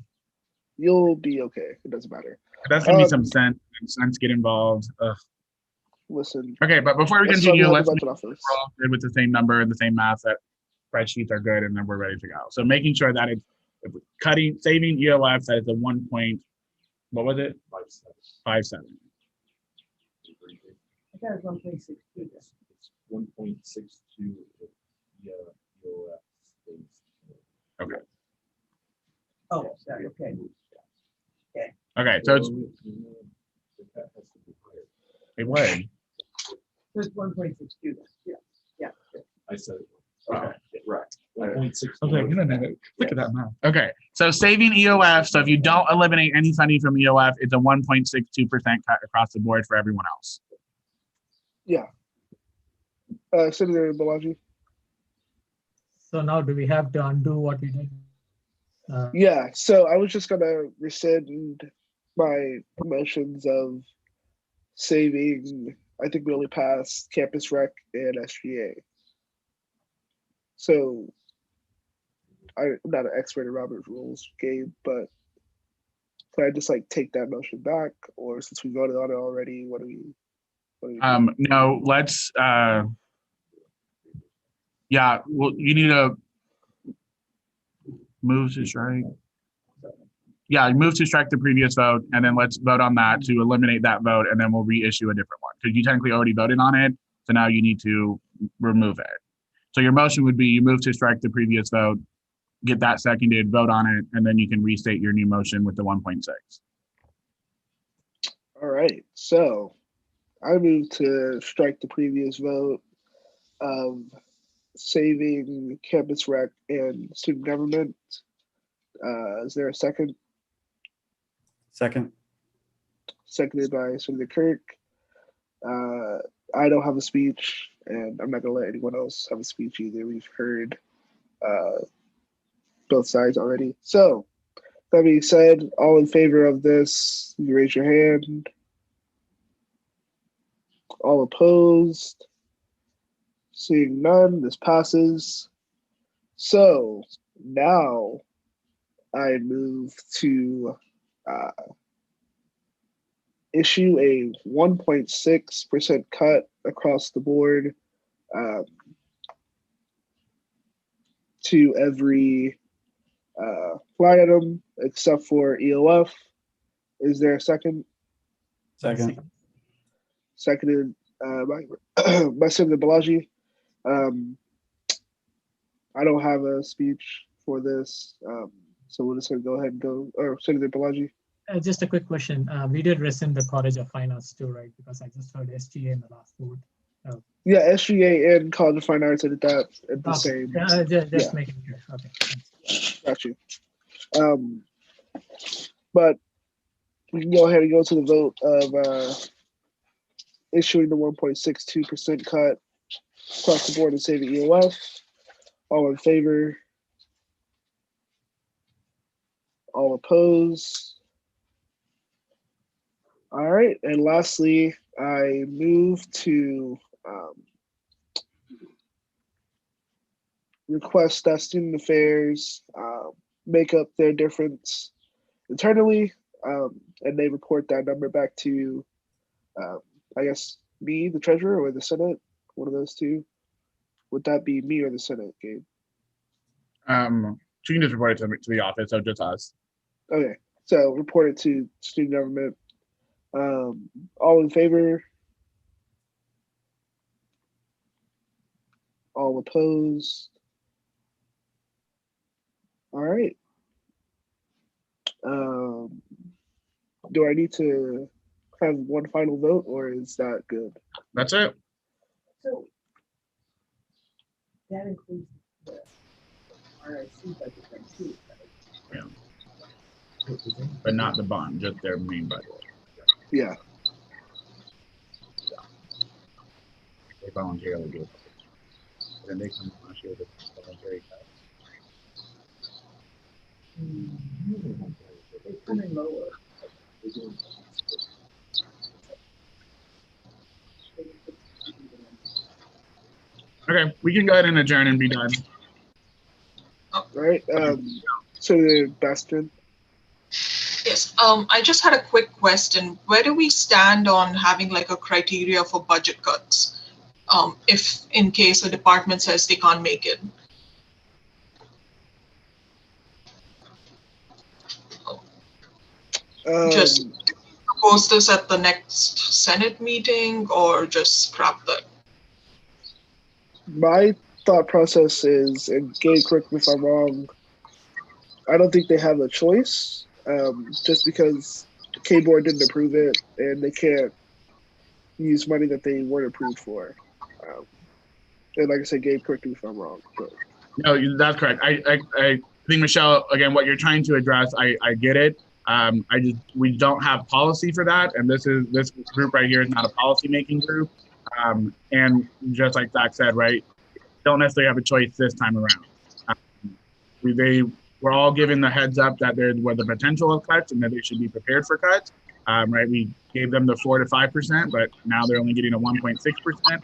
[SPEAKER 5] You'll be okay. It doesn't matter.
[SPEAKER 4] That's gonna be some sense and cents get involved. Ugh.
[SPEAKER 5] Listen.
[SPEAKER 4] Okay, but before we
[SPEAKER 5] let's
[SPEAKER 4] continue,
[SPEAKER 5] talk
[SPEAKER 4] let's
[SPEAKER 5] about
[SPEAKER 4] make
[SPEAKER 5] the
[SPEAKER 4] sure
[SPEAKER 5] budget office.
[SPEAKER 4] we're all good with the same number and the same math, that spreadsheets are good, and then we're ready to go. So making sure that it's saving EOF, that it's a 1 point, what was it? 5.7.
[SPEAKER 3] I thought it was 1.62.
[SPEAKER 2] It's 1.62.
[SPEAKER 4] Okay.
[SPEAKER 3] Oh, sorry, okay.
[SPEAKER 4] Okay, so it's it would.
[SPEAKER 3] It's 1.62. Yeah, yeah.
[SPEAKER 2] I said it.
[SPEAKER 1] Okay, right.
[SPEAKER 2] 1.62.
[SPEAKER 4] I was like, look at that math. Okay, so saving EOF. So if you don't eliminate any funding from EOF, it's a 1.62% cut across the board for everyone else.
[SPEAKER 5] Yeah. Senator Balaji.
[SPEAKER 7] So now do we have to undo what we did?
[SPEAKER 5] Yeah, so I was just gonna rescind my motions of saving. I think we only passed Campus Rec and SGA. So I'm not an expert in Robert's rules, Gabe, but can I just like take that motion back, or since we voted on it already, what do we do?
[SPEAKER 4] No, let's yeah, well, you need to move to strike. Yeah, move to strike the previous vote, and then let's vote on that to eliminate that vote, and then we'll reissue a different one, because you technically already voted on it, so now you need to remove it. So your motion would be you move to strike the previous vote, get that seconded, vote on it, and then you can restate your new motion with the 1.6.
[SPEAKER 5] All right, so I move to strike the previous vote of saving Campus Rec and student government. Is there a second?
[SPEAKER 8] Second.
[SPEAKER 5] Seconded by Senator Kirk. I don't have a speech, and I'm not gonna let anyone else have a speech either. We've heard both sides already. So that being said, all in favor of this, you raise your hand. All opposed? Seeing none, this passes. So now I move to issue a 1.6% cut across the board to every line item except for EOF. Is there a second?
[SPEAKER 8] Second.
[SPEAKER 5] Seconded by Senator Balaji. I don't have a speech for this, so we're just gonna go ahead and go. Or Senator Balaji.
[SPEAKER 7] Just a quick question. We did rescind the College of Fine Arts too, right? Because I just heard SGA in the last vote.
[SPEAKER 5] Yeah, SGA and College of Fine Arts are that at the same.
[SPEAKER 7] Just making sure. Okay. Thanks.
[SPEAKER 5] Got you. But we can go ahead and go to the vote of issuing the 1.62% cut across the board and saving EOF. All in favor? All opposed? All right, and lastly, I move to request that student affairs make up their difference internally, and they report that number back to, I guess, me, the treasurer, or the Senate, one of those two. Would that be me or the Senate, Gabe?
[SPEAKER 4] She can just report it to the office, so just us.
[SPEAKER 5] Okay, so report it to student government. All in favor? All opposed? All right. Do I need to have one final vote, or is that good?
[SPEAKER 4] That's it.
[SPEAKER 3] So that includes the RIC budget then too, right?
[SPEAKER 4] Yeah. but not the bond, just their main budget.
[SPEAKER 5] Yeah.
[SPEAKER 4] They voluntarily do it. Then they come last year with voluntary cut.
[SPEAKER 3] It's coming lower.
[SPEAKER 4] Okay, we can go ahead and adjourn and be done.
[SPEAKER 5] All right. Senator Baston.
[SPEAKER 10] Yes, I just had a quick question. Where do we stand on having like a criteria for budget cuts? If in case a department says they can't make it? Just propose this at the next Senate meeting or just scrap that?
[SPEAKER 5] My thought process is, and Gabe, correct me if I'm wrong, I don't think they have a choice, just because K-Board didn't approve it and they can't use money that they weren't approved for. And like I said, Gabe, correct me if I'm wrong. But.
[SPEAKER 4] No, that's correct. I think, Michelle, again, what you're trying to address, I get it. We don't have policy for that, and this group right here is not a policy making group. And just like Zach said, right, don't necessarily have a choice this time around. We're all given the heads up that there was the potential of cuts and that they should be prepared for cuts. Right, we gave them the 4 to 5%, but now they're only getting a 1.6%.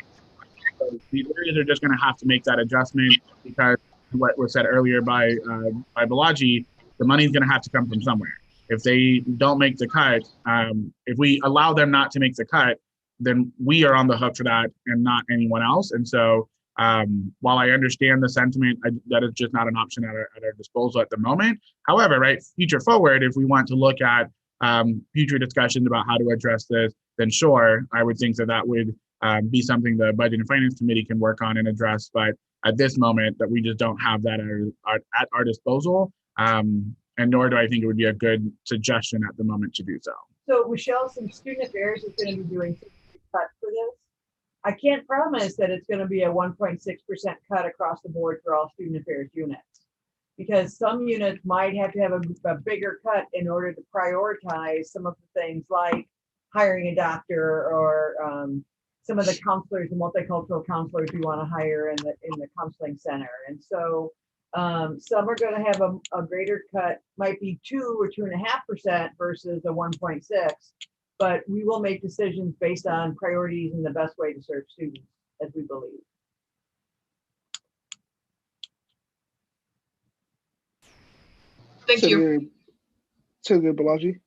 [SPEAKER 4] So these areas are just going to have to make that adjustment because what was said earlier by Balaji, the money is going to have to come from somewhere. If they don't make the cut, if we allow them not to make the cut, then we are on the hook for that and not anyone else. And so while I understand the sentiment, that is just not an option at our disposal at the moment. However, right, future forward, if we want to look at future discussions about how to address this, then sure, I would think that would be something the Budget and Finance Committee can work on and address. But at this moment, that we just don't have that at our disposal. And nor do I think it would be a good suggestion at the moment to do so.
[SPEAKER 3] So Michelle, since Student Affairs is going to be doing cut for this, I can't promise that it's going to be a 1.6% cut across the board for all Student Affairs units. Because some units might have to have a bigger cut in order to prioritize some of the things like hiring a doctor or some of the counselors, the multicultural counselors we want to hire in the counseling center. And so some are going to have a greater cut, might be 2 or 2.5% versus a 1.6, but we will make decisions based on priorities and the best way to serve students, as we believe.
[SPEAKER 10] Thank you.
[SPEAKER 5] Senator Balaji.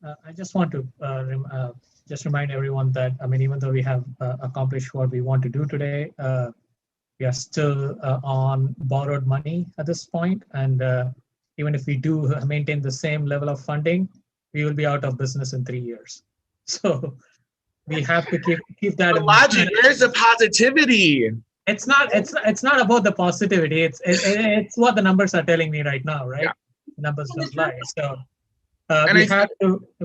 [SPEAKER 7] I just want to just remind everyone that, I mean, even though we have accomplished what we want to do today, we are still on borrowed money at this point. And even if we do maintain the same level of funding, we will be out of business in 3 years. So we have to keep that in mind.
[SPEAKER 4] Where's the positivity?
[SPEAKER 7] It's not about the positivity. It's what the numbers are telling me right now, right? Yeah. Numbers don't lie. So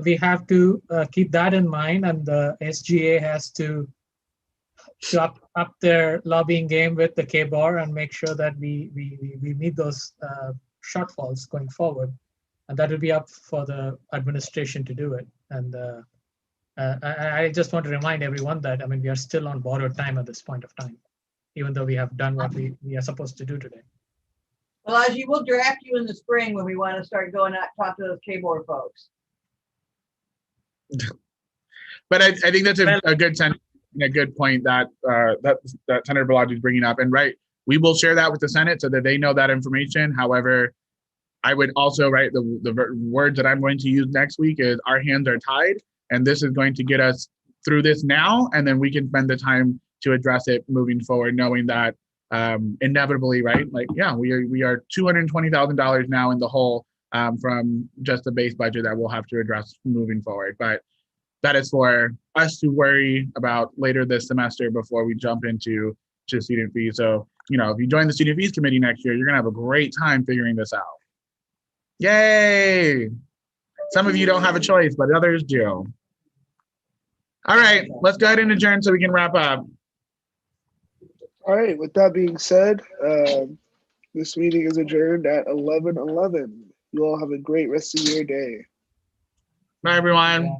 [SPEAKER 7] we have to keep that in mind, and the SGA has to up their lobbying game with the K-Bar and make sure that we meet those shortfalls going forward, and that will be up for the administration to do it. And I just want to remind everyone that, I mean, we are still on borrowed time at this point of time, even though we have done what we are supposed to do today.
[SPEAKER 3] Balaji, we'll draft you in the spring when we want to start going out, talk to those K-Board folks.
[SPEAKER 4] But I think that's a good sentence and a good point that Senator Balaji is bringing up. And right, we will share that with the Senate so that they know that information. However, I would also, right, the words that I'm going to use next week is our hands are tied, and this is going to get us through this now, and then we can spend the time to address it moving forward, knowing that inevitably, right, like, yeah, we are $220,000 now in the hole from just the base budget that we'll have to address moving forward. But that is for us to worry about later this semester before we jump into student fees. So, you know, if you join the student fees committee next year, you're gonna have a great time figuring this out. Yay! Some of you don't have a choice, but others do. All right, let's go ahead and adjourn so we can wrap up.
[SPEAKER 5] All right, with that being said, this meeting is adjourned at 11:11. You all have a great rest of your day. Bye, everyone.